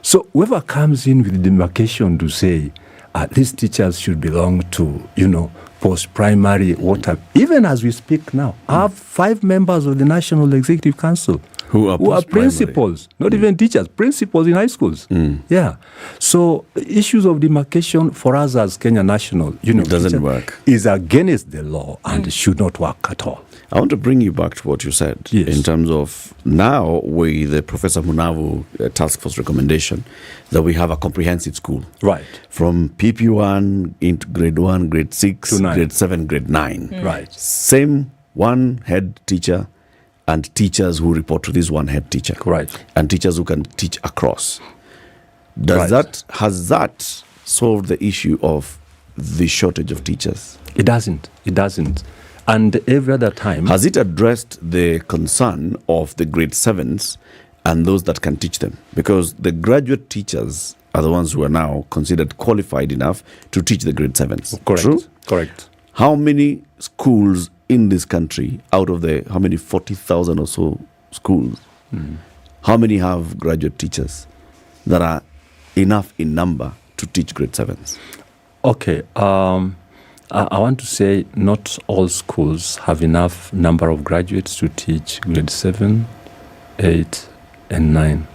So whoever comes in with demarcation to say these teachers should belong to, post-primary, even as we speak now, I have 5 members of the National Executive Council who are principals, not even teachers, principals in high schools. Yeah. So issues of demarcation for us as Kenya National, doesn't work. Is against the law and should not work at all. I want to bring you back to what you said in terms of now with the Professor Munavu task force recommendation that we have a comprehensive school. Right. From PP1 into grade 1, grade 6, grade 7, grade 9. Right. Same one head teacher and teachers who report to this one head teacher. Right. And teachers who can teach across. Has that solved the issue of the shortage of teachers? It doesn't. And every other time... Has it addressed the concern of the grade 7s and those that can teach them? Because the graduate teachers are the ones who are now considered qualified enough to teach the grade 7s. Correct. True? Correct. How many schools in this country, out of the, 40,000 or so schools, how many have graduate teachers that are enough in number to teach grade 7s? Okay. I want to say not all schools have enough number of graduates to teach grade 7, 8, and 9.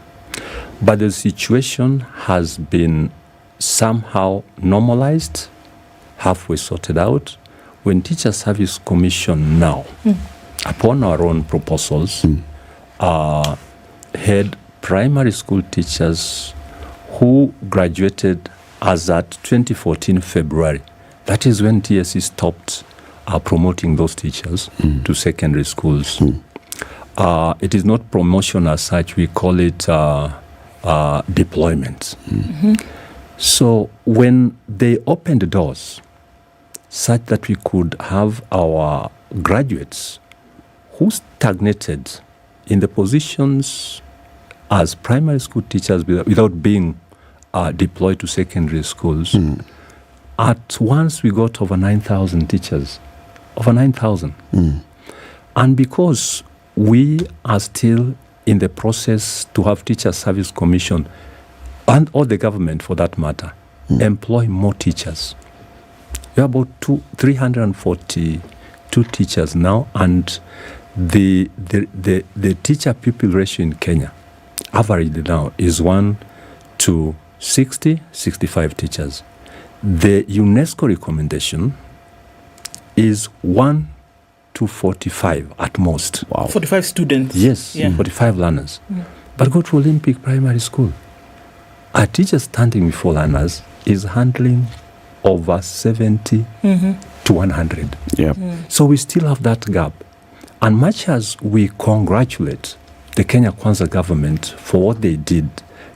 But the situation has been somehow normalized, halfway sorted out. When Teacher Service Commission now, upon our own proposals, had primary school teachers who graduated as at 2014 February. That is when TSC stopped promoting those teachers to secondary schools. It is not promotion as such, we call it deployment. So when they opened the doors such that we could have our graduates who stagnated in the positions as primary school teachers without being deployed to secondary schools, at once we got over 9,000 teachers, over 9,000. And because we are still in the process to have Teacher Service Commission, and all the government for that matter, employ more teachers. We have about 342 teachers now, and the teacher-pupil ratio in Kenya, average now, is 1 to 60, 65 teachers. The UNESCO recommendation is 1 to 45 at most. Wow. 45 students. Yes, 45 learners. But go to Olympic Primary School. A teacher standing before learners is handling over 70 to 100. So we still have that gap. And much as we congratulate the Kenya Kwanza government for what they did,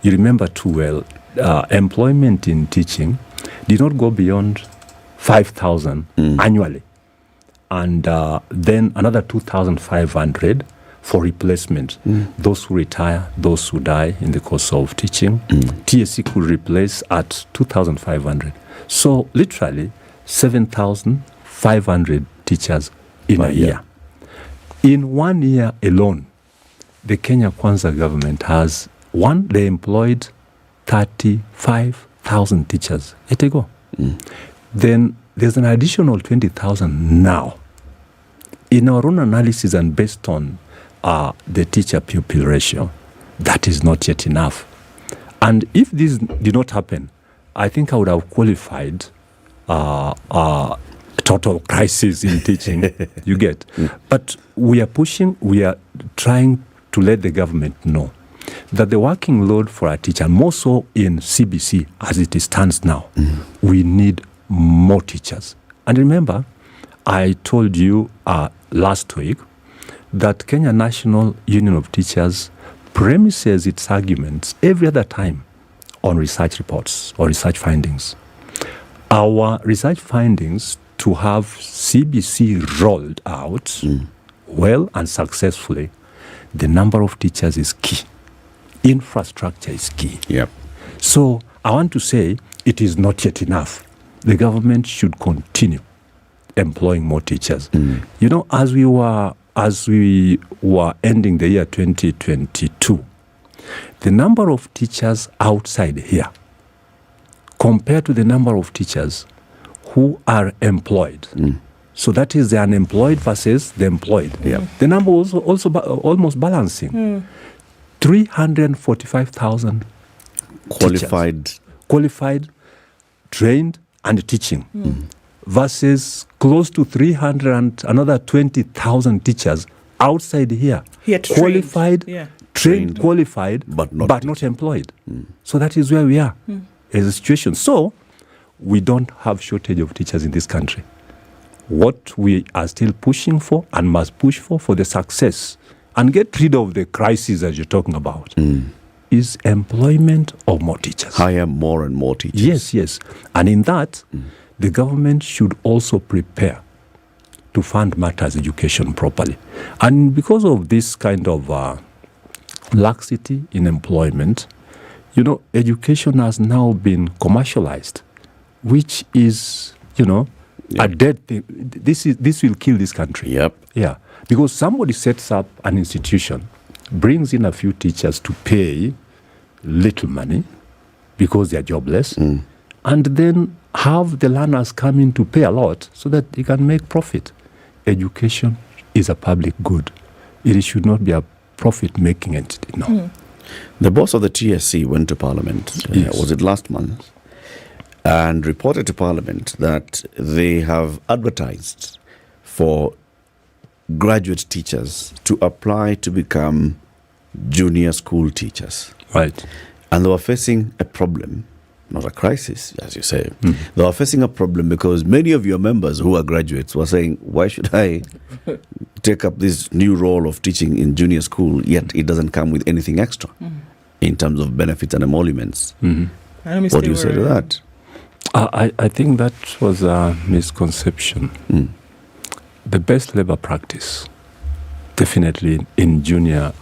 you remember too well, employment in teaching did not go beyond 5,000 annually. And then another 2,500 for replacement. Those who retire, those who die in the course of teaching, TSC could replace at 2,500. So literally 7,500 teachers in a year. In 1 year alone, the Kenya Kwanza government has, they employed 35,000 teachers yet ago. Then there's an additional 20,000 now. In our own analysis and based on the teacher-pupil ratio, that is not yet enough. And if this did not happen, I think I would have qualified total crisis in teaching, you get. But we are trying to let the government know that the working load for a teacher, more so in CBC as it stands now, we need more teachers. And remember, I told you last week that Kenya National Union of Teachers premises its arguments every other time on research reports or research findings. Our research findings to have CBC rolled out well and successfully, the number of teachers is key. Infrastructure is key. So I want to say it is not yet enough. The government should continue employing more teachers. You know, as we were ending the year 2022, the number of teachers outside here compared to the number of teachers who are employed. So that is the unemployed versus the employed. The number was also almost balancing. 345,000 qualified, trained, and teaching, versus close to 300 and another 20,000 teachers outside here, qualified, trained, qualified, but not employed. So that is where we are as a situation. So we don't have shortage of teachers in this country. What we are still pushing for and must push for the success and get rid of the crisis that you're talking about is employment of more teachers. Hire more and more teachers. Yes. And in that, the government should also prepare to fund matters education properly. And because of this kind of laxity in employment, education has now been commercialized, which is, a dead thing. This will kill this country. Yep. Yeah. Because somebody sets up an institution, brings in a few teachers to pay little money because they are jobless, and then have the learners come in to pay a lot so that they can make profit. Education is a public good. It should not be a profit-making entity. No. The boss of the TSC went to Parliament, was it last month, and reported to Parliament that they have advertised for graduate teachers to apply to become junior school teachers. Right. And they were facing a problem, not a crisis, as you say. They were facing a problem because many of your members who are graduates were saying, why should I take up this new role of teaching in junior school, yet it doesn't come with anything extra in terms of benefits and emoluments? What do you say to that? I think that was a misconception. The best labor practice, definitely in junior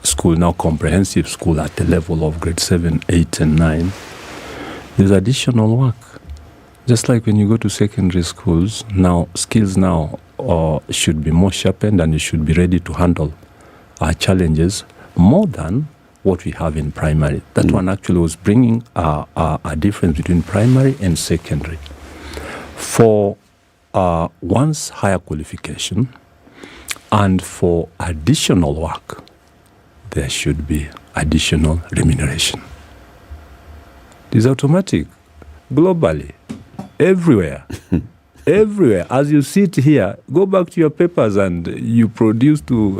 school, now comprehensive school at the level of grade 7, 8, and 9, there's additional work. Just like when you go to secondary schools, now skills should be more sharpened, and you should be ready to handle our challenges more than what we have in primary. That one actually was bringing a difference between primary and secondary. For one's higher qualification and for additional work, there should be additional remuneration. It is automatic, globally, everywhere. Everywhere. As you sit here, go back to your papers and you produce to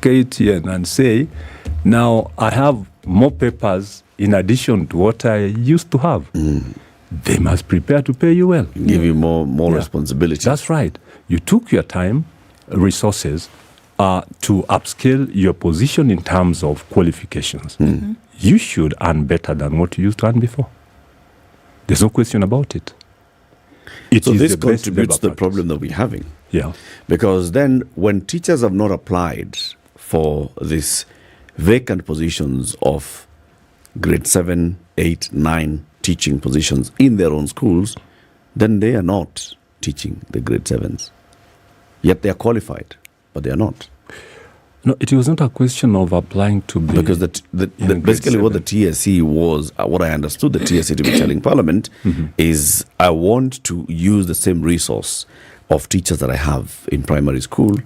KTN and say, now I have more papers in addition to what I used to have. They must prepare to pay you well. Give you more responsibility. That's right. You took your time, resources, to upscale your position in terms of qualifications. You should earn better than what you used to earn before. There's no question about it. So this contributes to the problem that we're having. Yeah. Because then when teachers have not applied for these vacant positions of grade 7, 8, 9 teaching positions in their own schools, then they are not teaching the grade 7s. Yet they are qualified, but they are not. No, it was not a question of applying to be... Because basically what the TSC was, what I understood the TSC to be telling Parliament is, I want to use the same resource of teachers that I have in primary school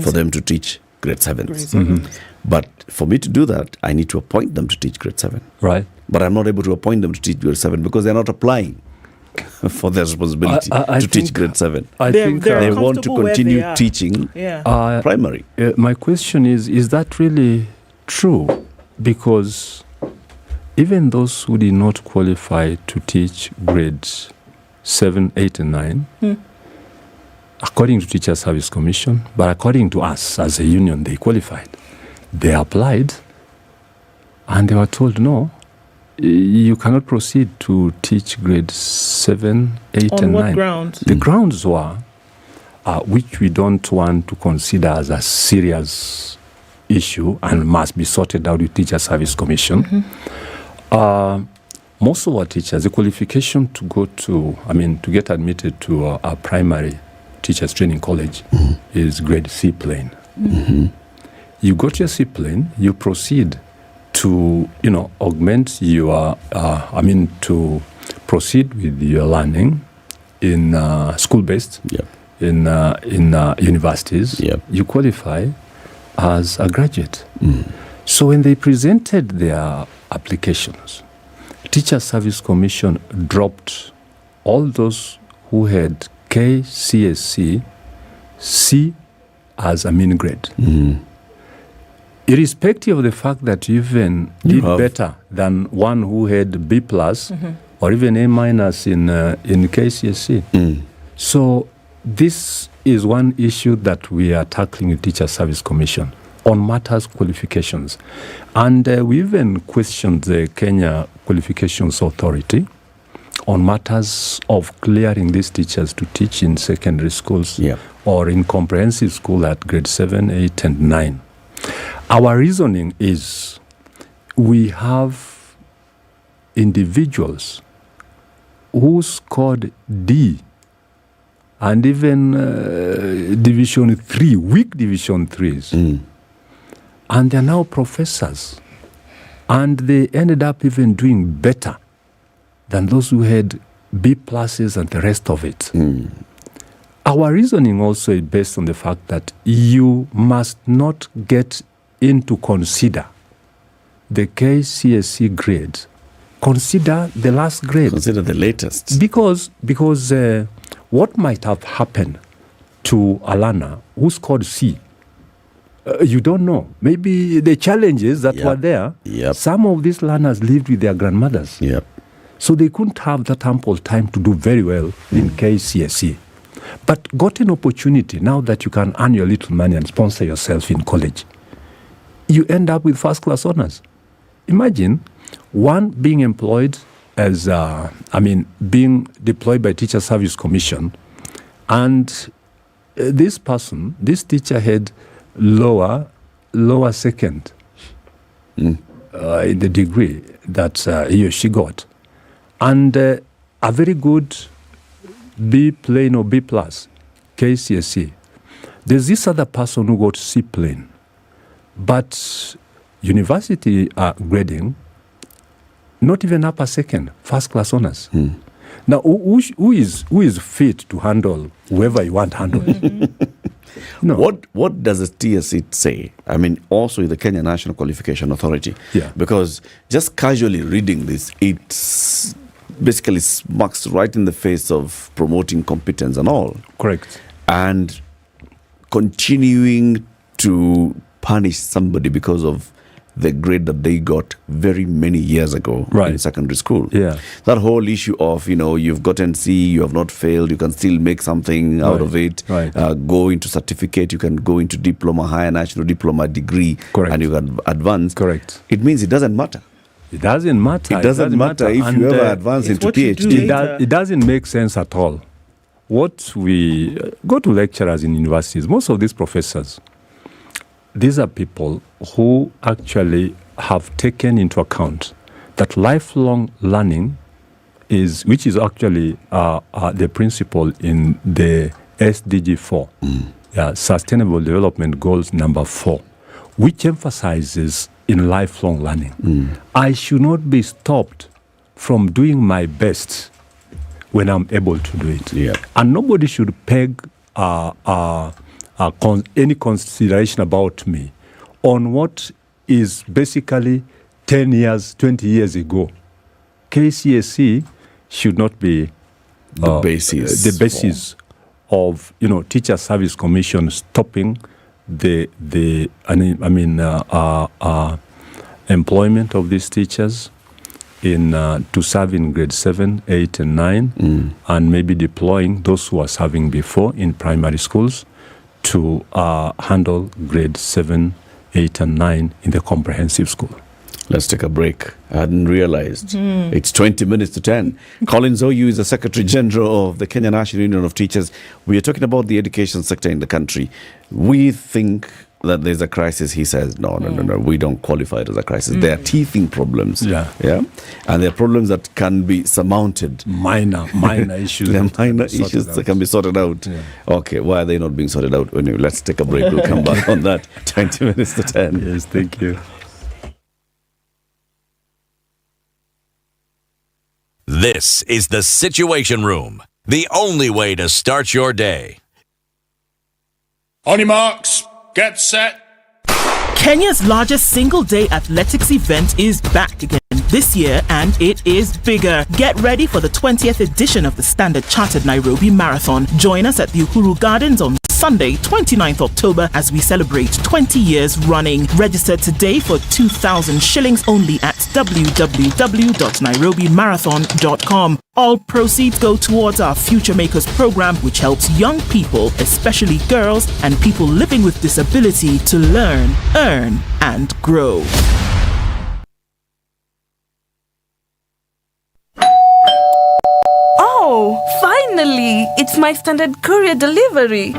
for them to teach grade 7s. But for me to do that, I need to appoint them to teach grade 7. Right. But I'm not able to appoint them to teach grade 7 because they're not applying for their responsibility to teach grade 7. I think they want to continue teaching primary. My question is that really true? Because even those who did not qualify to teach grades 7, 8, and 9, according to Teacher Service Commission, but according to us as a union, they qualified. They applied, and they were told, no, you cannot proceed to teach grade 7, 8, and 9. On what grounds? The grounds were, which we don't want to consider as a serious issue and must be sorted out with Teacher Service Commission. Most of our teachers, the qualification to go to, to get admitted to a primary teachers training college is grade C plane. You got your C plane, you proceed to, augment your, to proceed with your learning in school-based, in universities. You qualify as a graduate. So when they presented their applications, Teacher Service Commission dropped all those who had KCSE C as a mean grade. Irrespective of the fact that you even did better than one who had B plus or even A minus in KCSE. So this is one issue that we are tackling with Teacher Service Commission on matters qualifications. And we even questioned the Kenya Qualifications Authority on matters of clearing these teachers to teach in secondary schools or in comprehensive school at grade 7, 8, and 9. Our reasoning is we have individuals who scored D and even Division 3, weak Division 3s. And they're now professors. And they ended up even doing better than those who had B pluses and the rest of it. Our reasoning also is based on the fact that you must not get into consider the KCSE grades. Consider the last grade. Consider the latest. Because what might have happened to Alana, who scored C, you don't know. Maybe the challenges that were there, some of these learners lived with their grandmothers. So they couldn't have that ample time to do very well in KCSE. But got an opportunity now that you can earn your little money and sponsor yourself in college. You end up with first-class honors. Imagine one being employed as, being deployed by Teacher Service Commission, and this teacher had lower second in the degree that he or she got, and a very good B plain or B plus KCSE. There's this other person who got C plain, but university grading, not even upper second, first class honors. Now, who is fit to handle whoever you want to handle? No. What does the TSC say? I mean, also the Kenya National Qualification Authority. Because just casually reading this, it's basically smacks right in the face of promoting competence and all. Correct. And continuing to punish somebody because of the grade that they got very many years ago in secondary school. That whole issue of, you've gotten C, you have not failed, you can still make something out of it. Go into certificate, you can go into diploma, higher national diploma degree, and you can advance. It means it doesn't matter. It doesn't matter. It doesn't matter if you ever advance into PhD. It doesn't make sense at all. What we go to lecturers in universities, most of these professors, these are people who actually have taken into account that lifelong learning which is actually the principle in the SDG 4, Sustainable Development Goals number 4, which emphasizes in lifelong learning. I should not be stopped from doing my best when I'm able to do it. And nobody should peg any consideration about me on what is basically 10 years, 20 years ago. KCSE should not be the basis of Teacher Service Commission stopping the employment of these teachers to serve in grade 7, 8, and 9, and maybe deploying those who are serving before in primary schools to handle grade 7, 8, and 9 in the comprehensive school. Let's take a break. I hadn't realized. It's 20 minutes to 10. Collins Oyu is the Secretary General of the Kenya National Union of Teachers. We are talking about the education sector in the country. We think that there's a crisis. He says, no, we don't qualify it as a crisis. There are teething problems. And there are problems that can be surmounted. Minor issues. There are minor issues that can be sorted out. Okay, why are they not being sorted out? Anyway, let's take a break. We'll come back on that. 20 minutes to 10. Yes, thank you. This is the Situation Room, the only way to start your day. On your marks, get set. Kenya's largest single-day athletics event is back again this year, and it is bigger. Get ready for the 20th edition of the Standard Chartered Nairobi Marathon. Join us at the Uhuru Gardens on Sunday, 29th October, as we celebrate 20 years running. Register today for 2,000 shillings only at www.nairobimarathon.com. All proceeds go towards our Future Makers program, which helps young people, especially girls and people living with disability, to learn, earn, and grow. Oh, finally! It's my Standard Courier delivery.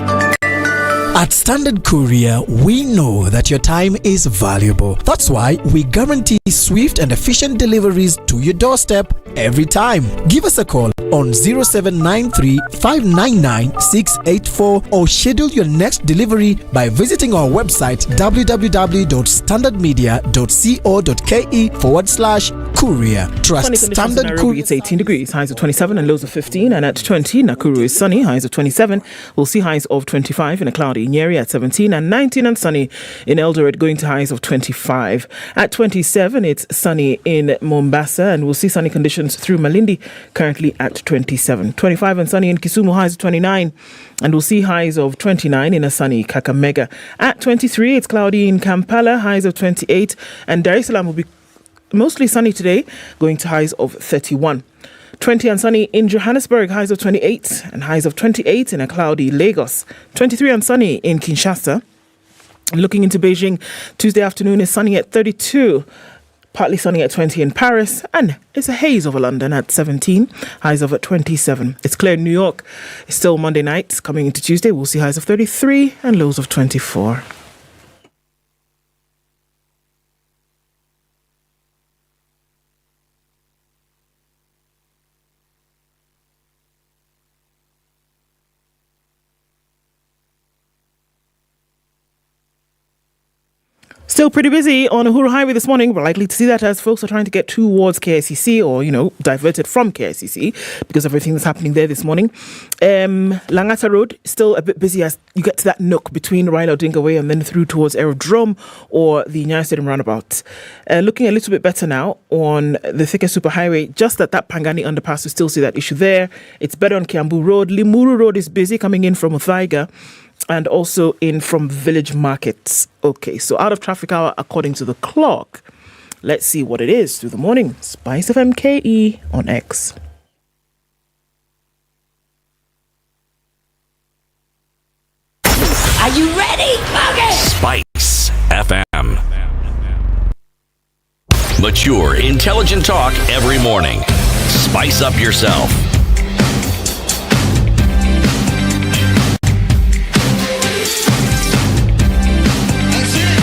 At Standard Courier, we know that your time is valuable. That's why we guarantee swift and efficient deliveries to your doorstep every time. Give us a call on 0793 599 684 or schedule your next delivery by visiting our website www.standardmedia.co.ke/courier. Trust Standard Courier. It's 18 degrees, highs of 27 and lows of 15. And at 20, Nakuru is sunny, highs of 27. We'll see highs of 25 in a cloudy Nyeri at 17 and 19 and sunny in Eldoret, going to highs of 25. At 27, it's sunny in Mombasa and we'll see sunny conditions through Malindi, currently at 27. 25 and sunny in Kisumu, highs of 29. And we'll see highs of 29 in a sunny Kakamega. At 23, it's cloudy in Kampala, highs of 28. And Dar es Salaam will be mostly sunny today, going to highs of 31. 20 and sunny in Johannesburg, highs of 28 and highs of 28 in a cloudy Lagos. 23 and sunny in Kinshasa. Looking into Beijing, Tuesday afternoon is sunny at 32, partly sunny at 20 in Paris, and it's a haze over London at 17, highs of 27. It's clear in New York. It's still Monday night. Coming into Tuesday, we'll see highs of 33 and lows of 24. Still pretty busy on Uhuru Highway this morning. We're likely to see that as folks are trying to get towards KICC or, diverted from KICC because of everything that's happening there this morning. Langata Road, still a bit busy as you get to that nook between Raila Odinga Way and then through towards Aerodrome or the Nyeri Stadium roundabout. Looking a little bit better now on the Thika Superhighway, just at that Pangani underpass, we still see that issue there. It's better on Kiambu Road. Limuru Road is busy coming in from Uthaiga and also in from Village Markets. Okay, so out of traffic hour according to the clock. Let's see what it is through the morning. Spice of MKE on X. Are you ready? Okay. Spice FM. Mature, intelligent talk every morning. Spice up yourself.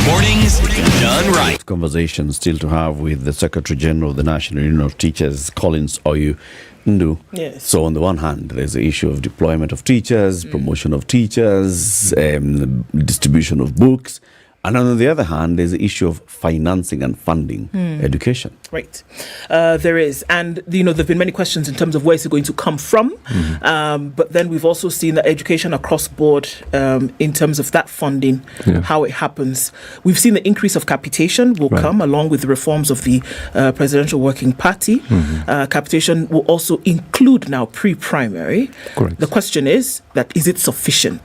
Mornings done right. Conversation still to have with the Secretary General of the National Union of Teachers, Collins Oyu Ndu. Yes. So on the one hand, there's the issue of deployment of teachers, promotion of teachers, distribution of books. And on the other hand, there's the issue of financing and funding education. Right. There is. And, there have been many questions in terms of where is it going to come from. But then we've also seen that education across board in terms of that funding, how it happens. We've seen the increase of capitation will come along with the reforms of the Presidential Working Party. Capitation will also include now pre-primary. Correct. The question is it sufficient?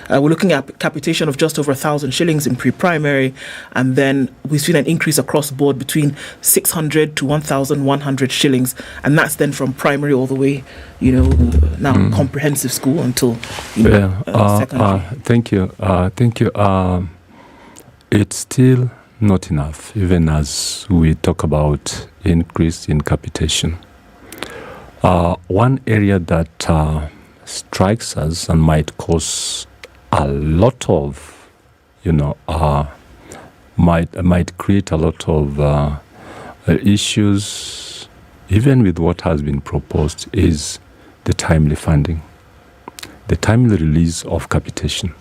We're looking at capitation of just over 1,000 shillings in pre-primary, and then we've seen an increase across the board between 600 to 1,100 shillings, and that's then from primary all the way, now comprehensive school until secondary. Thank you. It's still not enough, even as we talk about increase in capitation. One area that strikes us and might cause a lot of, might create a lot of issues, even with what has been proposed, is the timely funding, the timely release of capitation.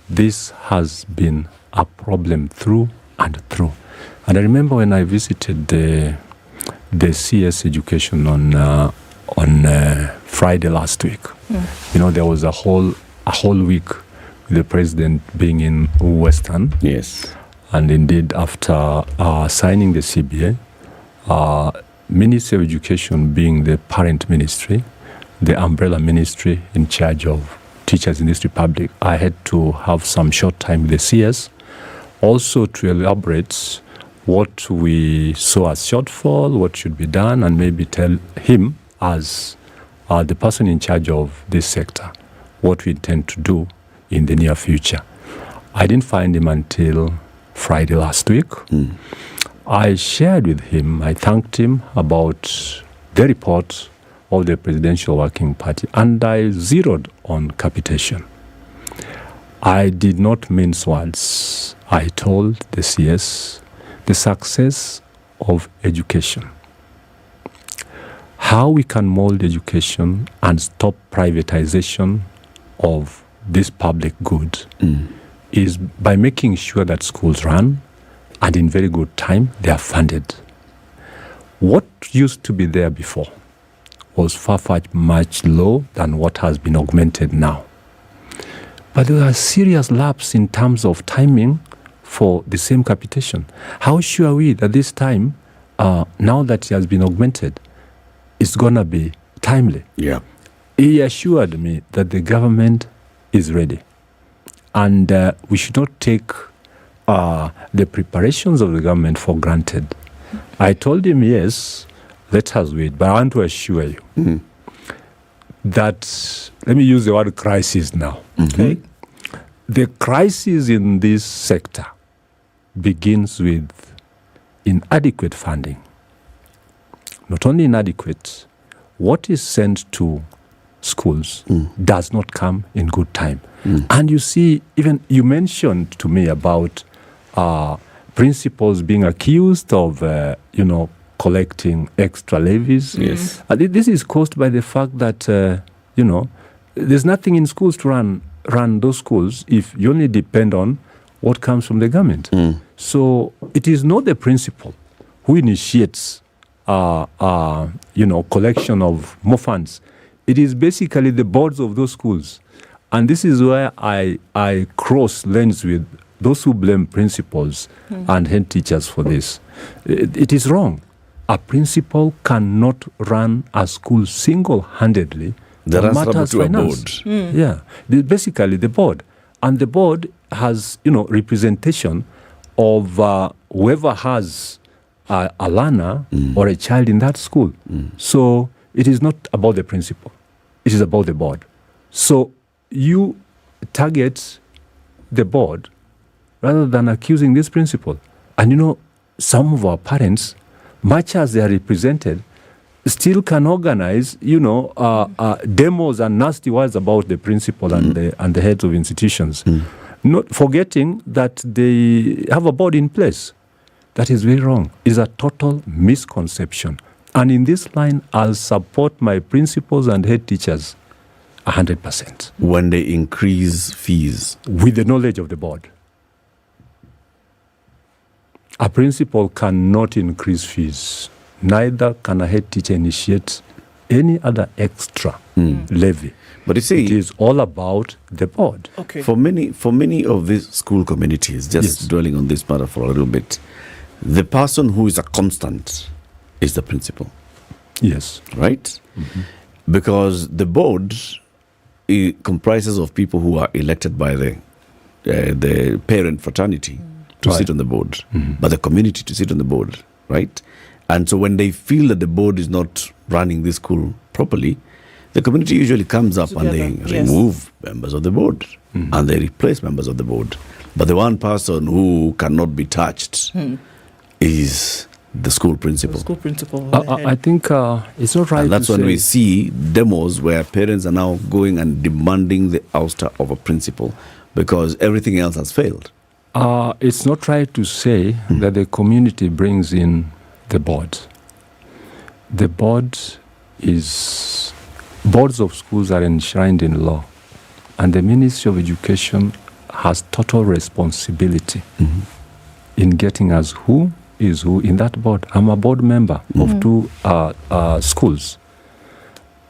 This has been a problem through and through. And I remember when I visited the CS education on Friday last week. There was a whole week with the president being in Western. Yes. And indeed, after signing the CBA, Ministry of Education being the parent ministry, the umbrella ministry in charge of teachers in this republic, I had to have some short time with the CS, also to elaborate what we saw as shortfall, what should be done, and maybe tell him as the person in charge of this sector what we intend to do in the near future. I didn't find him until Friday last week. I shared with him, I thanked him about the report of the Presidential Working Party, and I zeroed on capitation. I did not mince words. I told the CS the success of education, how we can mold education and stop privatization of this public good is by making sure that schools run and in very good time they are funded. What used to be there before was far much lower than what has been augmented now. But there are serious lapses in terms of timing for the same capitation. How sure are we that this time, now that it has been augmented, it's going to be timely? Yeah. He assured me that the government is ready. And we should not take the preparations of the government for granted. I told him, yes, let us wait. But I want to assure you that, let me use the word crisis now. Okay. The crisis in this sector begins with inadequate funding. Not only inadequate, what is sent to schools does not come in good time. And you see, even you mentioned to me about principals being accused of, collecting extra levies. Yes. This is caused by the fact that, there's nothing in schools to run those schools if you only depend on what comes from the government. So it is not the principal who initiates, collection of more funds. It is basically the boards of those schools. And this is where I cross lanes with those who blame principals and head teachers for this. It is wrong. A principal cannot run a school single-handedly. There on has matters to be a finance. board. Yeah, basically the board. And the board has, representation of whoever has a learner or a child in that school. So it is not about the principal. It is about the board. So you target the board rather than accusing this principal. And some of our parents, much as they are represented, still can organize, demos and nasty words about the principal and the heads of institutions, not forgetting that they have a board in place. That is very wrong. It's a total misconception. And in this line, I'll support my principals and head teachers 100%. When they increase fees? With the knowledge of the board. A principal cannot increase fees. Neither can a head teacher initiate any other extra levy. But you see, it is all about the board. Okay. For many of these school communities, just dwelling on this matter for a little bit, the person who is a constant is the principal. Yes. Right? Because the board comprises of people who are elected by the parent fraternity to sit on the board, but the community to sit on the board, right? And so when they feel that the board is not running this school properly, the community usually comes up and they remove members of the board and they replace members of the board. But the one person who cannot be touched is the school principal. I think it's not right. And that's when we see demos where parents are now going and demanding the ouster of a principal because everything else has failed. It's not right to say that the community brings in the board. The boards of schools are enshrined in law, and the Ministry of Education has total responsibility in getting us who is who in that board. I'm a board member of two schools.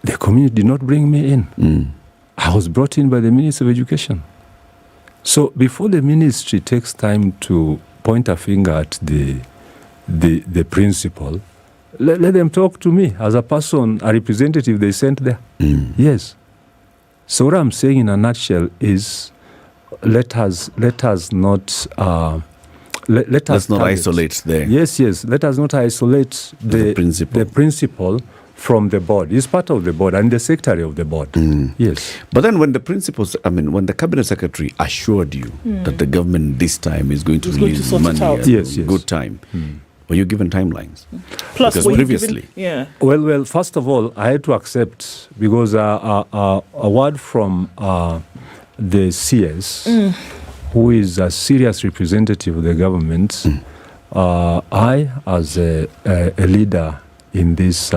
The community did not bring me in. I was brought in by the Ministry of Education. So before the ministry takes time to point a finger at the principal, let them talk to me as a person, a representative they sent there. Yes. So what I'm saying in a nutshell is, let us not let's not isolate there. Yes. Let us not isolate the principal from the board. He's part of the board and the secretary of the board. Yes. But then when when the cabinet secretary assured you that the government this time is going to release money at good time, Were you given timelines? Plus, because previously. Well, first of all, I had to accept because a word from the CS, who is a serious representative of the government, I, as a leader in this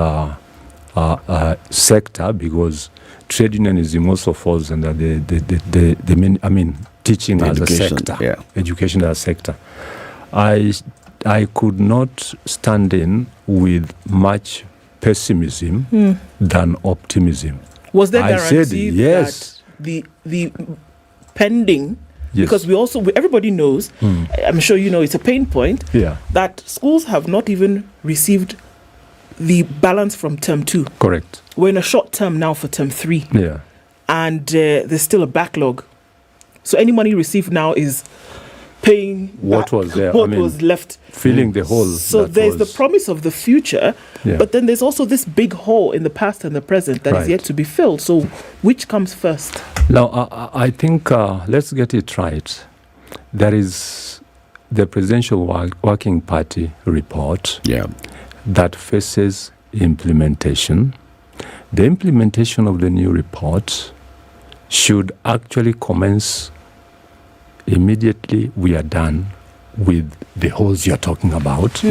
sector, because trade unionism also falls under the main, teaching as a sector, education as a sector. I could not stand in with much pessimism than optimism. Was there I guarantee said yes. that the pending? Yes. Because everybody knows, I'm sure you know, it's a pain point, that schools have not even received the balance from term 2. Correct. We're in a short term now for term 3. Yeah. And there's still a backlog. So any money received now is paying what was there, was left. Filling the hole. So there's the promise of the future, but then there's also this big hole in the past and the present that is yet to be filled. So which comes first? Now, I think let's get it right. There is the Presidential Working Party report that faces implementation. The implementation of the new report should actually commence immediately we are done with the holes you're talking about.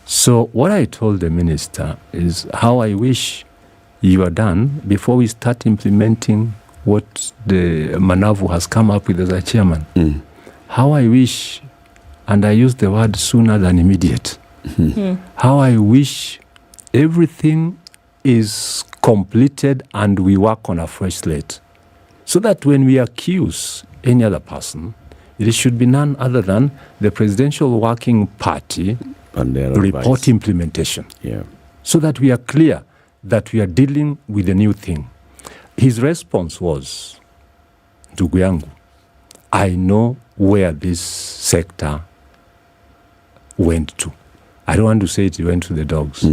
So what I told the minister is how I wish you are done before we start implementing what the Manavu has come up with as a chairman. How I wish, and I use the word sooner than immediate, how I wish everything is completed and we work on a fresh slate, so that when we accuse any other person, it should be none other than the Presidential Working Party report implementation. So that we are clear that we are dealing with a new thing. His response was, ndugu yangu, I know where this sector went to. I don't want to say it went to the dogs.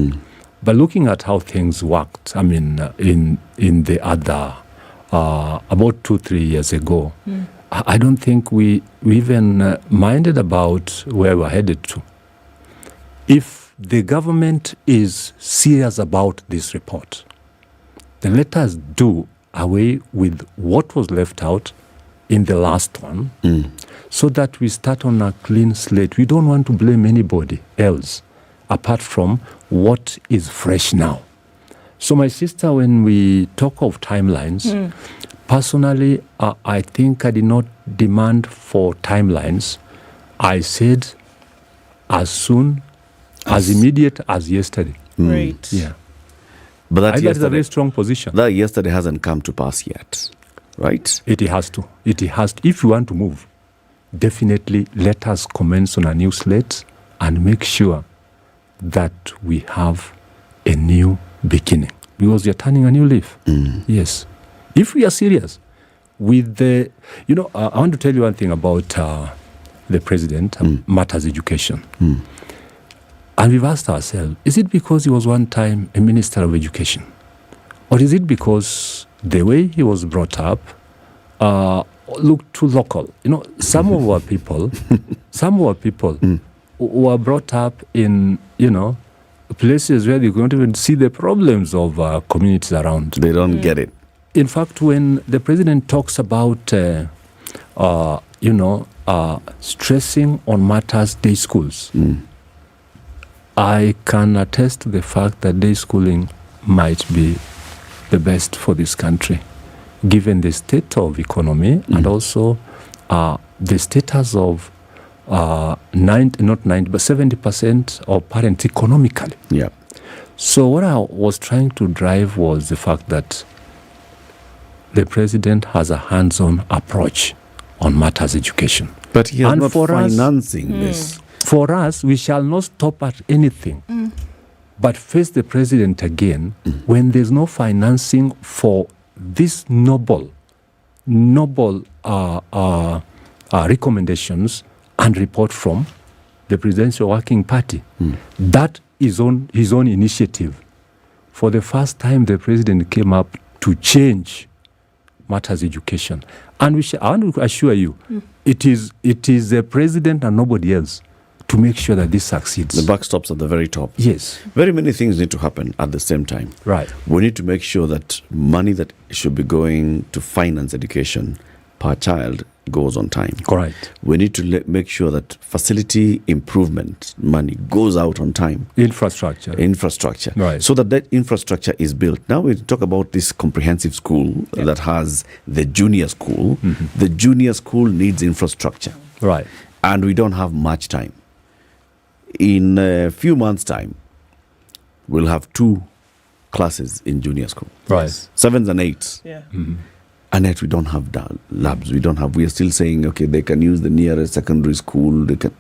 But looking at how things worked, I mean, in the other, about 2-3 years ago, I don't think we even minded about where we're headed to. If the government is serious about this report, then let us do away with what was left out in the last one, so that we start on a clean slate. We don't want to blame anybody else apart from what is fresh now. So my sister, when we talk of timelines, personally, I think I did not demand for timelines. I said as soon, as immediate as yesterday. Right. Yeah. But that is a very strong position. That yesterday hasn't come to pass yet, right? It has to. It has to. If you want to move, definitely let us commence on a new slate and make sure that we have a new beginning, because we are turning a new leaf. Yes. If we are serious with the, I want to tell you one thing about the president, matters education. And we've asked ourselves, is it because he was one time a minister of education? Or is it because the way he was brought up looked too local? Some of our people, were brought up in, places where they couldn't even see the problems of communities around. They don't get it. In fact, when the president talks about, stressing on matters day schools, I can attest to the fact that day schooling might be the best for this country, given the state of economy and also the status of 70% of parents economically. Yeah. So what I was trying to drive was the fact that the president has a hands-on approach on matters education. But he is not financing this. For us, we shall not stop at anything, but face the president again when there's no financing for this noble recommendations and report from the Presidential Working Party. That is on his own initiative. For the first time, the president came up to change matters education. And I want to assure you, it is the president and nobody else to make sure that this succeeds. The buck stops at the very top. Yes. Very many things need to happen at the same time. Right. We need to make sure that money that should be going to finance education per child goes on time. Correct. We need to make sure that facility improvement money goes out on time. Infrastructure. Right. So that infrastructure is built. Now we talk about this comprehensive school that has the junior school. Mm-hmm. The junior school needs infrastructure. Right. And we don't have much time. In a few months' time, we'll have 2 classes in junior school. Right. 7s and 8s. Yeah. Mm-hmm. And yet we don't have labs. We are still saying, okay, they can use the nearest secondary school. They can.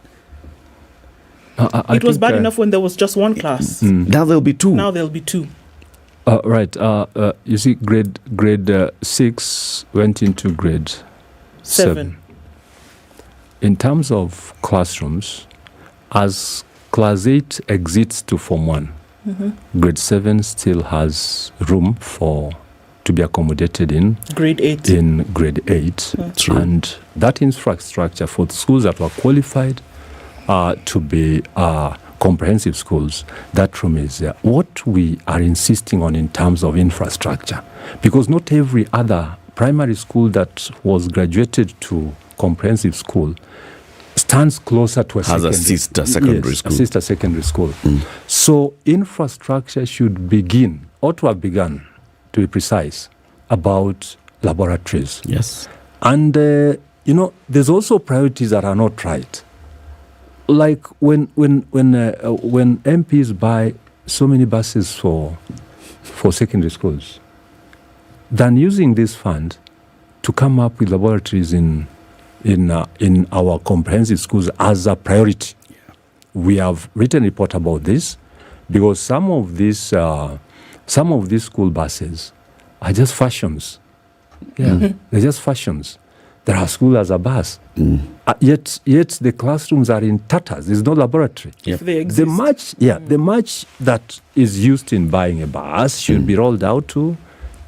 It was bad enough when there was just 1 class. Now there'll be 2. Now there'll be 2. Right. You see, grade 6 went into grade 7. In terms of classrooms, as class 8 exits to Form 1, grade 7 still has room to be accommodated in grade 8. In grade 8, and that infrastructure for the schools that were qualified to be comprehensive schools, that room is there. What we are insisting on in terms of infrastructure, because not every other primary school that was graduated to comprehensive school stands closer to a sister secondary school. A sister secondary school. So infrastructure should begin, or to have begun, to be precise, about laboratories. Yes. And, there's also priorities that are not right. Like when MPs buy so many buses for secondary schools, than using this fund to come up with laboratories in our comprehensive schools as a priority. Yeah. We have written a report about this because some of these school buses are just fashions. Yeah, they're just fashions. There are schools as a bus. Yet the classrooms are in tatters. There's no laboratory. If they exist. The much that is used in buying a bus should be rolled out to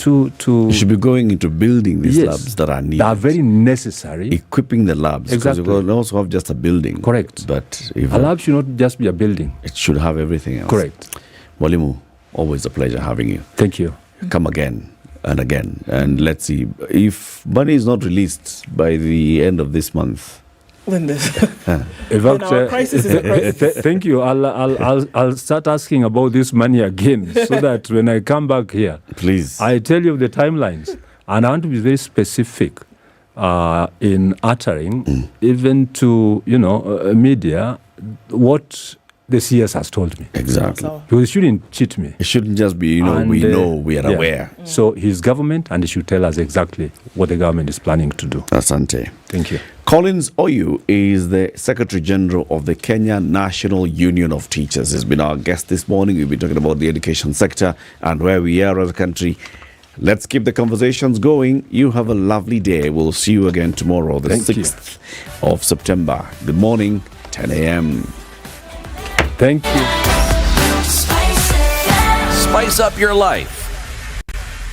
you should be going into building these labs that are needed. They are very necessary. Equipping the labs. Exactly. Because we also have just a building. Correct. But a lab should not just be a building. It should have everything else. Correct. Walimu, always a pleasure having you. Thank you. Come again and again. And let's see. If money is not released by the end of this month, then our crisis is a crisis. Thank you. I'll start asking about this money again, so that when I come back here, please, I tell you the timelines, and I want to be very specific in uttering, even to media, what the CS has told me. Exactly. Because he shouldn't cheat me. It shouldn't just be, we are aware. So his government, and he should tell us exactly what the government is planning to do. Asante. Thank you. Collins Oyu is the Secretary General of the Kenya National Union of Teachers. He's been our guest this morning. We'll be talking about the education sector and where we are as a country. Let's keep the conversations going. You have a lovely day. We'll see you again tomorrow, the 6th of September. Good morning, 10 a.m. Thank you. Spice up your life